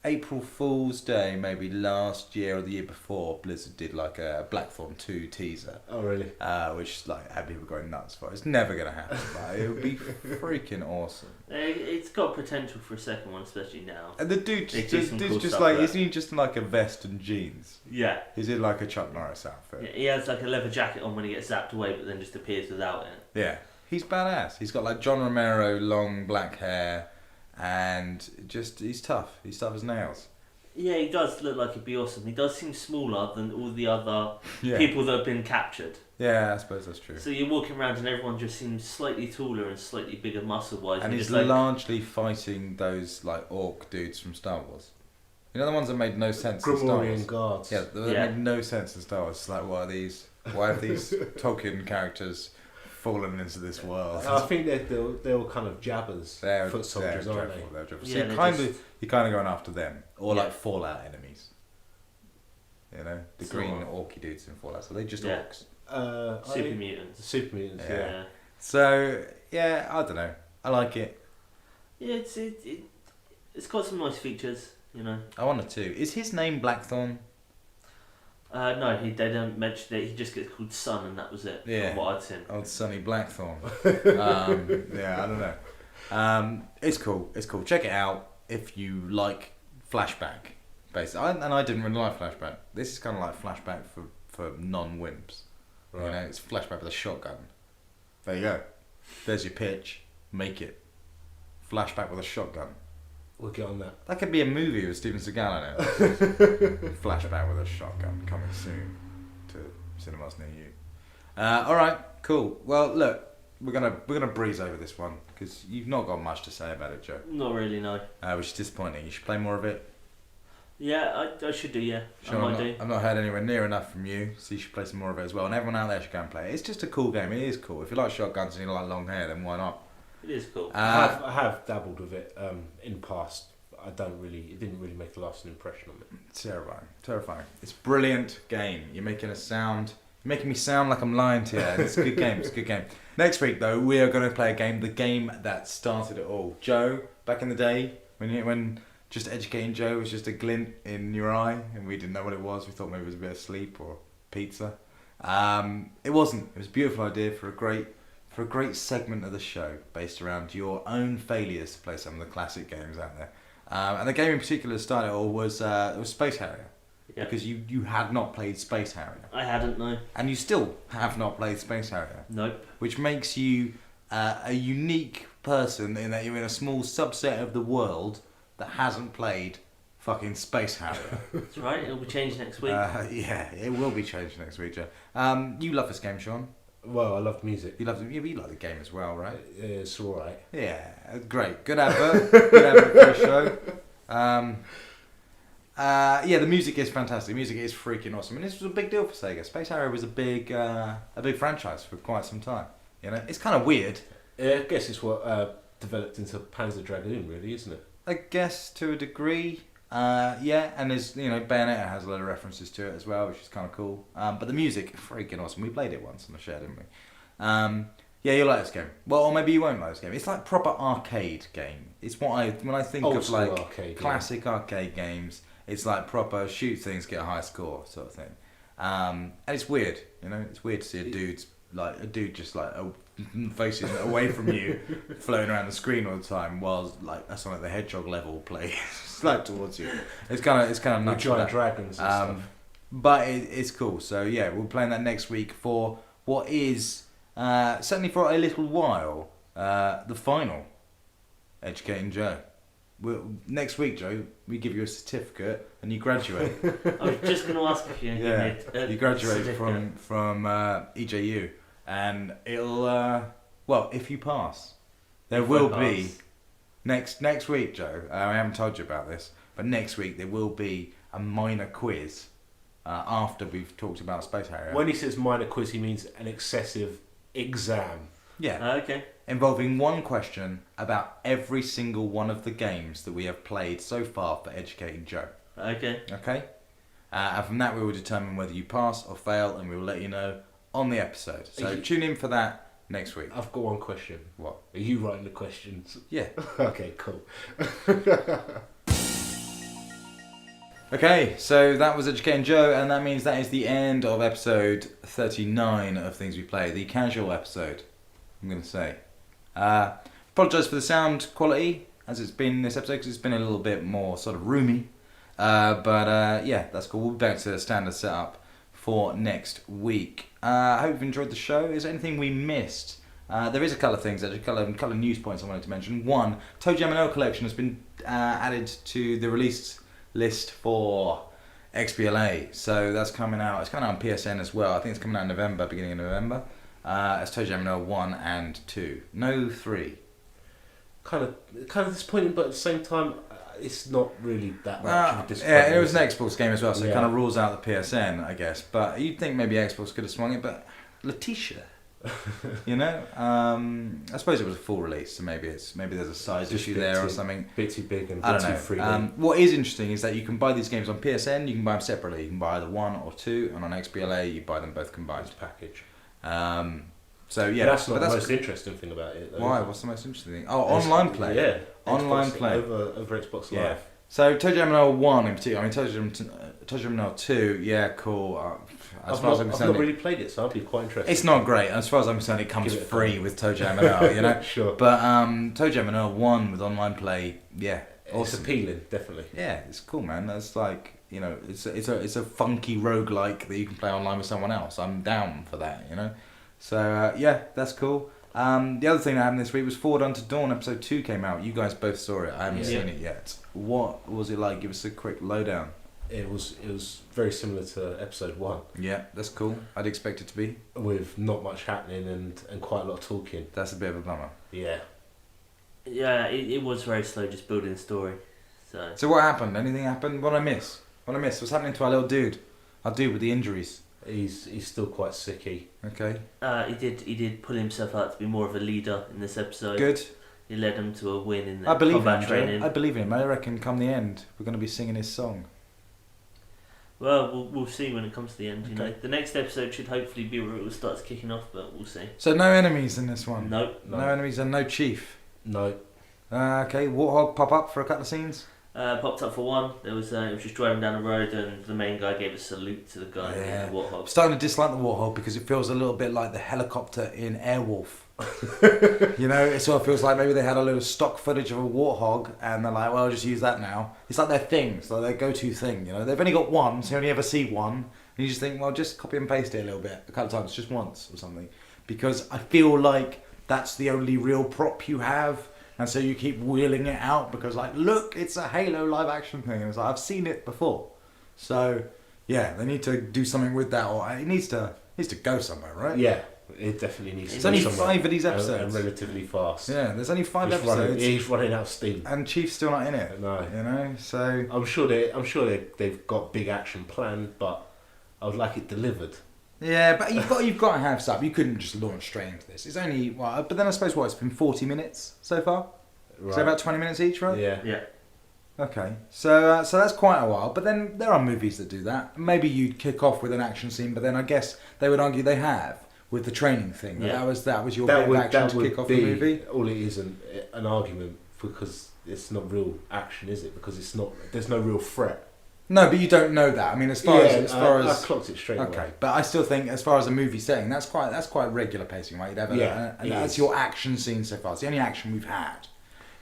April Fool's Day, maybe last year or the year before, Blizzard did like a Blackthorne 2 teaser. Oh really? Which like had people going nuts for. It's never gonna happen, but it would be freaking awesome. It's got potential for a second one, especially now. And the dude's They do some cool just stuff like, with isn't he just in like a vest and jeans? Yeah. He's in like a Chuck Norris outfit. He has like a leather jacket on when he gets zapped away, but then just appears without it. Yeah, he's badass. He's got like John Romero long black hair, and just he's tough. He's tough as nails. Yeah, he does look like he'd be awesome. He does seem smaller than all the other Yeah. people that have been captured. Yeah, I suppose that's true. So you're walking around and everyone just seems slightly taller and slightly bigger muscle-wise. And you're he's just like, largely fighting those like orc dudes from Star Wars. You know the ones that made no sense in Star Wars. Grimoire guards. Yeah, they made no sense in Star Wars. It's like, what are these? Why have these Tolkien characters fallen into this world? I think they're all kind of jabbers, They're foot soldiers, they're aren't dreadful, they? they're dreadful. Yeah, So they're you're kind of going after them, or Yeah. like Fallout enemies. You know, the So green what? orky dudes in Fallout. So they're just Yeah. orcs. super mutants. Super mutants, Yeah. yeah. So yeah, I don't know. I like it. Yeah, it's got some nice features, you know. I wanted to. Is his name Blackthorne? No, they don't mention it. He just gets called Sun, and that was it. Yeah. From what I'd seen. Old Sonny Blackthorne. Yeah, I don't know. It's cool. It's cool. Check it out if you like flashback. Basically, and I didn't really like flashback. This is kind of like flashback for non-wimps. Right. You know, it's flashback with a shotgun. There you go. There's your pitch. Make it. Flashback with a shotgun. We'll get on that. That could be a movie with Steven Seagal in it. Flashback with a shotgun coming soon to cinemas near you. All right, cool. Well, look, we're gonna breeze over this one because you've not got much to say about it, Joe. Not really, no. Which is disappointing. You should play more of it. Yeah, I should do, yeah. Sure, I've not heard anywhere near enough from you, so you should play some more of it as well. And everyone out there should go and play it. It's just a cool game. It is cool. If you like shotguns and you like long hair, then why not? It is cool. I have dabbled with it in the past. It didn't really make a lasting impression on me. Terrifying. It's a brilliant game. You're making me sound like I'm lying to you. It's a good game. It's a good game. Next week, though, we are going to play the game that started it all. Joe, back in the day, when just educating Joe was just a glint in your eye, and we didn't know what it was. We thought maybe it was a bit of sleep or pizza. It wasn't. It was a beautiful idea for a great segment of the show based around your own failures to play some of the classic games out there. And the game in particular that started it all was Space Harrier. Yeah. Because you had not played Space Harrier. I hadn't, no. And you still have not played Space Harrier. Nope. Which makes you a unique person in that you're in a small subset of the world that hasn't played fucking Space Harrier. That's right, it'll be changed next week. Yeah, it will be changed next week, Joe. You love this game, Sean. Well, I love music. You like the game as well, right? It's alright. Yeah, great. Good advert. Good advert for the show. Yeah, the music is fantastic. The music is freaking awesome. And this was a big deal for Sega. Space Harrier was a big franchise for quite some time. You know, it's kind of weird. I guess it's what developed into Panzer Dragoon, really, isn't it? I guess to a degree. Yeah, and there's, Bayonetta has a lot of references to it as well, which is kind of cool. But the music, freaking awesome. We played it once on the show, didn't we? Yeah, you'll like this game. Well, or maybe you won't like this game. It's like proper arcade game. It's when I think Old of school like arcade, classic arcade games. It's like proper shoot things, get a high score sort of thing. And it's weird, It's weird to see a dude just like facing away from you, floating around the screen all the time, while like a Sonic the Hedgehog level plays like towards you. It's kind of With nuts. giant dragons and stuff. But it's cool. So yeah, we're playing that next week for what is certainly for a little while the final Educating Joe. Next week, Joe, we give you a certificate and you graduate. I was just going to ask if you You graduate from EJU, and it'll if you pass, there will be next week, Joe. I haven't told you about this, but next week there will be a minor quiz after we've talked about Space Harrier. When he says minor quiz, he means an excessive exam. Yeah. Okay. Involving one question about every single one of the games that we have played so far for Educating Joe. Okay. Okay? And from that we will determine whether you pass or fail, and we will let you know on the episode. So tune in for that next week. I've got one question. What? Are you writing the questions? Yeah. Okay, cool. Okay, so that was Educating Joe, and that means that is the end of episode 39 of Things We Play, the casual episode, I'm going to say. Apologise for the sound quality, as it's been in this episode, because it's been a little bit more sort of roomy. But yeah, that's cool. We'll be back to the standard setup for next week. I hope you've enjoyed the show. Is there anything we missed? There is a couple of things, actually, a couple of news points I wanted to mention. One, Toe Jam and Earl collection has been added to the release list for XBLA, so that's coming out. It's coming out on PSN as well. I think it's coming out in November, beginning of November. It's Toe Jam and Earl 1 and 2. No 3. Kind of disappointing, but at the same time, it's not really that much of a disappointment. Yeah, it was an Xbox game as well, so it Yeah. kind of rules out the PSN, I guess. But you'd think maybe Xbox could have swung it, but Letitia, you know, I suppose it was a full release, so maybe there's a size Just issue a bit there or too- something. bit too big and a I bit don't too know. freely. What is interesting is that you can buy these games on PSN, you can buy them separately. You can buy either 1 or 2, and on XBLA you buy them both combined. It's package. So yeah, But that's not but the most interesting thing about it, though. why? What's the most interesting thing? Oh, online play. Yeah. Online Xbox play. Over Xbox Yeah. Live. So Toe Jam and Earl 1 in particular. I mean, Toe Jam and Earl 2. Yeah, cool. As far as I'm I've concerned, not really played it, so I'd be quite interested. it's not great. As far as I'm concerned, it comes Give it a free go. with Toe Jam and Earl, you know. Sure. But Toe Jam and Earl 1 with online play, yeah, It's awesome. appealing, definitely. Yeah, it's cool, man. That's like, you know, it's a funky roguelike that you can play online with someone else. I'm down for that, you know. So yeah, that's cool. The other thing that happened this week was Forward Unto Dawn episode 2 came out. You guys both saw it. I haven't Yeah. seen it yet. What was it like? Give us a quick lowdown. It was very similar to episode 1, Yeah, that's cool. I'd expect it to be. with not much happening and quite a lot of talking. That's a bit of a bummer. Yeah. Yeah, it was very slow, just building the story. So what happened? Anything happened? What did I miss? What's happening to our little dude? Our dude with the injuries. He's still quite sicky. Okay. He did pull himself out to be more of a leader in this episode. Good. He led him to a win in the I believe in combat him. training. Joe. I believe in him. I reckon come the end, we're going to be singing his song. Well, we'll see when it comes to the end. You Okay. know, the next episode should hopefully be where it starts kicking off, but we'll see. So no enemies in this one? Nope. No enemies and no chief? No. Okay, Warthog pop up for a couple of scenes? Popped up for one. It was just driving down the road, and the main guy gave a salute to the guy in the I'm Warthog. starting to dislike the Warthog because it feels a little bit like the helicopter in Airwolf. You know, it sort of feels like maybe they had a little stock footage of a Warthog and they're like, well, I'll just use that now. It's like their thing, it's like their go-to thing, you know. They've only got one, so you only ever see one. And you just think, well, just copy and paste it a little bit, a couple of times, just once or something. Because I feel like that's the only real prop you have. And so you keep wheeling it out because, like, look, it's a Halo live action thing. And it's like, I've seen it before. So, yeah, they need to do something with that, or it needs to go somewhere, right? Yeah, it definitely needs to There's go only somewhere. 5 of these episodes. And relatively fast. Yeah, there's only 5 episodes, He's running out of steam. and Chief's still not in it. No. You know, so I'm sure they've got big action planned, but I would like it delivered. yeah, but you've got to have stuff. You couldn't just launch straight into this. It's only but then I suppose it's been 40 minutes so far. Right. So about 20 minutes each, right? Yeah. Yeah. Okay, so that's quite a while. But then there are movies that do that. Maybe you'd kick off with an action scene, but then I guess they would argue they have with the training thing. Yeah. That was your bit of action to kick off the movie. All it is an argument because it's not real action, is it? Because there's no real threat. No, but you don't know that. I mean, as far as I clocked it straight okay, away. but I still think, as far as a movie setting, that's quite regular pacing, right? You'd have and it that's is. your action scene so far. It's the only action we've had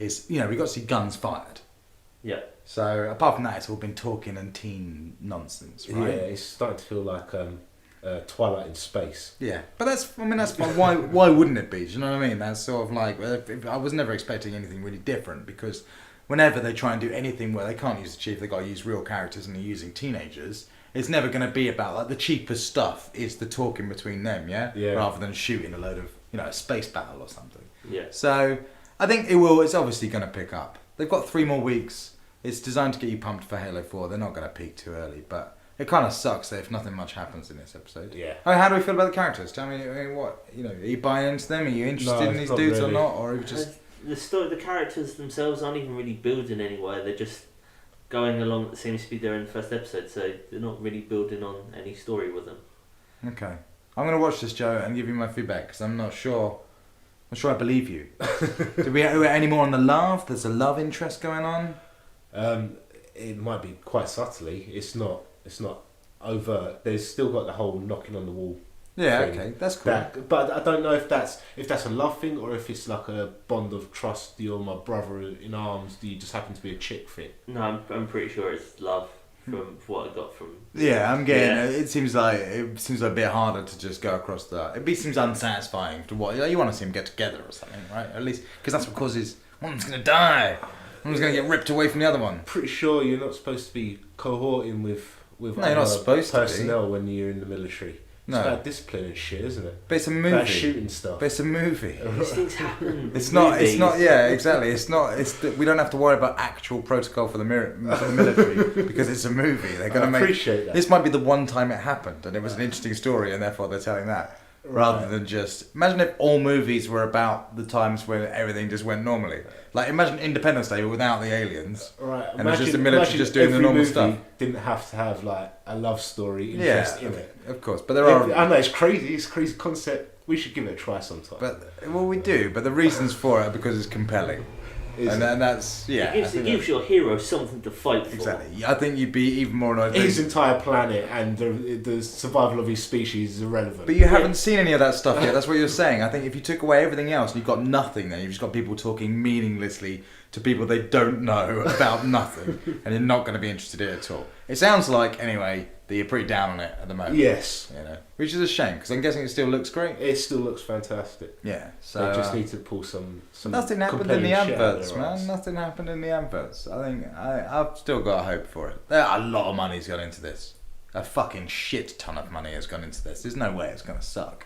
is, you know, we got to see guns fired. Yeah. So apart from that, it's all been talking and teen nonsense, right? Yeah, it's starting to feel like Twilight in space. Yeah, but that's fine. Why wouldn't it be? Do you know what I mean? That's sort of like, I was never expecting anything really different because whenever they try and do anything where they can't use the chief, they got to use real characters and they're using teenagers. It's never going to be about, like, the cheapest stuff is the talking between them, yeah, rather than shooting a load of, you know, a space battle or something. Yeah. So I think it will. It's obviously going to pick up. They've got 3 more weeks. It's designed to get you pumped for Halo 4. They're not going to peak too early, but it kind of sucks that if nothing much happens in this episode. Yeah. I mean, how do we feel about the characters? Tell me, what, you know, are you buying into them? Are you interested in these not dudes really. or not? Or are you just... The characters themselves aren't even really building anywhere. They're just going along. It seems to be there in the first episode, so they're not really building on any story with them. Okay. I'm going to watch this, Joe, and give you my feedback because I'm not sure. I'm sure I believe you. Do we have any more on the love? There's a love interest going on. It might be quite subtly. It's not overt. There's still got the whole knocking on the wall. Yeah, thing. okay, that's cool. But I don't know if that's a love thing or if it's like a bond of trust. You're my brother in arms. Do you just happen to be a chick fit? No, I'm pretty sure it's love from what I got from. Yeah, I'm getting. It seems like a bit harder to just go across that. It seems unsatisfying to what you want to see them get together or something, right? At least because that's what causes one's gonna die, one's gonna get ripped away from the other one. Pretty sure you're not supposed to be cohorting with No, you're not supposed to be. personnel when you're in the military. No. It's about discipline and shit, isn't it? But it's a movie. About shooting stuff. But it's a movie. These things happen. It's not. It's not. Yeah, exactly. It's not. We don't have to worry about actual protocol for the military because it's a movie. They're gonna appreciate that. This might be the one time it happened, and it was an interesting story, and therefore they're telling that rather than just imagine if all movies were about the times when everything just went normally. Like imagine Independence Day without the aliens, Right. and it's just the military just doing the every normal movie stuff. Didn't have to have like a love story interest Yeah, in it. of course, but there are. I know it's crazy. It's a crazy concept. We should give it a try sometime. But we do. But the reasons for it are because it's compelling, and that's It gives your hero something to fight for. exactly. I think you'd be even more annoyed. His entire planet and the survival of his species is irrelevant. But you haven't seen any of that stuff yet. That's what you're saying. I think if you took away everything else, you've got nothing. Then you've just got people talking meaninglessly to people they don't know about nothing, and you're not going to be interested in it at all. It sounds like anyway that you're pretty down on it at the moment. Yes. Which is a shame because I'm guessing it still looks great. It still looks fantastic. Yeah. So They just need to pull some nothing happened in compelling the shit out of adverts, their man. arse. Nothing happened in the adverts. I think I've still got hope for it. A lot of money's gone into this. A fucking shit ton of money has gone into this. There's no way it's going to suck.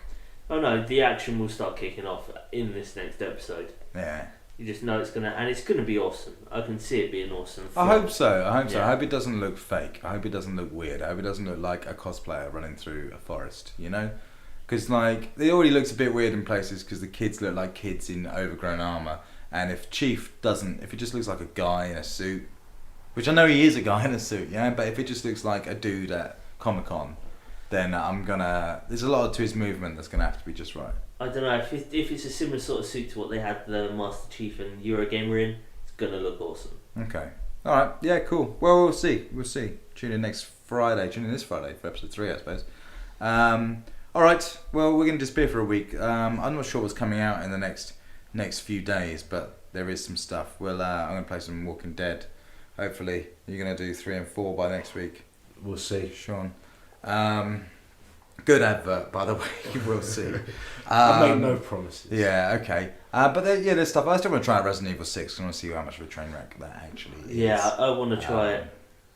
Oh no, the action will start kicking off in this next episode. Yeah. You just know it's gonna be awesome. I can see it being awesome. I hope so. I Yeah. hope it doesn't look fake. I hope it doesn't look weird. I hope it doesn't look like a cosplayer running through a forest, you know? Because, like, it already looks a bit weird in places because the kids look like kids in overgrown armour. And if if it just looks like a guy in a suit, which I know he is a guy in a suit, yeah? But if it just looks like a dude at Comic-Con, then there's a lot to his movement that's going to have to be just right. I don't know if it's a similar sort of suit to what they had the Master Chief and Eurogamer in. It's gonna look awesome. Okay. All right. Yeah. Cool. Well, we'll see. Tune in this Friday for episode 3, I suppose. All right. Well, we're gonna disappear for a week. I'm not sure what's coming out in the next few days, but there is some stuff. I'm gonna play some Walking Dead. Hopefully, you're gonna do 3 and 4 by next week. We'll see. Sean. Good advert, by the way. You will see. I make no promises. Yeah, okay. But there's stuff. I still want to try Resident Evil 6. I want to see how much of a train wreck that actually is. Yeah, I want to try it.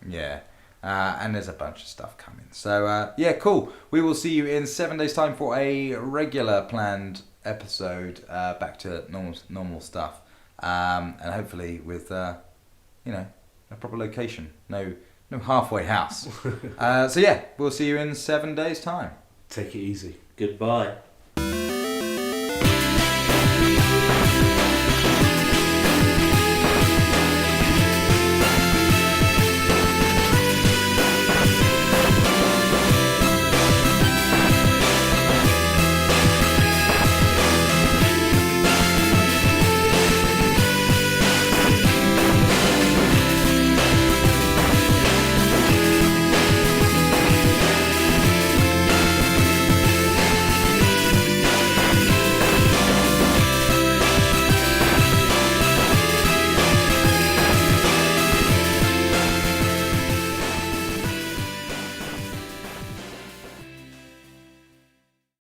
Yeah. And there's a bunch of stuff coming. So, yeah, cool. We will see you in 7 days' time for a regular planned episode back to normal stuff. And hopefully with, a proper location. No halfway house. So, yeah, we'll see you in 7 days' time. Take it easy. Goodbye.